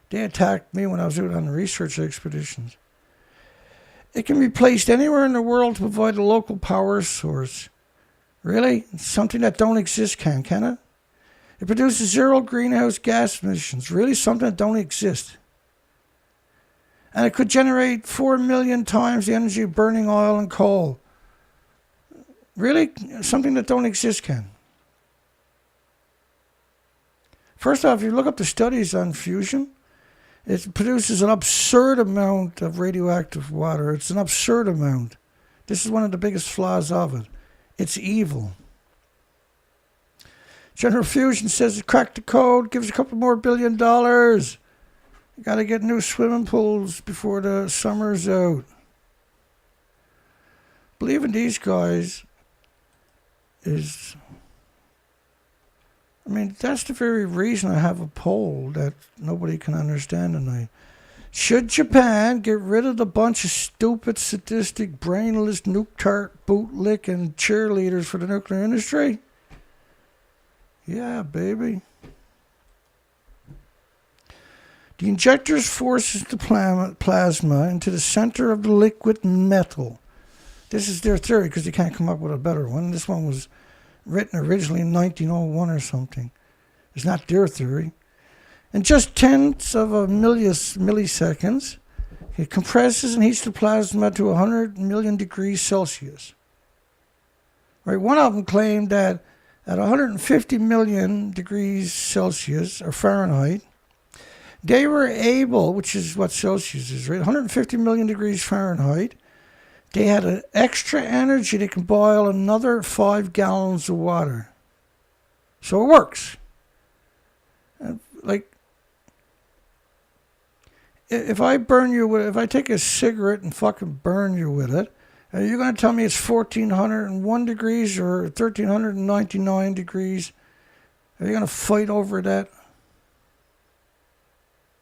They attacked me when I was out on the research expeditions. It can be placed anywhere in the world to provide a local power source. Really? It's something that don't exist can it? It produces zero greenhouse gas emissions. Really? Something that don't exist. And it could generate 4 million times the energy of burning oil and coal. Really? Something that don't exist can. First off, if you look up the studies on fusion, it produces an absurd amount of radioactive water. It's an absurd amount. This is one of the biggest flaws of it. It's evil. General Fusion says it cracked the code, gives a couple more $1 billion. You got to get new swimming pools before the summer's out. Believing these guys is... I mean, that's the very reason I have a poll that nobody can understand tonight. Should Japan get rid of the bunch of stupid, sadistic, brainless, nuke-tart, bootlicking cheerleaders for the nuclear industry? Yeah, baby. The injectors forces the plasma into the center of the liquid metal. This is their theory because they can't come up with a better one. This one was written originally in 1901 or something. It's not their theory. In just tenths of a milliseconds, it compresses and heats the plasma to 100 million degrees Celsius. Right? One of them claimed that at 150 million degrees Celsius or Fahrenheit, they were able, which is what Celsius is, right? 150 million degrees Fahrenheit, they had an extra energy that can boil another 5 gallons of water. So it works. Like, if I take a cigarette and fucking burn you with it, are you going to tell me it's 1,401 degrees or 1,399 degrees? Are you going to fight over that?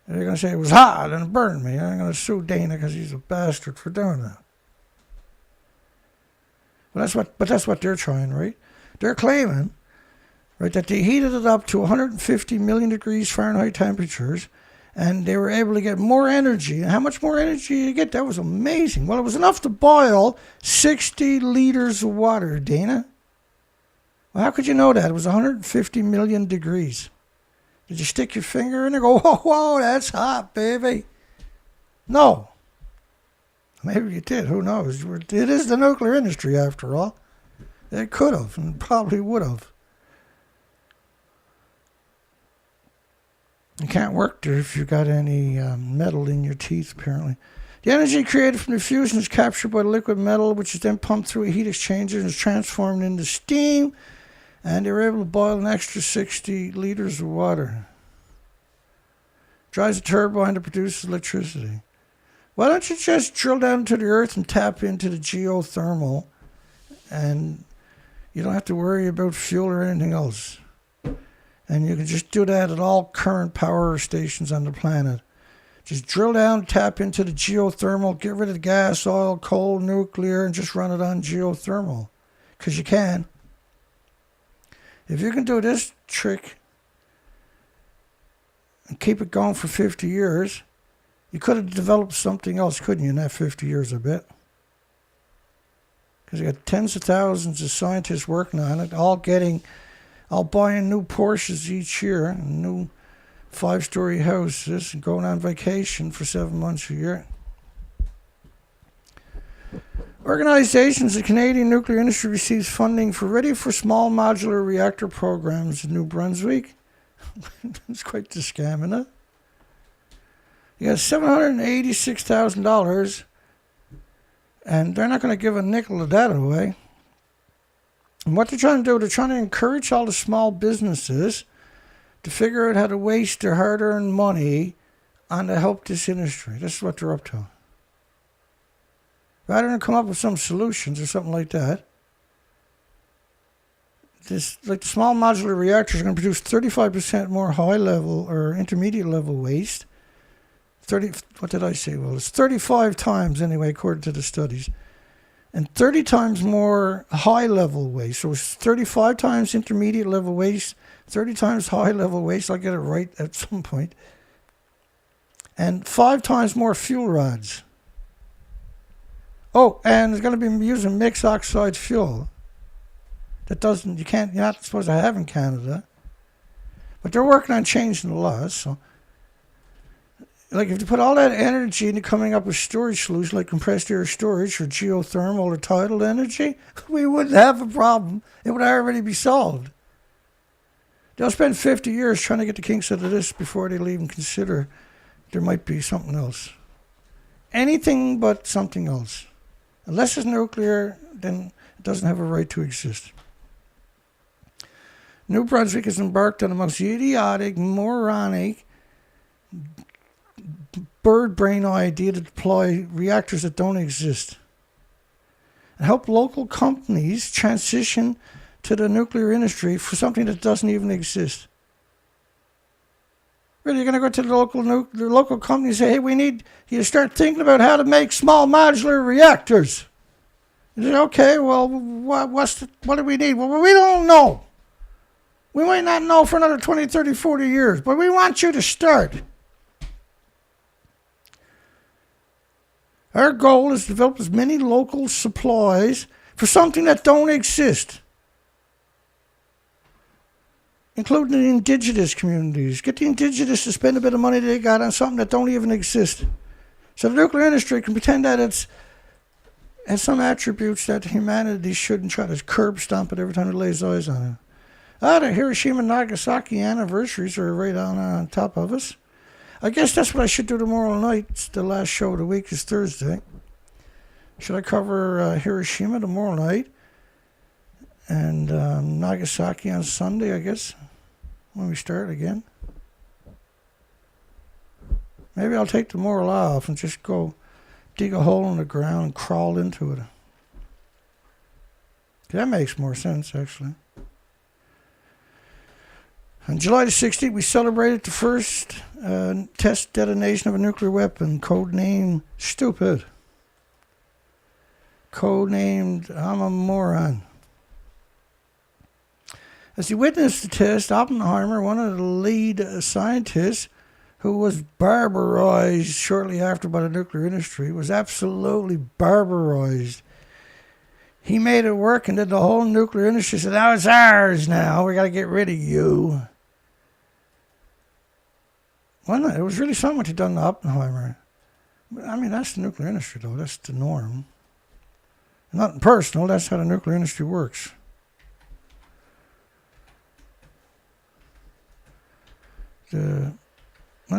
Are you going to say it was hot and it burned me? I'm going to sue Dana because he's a bastard for doing that. But that's what they're trying, right? They're claiming, right, that they heated it up to 150 million degrees Fahrenheit temperatures, and they were able to get more energy. And how much more energy did you get? That was amazing. Well, it was enough to boil 60 liters of water, Dana. Well, how could you know that? It was 150 million degrees. Did you stick your finger in and go, whoa, whoa, that's hot, baby? No. Maybe you did. Who knows? It is the nuclear industry, after all. It could have and probably would have. You can't work there if you've got any metal in your teeth, apparently. The energy created from the fusion is captured by the liquid metal, which is then pumped through a heat exchanger and is transformed into steam. And they were able to boil an extra 60 liters of water. Drives a turbine to produce electricity. Why don't you just drill down into the earth and tap into the geothermal, and you don't have to worry about fuel or anything else. And you can just do that at all current power stations on the planet. Just drill down, tap into the geothermal, get rid of the gas, oil, coal, nuclear, and just run it on geothermal. Because you can. If you can do this trick and keep it going for 50 years, you could have developed something else, couldn't you, in that 50 years, I bet? Because you got tens of thousands of scientists working on it, all buying new Porsches each year, and new 5-story houses, and going on vacation for 7 months a year. Organizations, the Canadian nuclear industry receives funding for Ready for Small Modular Reactor programs in New Brunswick. It's quite the scam, isn't it? You got $786,000, and they're not going to give a nickel of that away. And what they're trying to do, they're trying to encourage all the small businesses to figure out how to waste their hard-earned money on to help this industry. This is what they're up to. Rather than come up with some solutions or something like that, this, like the small modular reactors are going to produce 35% more high-level or intermediate-level waste. What did I say? Well, it's 35 times anyway, according to the studies. And 30 times more high-level waste. So it's 35 times intermediate-level waste, 30 times high-level waste. I'll get it right at some point. And 5 times more fuel rods. Oh, and it's going to be using mixed oxide fuel. You're not supposed to have in Canada. But they're working on changing the laws. So, like, if you put all that energy into coming up with storage solutions like compressed air storage or geothermal or tidal energy, we wouldn't have a problem. It would already be solved. They'll spend 50 years trying to get the kinks out of this before they'll even consider there might be something else. Anything but something else. Unless it's nuclear, then it doesn't have a right to exist. New Brunswick has embarked on the most idiotic, moronic, bird brain idea to deploy reactors that don't exist and help local companies transition to the nuclear industry for something that doesn't even exist. Really, you're going to go to the local company and say, hey, we need you to start thinking about how to make small modular reactors. You say, okay, well, what do we need? Well, we don't know. We might not know for another 20, 30, 40 years, but we want you to start. Our goal is to develop as many local supplies for something that don't exist, including the indigenous communities. Get the indigenous to spend a bit of money they got on something that don't even exist. So the nuclear industry can pretend that it has some attributes that humanity shouldn't try to curb stomp it every time it lays eyes on it. The Hiroshima and Nagasaki anniversaries are right on top of us. I guess that's what I should do tomorrow night. It's the last show of the week. It's Thursday. Should I cover Hiroshima tomorrow night? And Nagasaki on Sunday, I guess, when we start again. Maybe I'll take tomorrow off and just go dig a hole in the ground and crawl into it. That makes more sense, actually. On July the 16th, we celebrated the first test detonation of a nuclear weapon, codenamed Stupid. Codenamed I'm a Moron. As he witnessed the test, Oppenheimer, one of the lead scientists, who was barbarized shortly after by the nuclear industry, was absolutely barbarized. He made it work, and then the whole nuclear industry said, now it's ours now. We got to get rid of you. Well, it was really something what he done to Oppenheimer. I mean, that's the nuclear industry, though. That's the norm. Nothing personal. That's how the nuclear industry works. When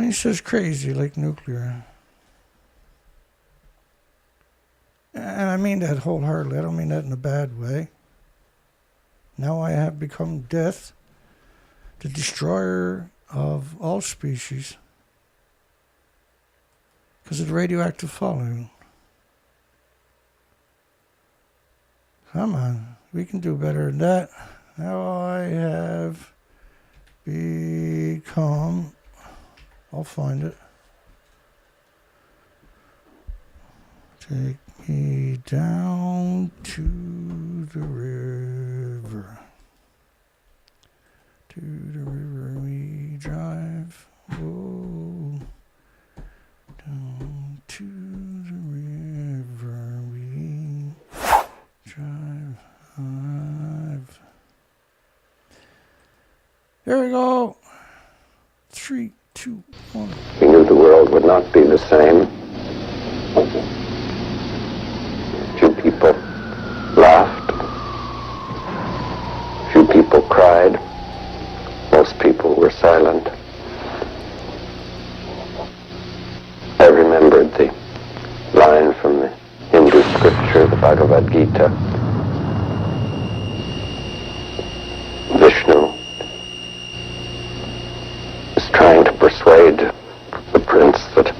he says crazy, like nuclear. And I mean that wholeheartedly. I don't mean that in a bad way. Now I have become death, the destroyer of all species, because of the radioactive fallout. Come on, we can do better than that. Now I have become, I'll find it. Take me down to the river. To the river we drive. Oh, down to the river we drive. There we go. 3, 2, 1. We knew the world would not be the same. Few people Bhagavad Gita, Vishnu is trying to persuade the prince that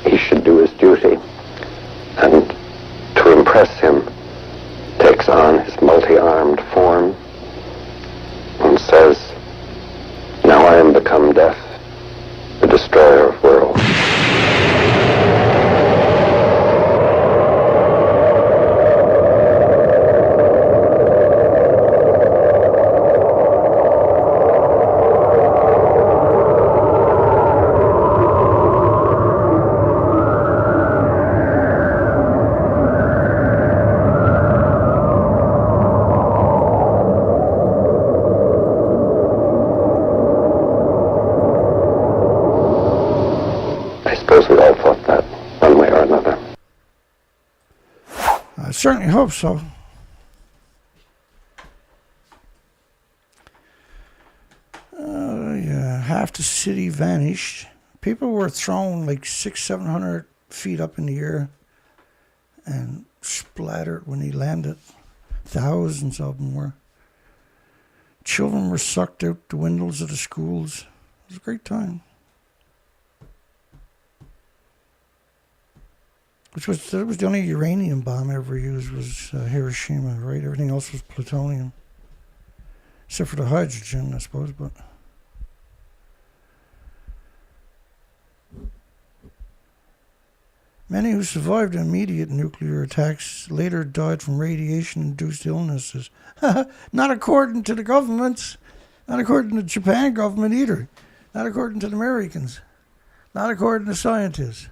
he should do his duty, and to impress him takes on his multi-armed form and says, "Now I am become death, the destroyer of worlds." Certainly hope so. Yeah, half the city vanished. People were thrown like 600-700 feet up in the air and splattered when he landed. Thousands of them were. Children were sucked out the windows of the schools. It was a great time. That was the only uranium bomb ever used was Hiroshima, right? Everything else was plutonium. Except for the hydrogen, I suppose, but... Many who survived the immediate nuclear attacks later died from radiation-induced illnesses. Not according to the governments. Not according to the Japan government either. Not according to the Americans. Not according to scientists.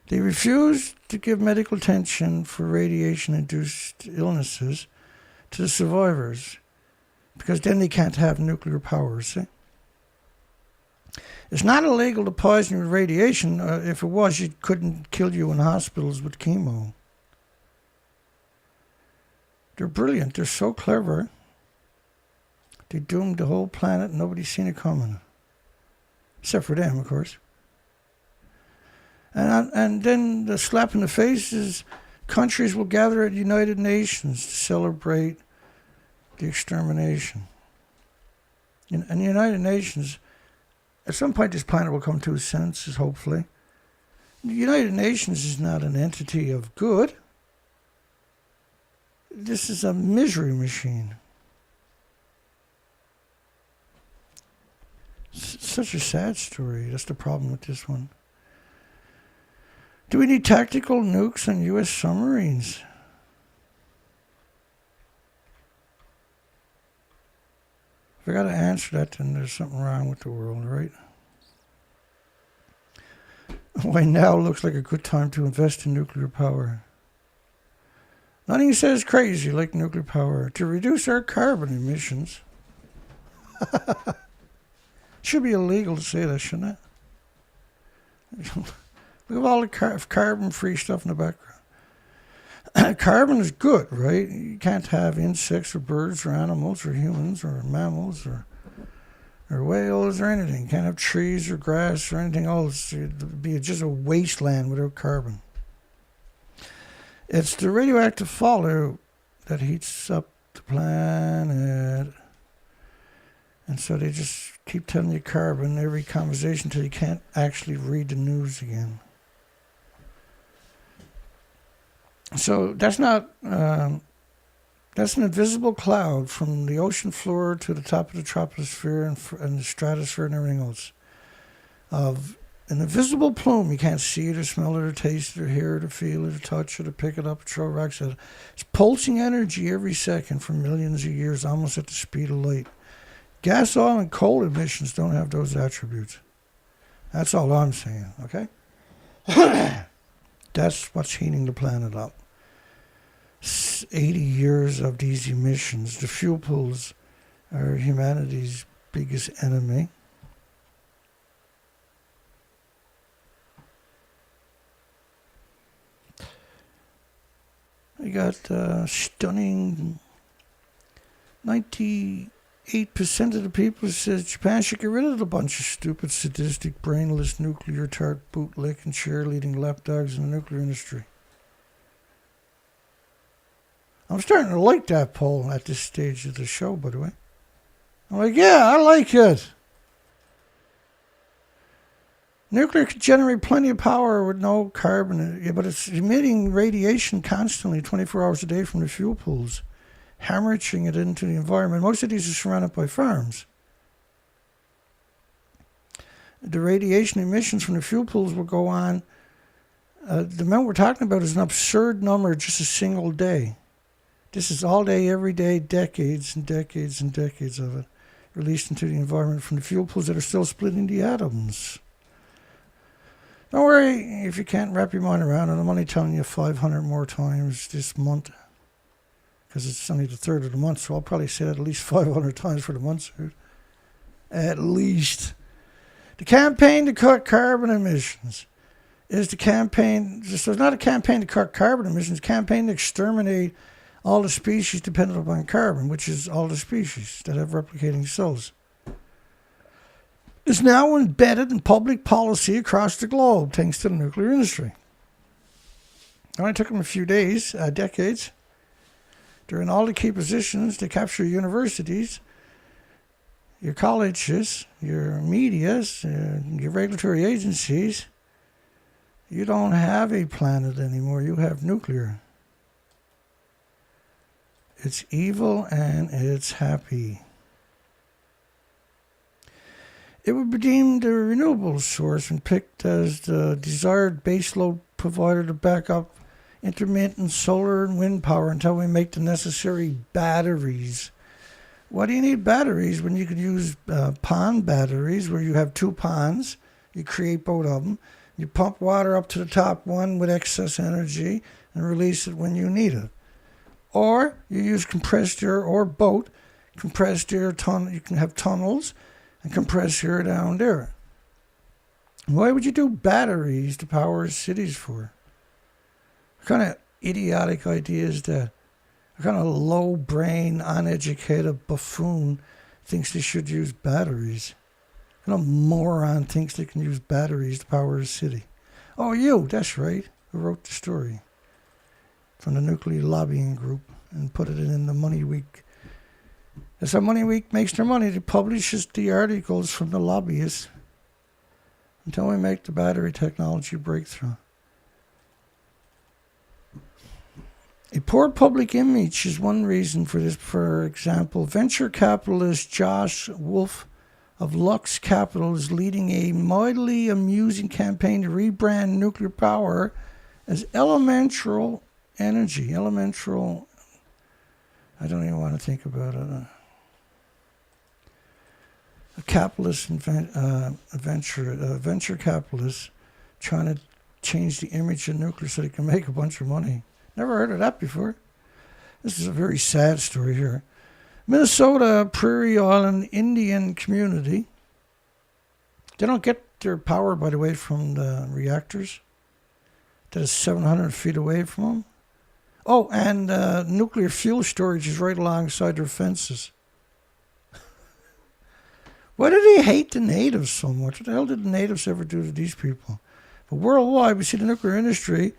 They refused to give medical attention for radiation-induced illnesses to the survivors because then they can't have nuclear power, see? It's not illegal to poison you with radiation. If it was, it couldn't kill you in hospitals with chemo. They're brilliant. They're so clever. They doomed the whole planet. Nobody's seen it coming. Except for them, of course. And then the slap in the face is countries will gather at United Nations to celebrate the extermination. And the United Nations, at some point this planet will come to its senses, hopefully. The United Nations is not an entity of good. This is a misery machine. Such a sad story. That's the problem with this one. Do we need tactical nukes on U.S. submarines? If I got to answer that, then there's something wrong with the world, right? Why now looks like a good time to invest in nuclear power. Nothing says crazy like nuclear power. To reduce our carbon emissions. Should be illegal to say that, shouldn't it? Look at all the carbon-free stuff in the background. Carbon is good, right? You can't have insects or birds or animals or humans or mammals or whales or anything. You can't have trees or grass or anything else. It'd be just a wasteland without carbon. It's the radioactive fallout that heats up the planet. And so they just keep telling you carbon every conversation until you can't actually read the news again. So that's not, that's an invisible cloud from the ocean floor to the top of the troposphere and the stratosphere and everything else. Of an invisible plume. You can't see it or smell it or taste it or hear it or feel it or touch it or pick it up or throw rocks at it. It's pulsing energy every second for millions of years, almost at the speed of light. Gas, oil, and coal emissions don't have those attributes. That's all I'm saying, okay? That's what's heating the planet up. 80 years of these emissions. The fuel pools are humanity's biggest enemy. We got stunning 98% of the people says Japan should get rid of a bunch of stupid, sadistic, brainless, nuclear tart, bootlicking, cheerleading lapdogs in the nuclear industry. I'm starting to like that poll at this stage of the show, by the way. I'm like, yeah, I like it. Nuclear could generate plenty of power with no carbon, but it's emitting radiation constantly, 24 hours a day from the fuel pools, hemorrhaging it into the environment. Most of these are surrounded by farms. The radiation emissions from the fuel pools will go on. The amount we're talking about is an absurd number, just a single day. This is all day, every day, decades and decades and decades of it, released into the environment from the fuel pools that are still splitting the atoms. Don't worry if you can't wrap your mind around it. I'm only telling you 500 more times this month, because it's only the third of the month, so I'll probably say that at least 500 times for the month. At least. The campaign to cut carbon emissions is the campaign. So it's not a campaign to cut carbon emissions, it's a campaign to exterminate all the species dependent upon carbon, which is all the species that have replicating cells. Is now embedded in public policy across the globe, thanks to the nuclear industry. It only took them a few days, decades. They're in all the key positions to capture universities, your colleges, your medias, your regulatory agencies. You don't have a planet anymore. You have nuclear. It's evil and it's happy. It would be deemed a renewable source and picked as the desired baseload provider to back up intermittent solar and wind power until we make the necessary batteries. Why do you need batteries when you could use pond batteries, where you have two ponds, you create both of them, you pump water up to the top one with excess energy and release it when you need it. Or you use compressed air or both, compressed air you can have tunnels, and compress air down there. Why would you do batteries to power cities for? What kind of idiotic idea is that? What kind of low-brain, uneducated buffoon thinks they should use batteries? What kind of moron thinks they can use batteries to power a city? Oh, you, that's right, who wrote the story from the Nuclear Lobbying Group and put it in the Money Week. That's how Money Week makes their money. It publishes the articles from the lobbyists until we make the battery technology breakthrough. A poor public image is one reason for this. For example, venture capitalist Josh Wolf of Lux Capital is leading a mildly amusing campaign to rebrand nuclear power as elemental energy. Elemental, I don't even want to think about it. A capitalist venture capitalist trying to change the image of nuclear so they can make a bunch of money. Never heard of that before. This is a very sad story here. Minnesota Prairie Island Indian community. They don't get their power, by the way, from the reactors. That is 700 feet away from them. Oh, and nuclear fuel storage is right alongside their fences. Why do they hate the natives so much? What the hell did the natives ever do to these people? But worldwide, we see the nuclear industry.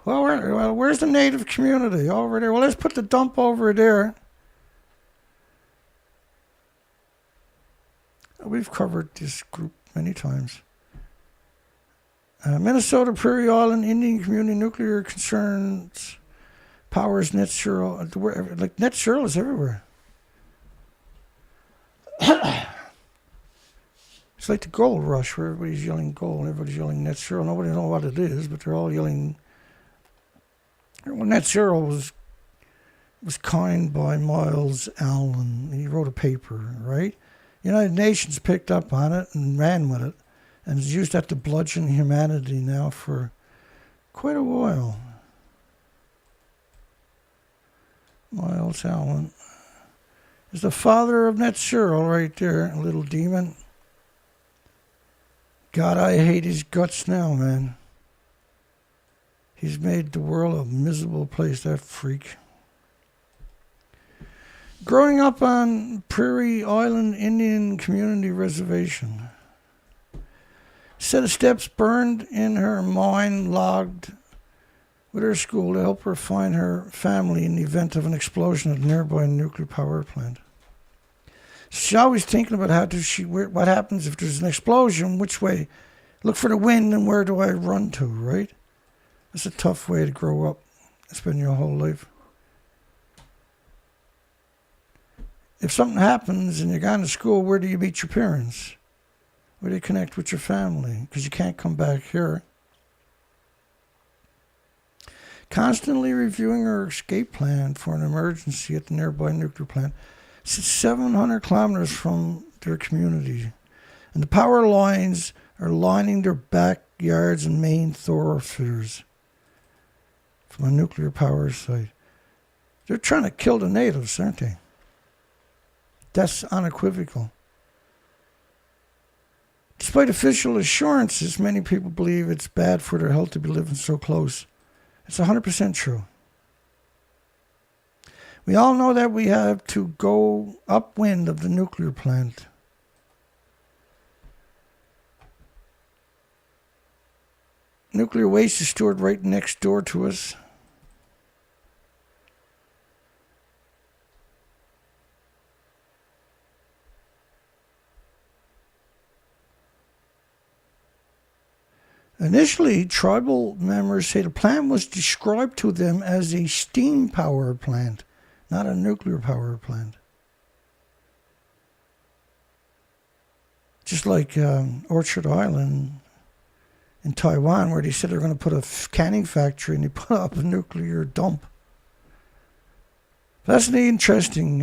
Well, where's the native community? Over there. Well, let's put the dump over there. We've covered this group many times. Minnesota Prairie Island Indian Community Nuclear Concerns powers net zero. Like net zero is everywhere. It's like the gold rush where everybody's yelling gold, everybody's yelling net zero. Nobody knows what it is, but they're all yelling. Well, net zero was coined by Miles Allen. He wrote a paper, right? United Nations picked up on it and ran with it, and has used that to bludgeon humanity now for quite a while. Miles Allen is the father of net zero right there, a little demon. God, I hate his guts now, man. He's made the world a miserable place, that freak. Growing up on Prairie Island Indian Community Reservation, set of steps burned in her mind logged with her school to help her find her family in the event of an explosion at a nearby nuclear power plant. She's always thinking about what happens if there's an explosion, which way. Look for the wind and where do I run to, right? That's a tough way to grow up and spend your whole life. If something happens and you're gone to school, where do you meet your parents? Where do you connect with your family? Because you can't come back here. Constantly reviewing her escape plan for an emergency at the nearby nuclear plant. It's 700 kilometers from their community. And the power lines are lining their backyards and main thoroughfares from a nuclear power site. They're trying to kill the natives, aren't they? That's unequivocal. Despite official assurances, many people believe it's bad for their health to be living so close. It's 100% true. We all know that we have to go upwind of the nuclear plant. Nuclear waste is stored right next door to us. Initially, tribal members say the plant was described to them as a steam power plant, not a nuclear power plant. Just like Orchard Island in Taiwan, where they said they're going to put a canning factory and they put up a nuclear dump. That's the interesting.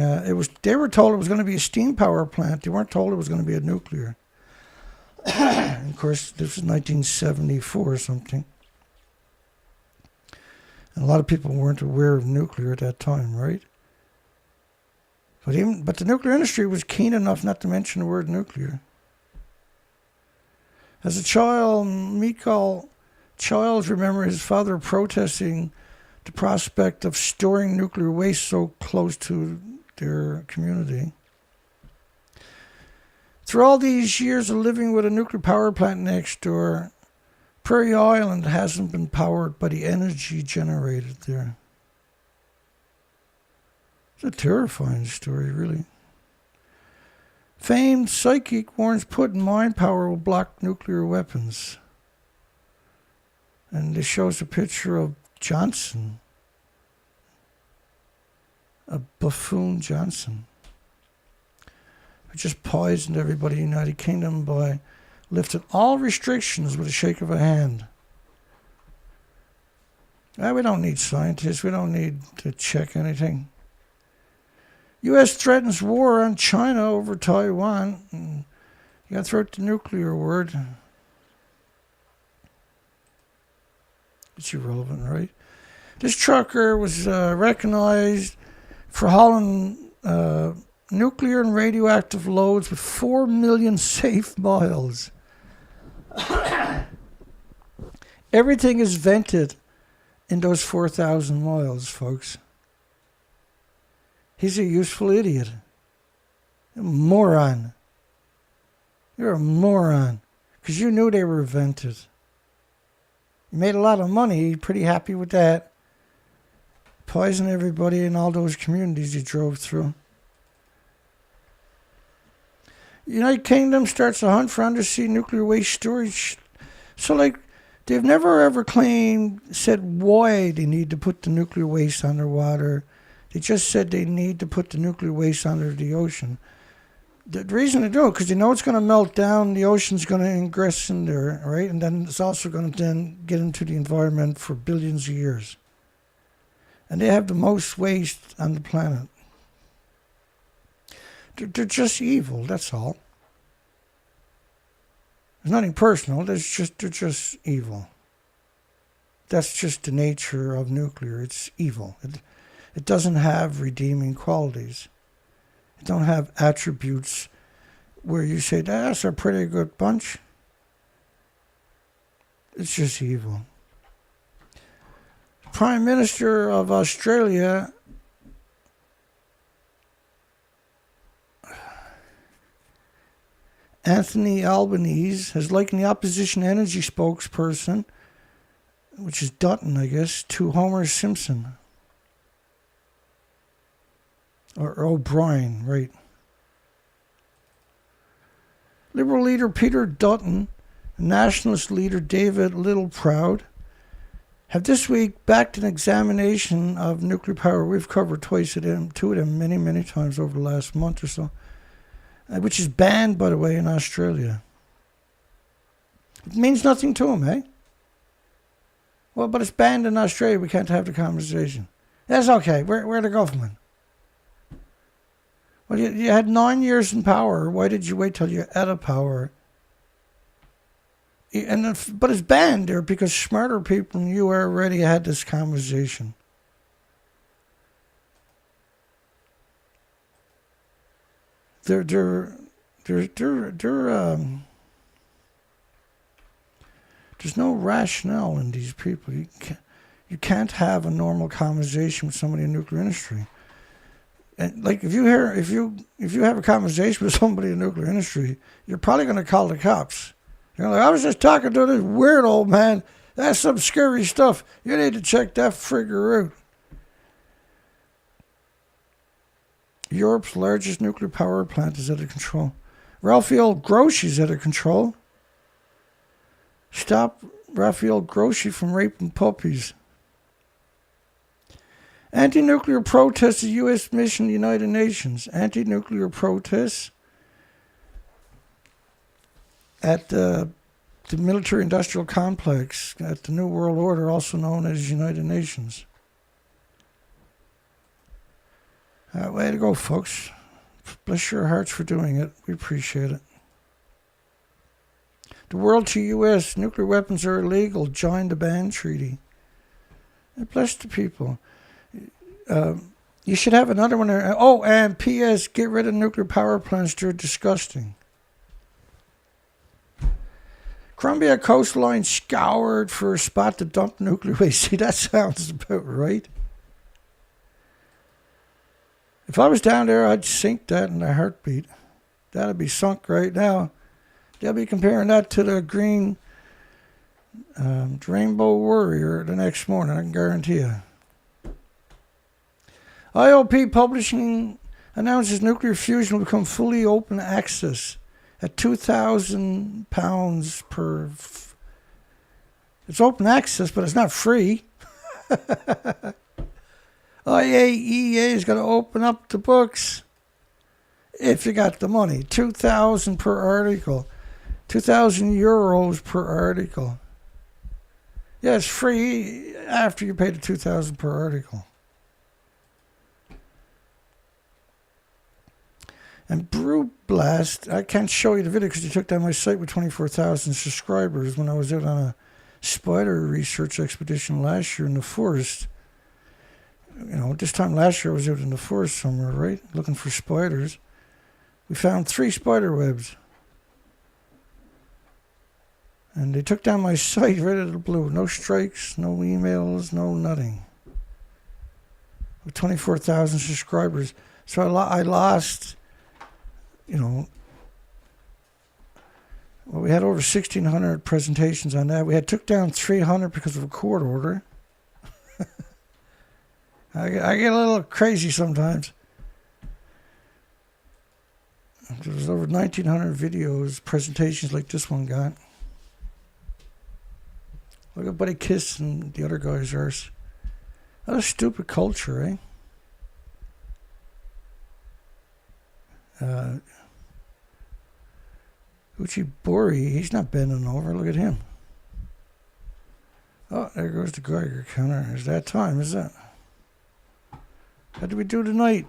They were told it was going to be a steam power plant. They weren't told it was going to be a nuclear. Of course, this was 1974 or something. And a lot of people weren't aware of nuclear at that time, right? But the nuclear industry was keen enough not to mention the word nuclear. As a child, Mikhail Childs remembered his father protesting the prospect of storing nuclear waste so close to their community. Through all these years of living with a nuclear power plant next door, Prairie Island hasn't been powered by the energy generated there. It's a terrifying story, really. Famed psychic warns putting mind power will block nuclear weapons. And this shows a picture of Johnson, a buffoon Johnson, who just poisoned everybody in the United Kingdom by lifting all restrictions with a shake of a hand. We don't need scientists. We don't need to check anything. U.S. threatens war on China over Taiwan. You got to throw out the nuclear word. It's irrelevant, right? This trucker was recognized for hauling nuclear and radioactive loads with 4 million safe miles. Everything is vented in those 4,000 miles, folks. He's a useful idiot. A moron. You're a moron. Because you knew they were vented. You made a lot of money. Pretty happy with that. Poison everybody in all those communities you drove through. United Kingdom starts a hunt for undersea nuclear waste storage. So, they've never ever said why they need to put the nuclear waste underwater. They just said they need to put the nuclear waste under the ocean. The reason to do it, because it's going to melt down, the ocean's going to ingress in there, right? And then it's also going to then get into the environment for billions of years. And they have the most waste on the planet. They're just evil, that's all. There's nothing personal, they're just evil. That's just the nature of nuclear, it's evil. It doesn't have redeeming qualities. It don't have attributes where you say, that's a pretty good bunch. It's just evil. Prime Minister of Australia, Anthony Albanese, has likened the opposition energy spokesperson which is Dutton, I guess, to Homer Simpson. Or O'Brien, right. Liberal leader Peter Dutton and nationalist leader David Littleproud have this week backed an examination of nuclear power. We've covered two of them many, many times over the last month or so, which is banned, by the way, in Australia. It means nothing to them, eh? Well, but it's banned in Australia. We can't have the conversation. That's okay. We're the government. Well, you had 9 years in power. Why did you wait till you're out of power? But it's banned there because smarter people than you already had this conversation. There's no rationale in these people. You can't have a normal conversation with somebody in the nuclear industry. And like if you have a conversation with somebody in the nuclear industry, you're probably going to call the cops. You're like, I was just talking to this weird old man. That's some scary stuff. You need to check that figure out. Europe's largest nuclear power plant is out of control. Raphael Groshi's out of control. Stop Raphael Grossi from raping puppies. Anti-nuclear protests at U.S. mission to the United Nations. Anti-nuclear protests at the military-industrial complex at the New World Order, also known as United Nations. Way to go, folks. Bless your hearts for doing it. We appreciate it. The world to U.S. nuclear weapons are illegal. Join the ban treaty. Bless the people. You should have another one there. Oh, and P.S. Get rid of nuclear power plants. They're disgusting. Columbia coastline scoured for a spot to dump nuclear waste. See, that sounds about right. If I was down there, I'd sink that in a heartbeat. That'd be sunk right now. They'll be comparing that to the green Rainbow Warrior the next morning, I can guarantee you. IOP Publishing announces nuclear fusion will become fully open access at £2,000 per... It's open access, but it's not free. IAEA is going to open up the books if you got the money. 2,000 per article. 2,000 euros per article. Yeah, it's free after you pay the 2,000 per article. And Brew Blast, I can't show you the video because you took down my site with 24,000 subscribers when I was out on a spider research expedition last year in the forest. You know, this time last year I was out in the forest somewhere, right? Looking for spiders. We found 3 spider webs. And they took down my site right out of the blue. No strikes, no emails, no nothing. With 24,000 subscribers. So I lost, you know, well, we had over 1,600 presentations on that. We had took down 300 because of a court order. I get a little crazy sometimes. There was over 1,900 videos, presentations like this one got. Look at Buddy Kiss and the other guy's arse. What a stupid culture, eh? Uchibori, he's not bending over. Look at him. Oh, there goes the Geiger counter. It's that time, is that? How did we do tonight?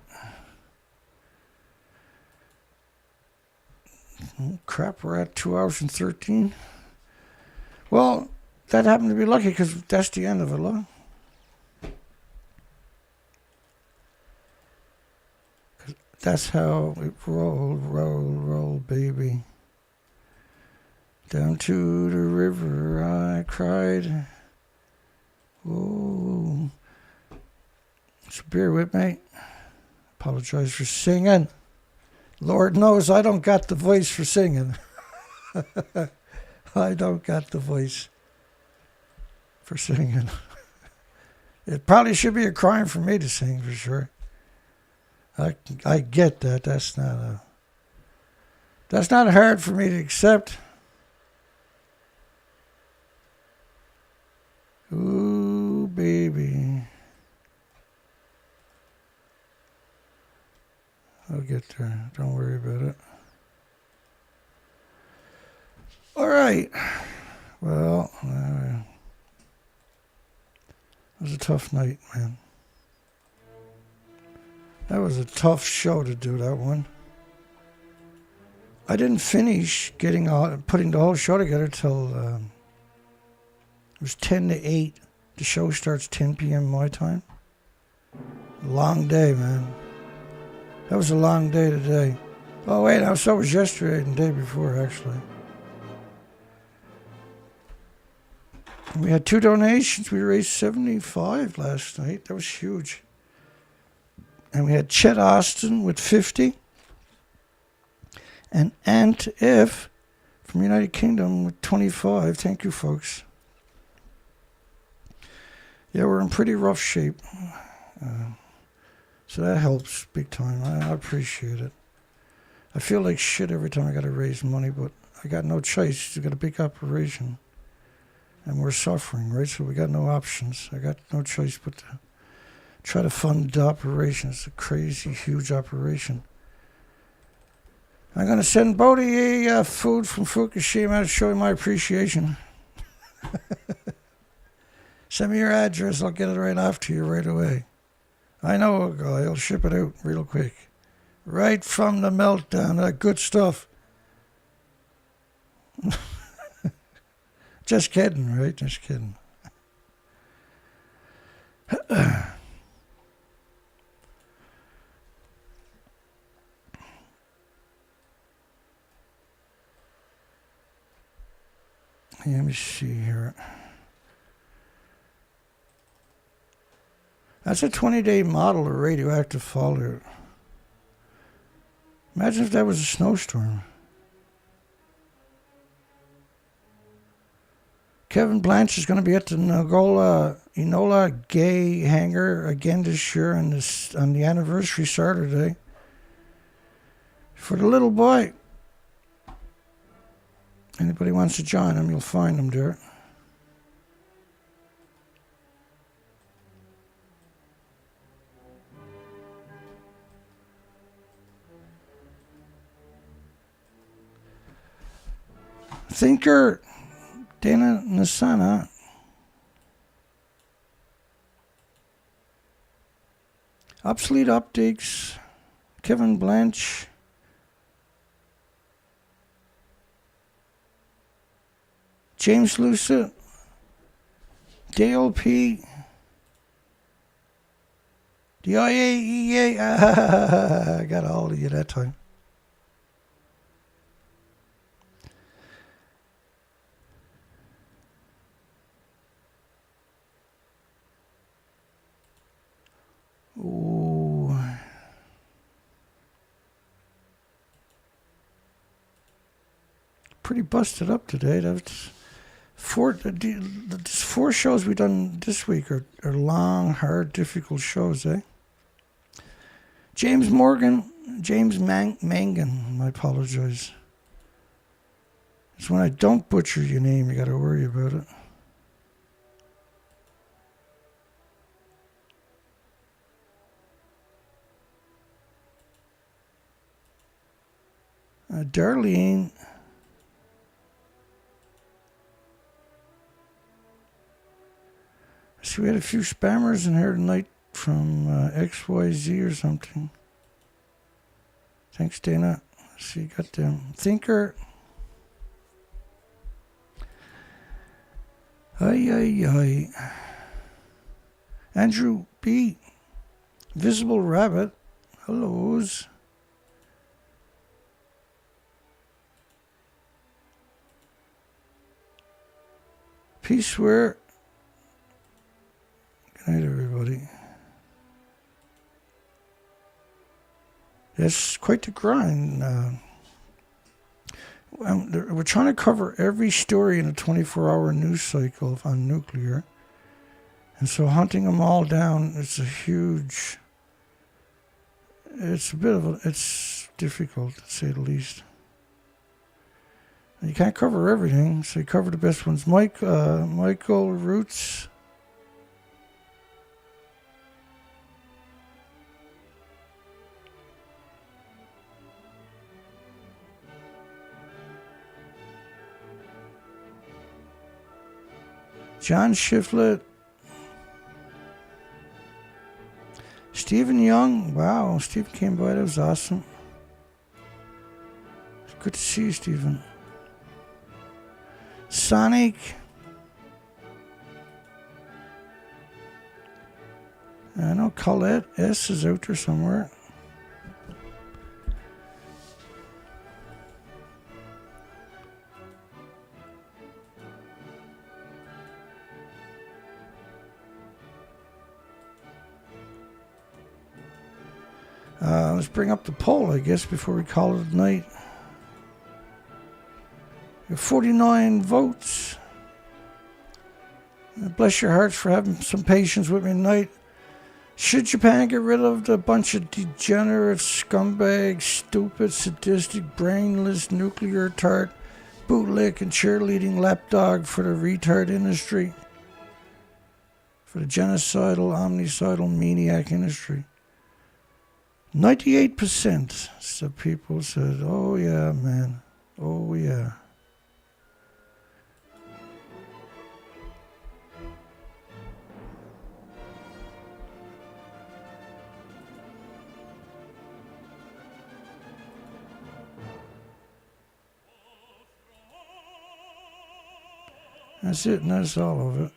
Oh, crap, we're at 2 hours and 13. Well, that happened to be lucky because that's the end of it, look. That's how it roll, baby. Down to the river I cried. Oh. So bear with me. Apologize for singing. Lord knows I don't got the voice for singing. I don't got the voice for singing. It probably should be a crime for me to sing, for sure. I get that. That's not hard for me to accept. Ooh, baby. I'll get there. Don't worry about it. All right. Well, it was a tough night, man. That was a tough show to do, that one. I didn't finish putting the whole show together till it was 10 to 8. The show starts 10 p.m. my time. Long day, man. That was a long day today. Oh, wait, so was yesterday and the day before, actually. And we had 2 donations. We raised $75 last night. That was huge. And we had Chet Austin with 50. And Ant If from United Kingdom with 25. Thank you, folks. Yeah, we're in pretty rough shape. So that helps big time. I appreciate it. I feel like shit every time I got to raise money, but I got no choice. I got a big operation. And we're suffering, right? So we got no options. I got no choice but to try to fund the operation. It's a crazy, huge operation. I'm going to send Bodhi food from Fukushima to show you my appreciation. Send me your address. I'll get it right off to you right away. I know a guy. He'll ship it out real quick. Right from the Meltdown. That good stuff. Just kidding, right? Just kidding. Let me see here. That's a 20-day model of radioactive fallout. Imagine if that was a snowstorm. Kevin Blanche is going to be at the Enola Gay Hangar again this year on the anniversary Saturday. For the little boy. Anybody wants to join him, you'll find him there. Thinker Dana Nasana. Obsolete Optics. Kevin Blanche. James Lucet. Dale P. The IAEA. I got a hold of you that time. Ooh. Pretty busted up today. That's the 4 shows we've done this week are long, hard, difficult shows, eh? James Mangan, I apologize. It's when I don't butcher your name, you got to worry about it. Darlene. See, we had a few spammers in here tonight from XYZ or something. Thanks, Dana. See, you got them. Thinker. Ay. Andrew B. Visible Rabbit. Hellos. Peaceware. Good night, everybody. It's quite the grind. We're trying to cover every story in a 24-hour news cycle on nuclear. And so hunting them all down, it's difficult, to say the least. And you can't cover everything, so you cover the best ones. Michael Roots. John Shiflett. Stephen Young. Wow, Stephen came by. That was awesome. It's good to see you, Stephen. Sonic. I know Colette S is out there somewhere. Let's bring up the poll, I guess, before we call it a night. 49 votes. Bless your hearts for having some patience with me tonight. Should Japan get rid of the bunch of degenerate, scumbag, stupid, sadistic, brainless, nuclear tart, bootlick, and cheerleading lapdog for the retard industry? For the genocidal, omnicidal, maniac industry? 98% of people said, oh yeah, man. Oh yeah. That's it, and that's all of it.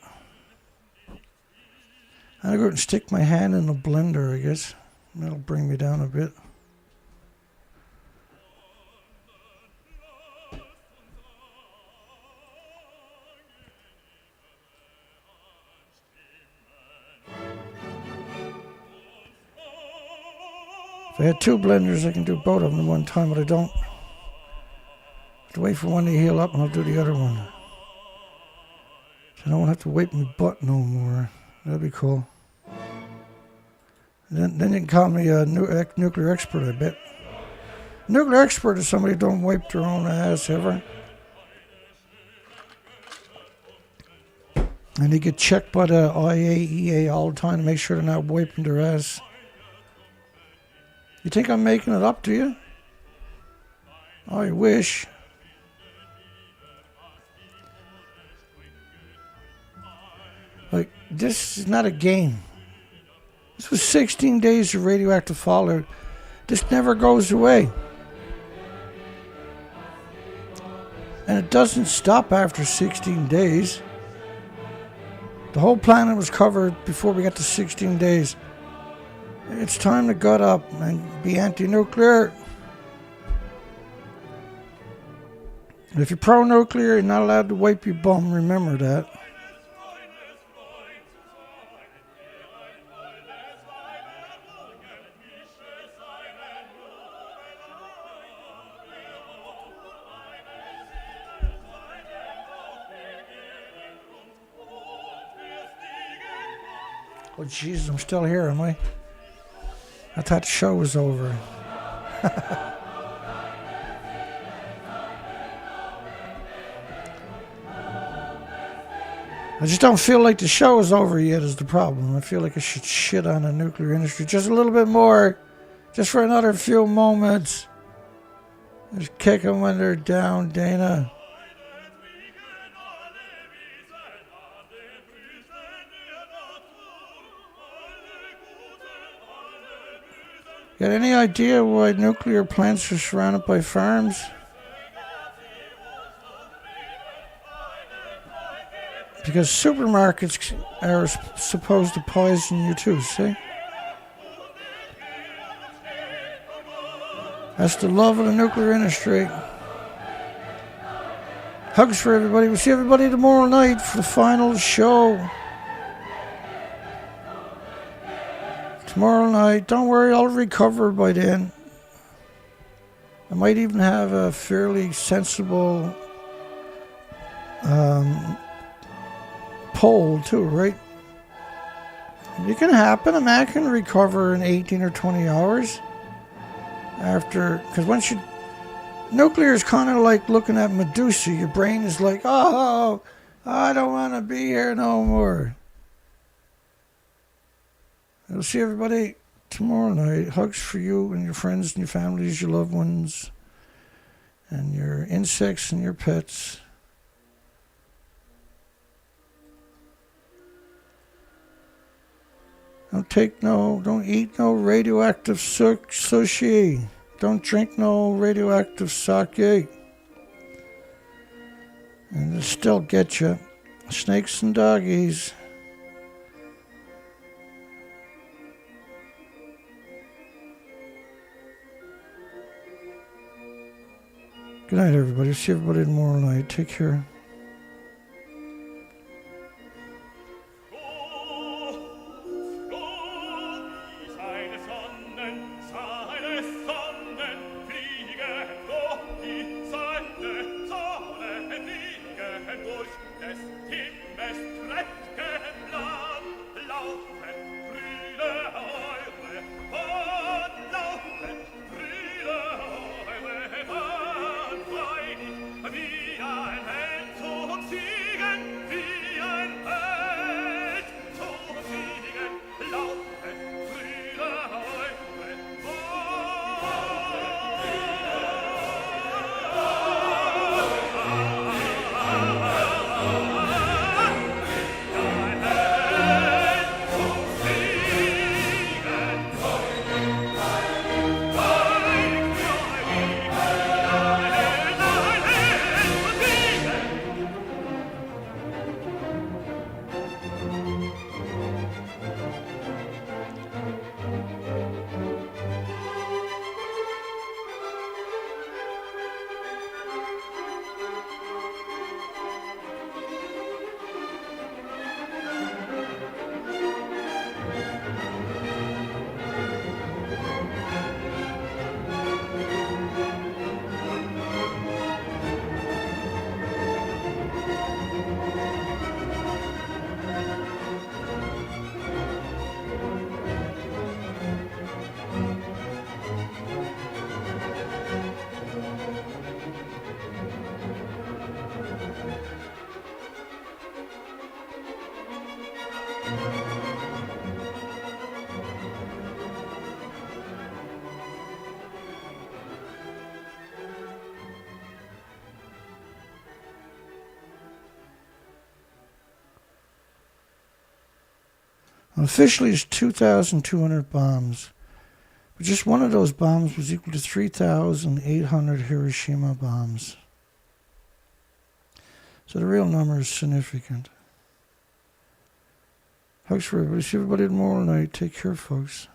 I'm going to go and stick my hand in the blender, I guess. That'll bring me down a bit. If I had two blenders, I can do both of them at one time, but I don't. I have to wait for one to heal up, and I'll do the other one. So I don't have to wipe my butt no more. That'd be cool. Then you can call me a nuclear expert, I bet. Nuclear expert is somebody who don't wipe their own ass ever. And they get checked by the IAEA all the time to make sure they're not wiping their ass. You think I'm making it up, do you? I wish. Like, this is not a game. This was 16 days of radioactive fallout. This never goes away. And it doesn't stop after 16 days. The whole planet was covered before we got to 16 days. It's time to gut up and be anti-nuclear. If you're pro-nuclear, you're not allowed to wipe your bum. Remember that. Oh, Jesus, I'm still here, am I? I thought the show was over. I just don't feel like the show is over yet is the problem. I feel like I should shit on the nuclear industry just a little bit more. Just for another few moments. Just kick them when they're down, Dana. Got any idea why nuclear plants are surrounded by farms? Because supermarkets are supposed to poison you too, see? That's the love of the nuclear industry. Hugs for everybody. We'll see everybody tomorrow night for the final show. Tomorrow night. Don't worry, I'll recover by then. I might even have a fairly sensible poll too, right? It can happen. A man can recover in 18 or 20 hours after, because once you, nuclear is kind of like looking at Medusa. Your brain is like, oh, I don't want to be here no more. I'll see everybody tomorrow night. Hugs for you and your friends and your families, your loved ones, and your insects and your pets. Don't eat no radioactive sushi. Don't drink no radioactive sake. And it'll still get you. Snakes and doggies. Good night, everybody. See everybody tomorrow night. Take care. Officially, it's 2,200 bombs. But just one of those bombs was equal to 3,800 Hiroshima bombs. So the real number is significant. Hugs for everybody. See everybody tomorrow night. Take care, folks.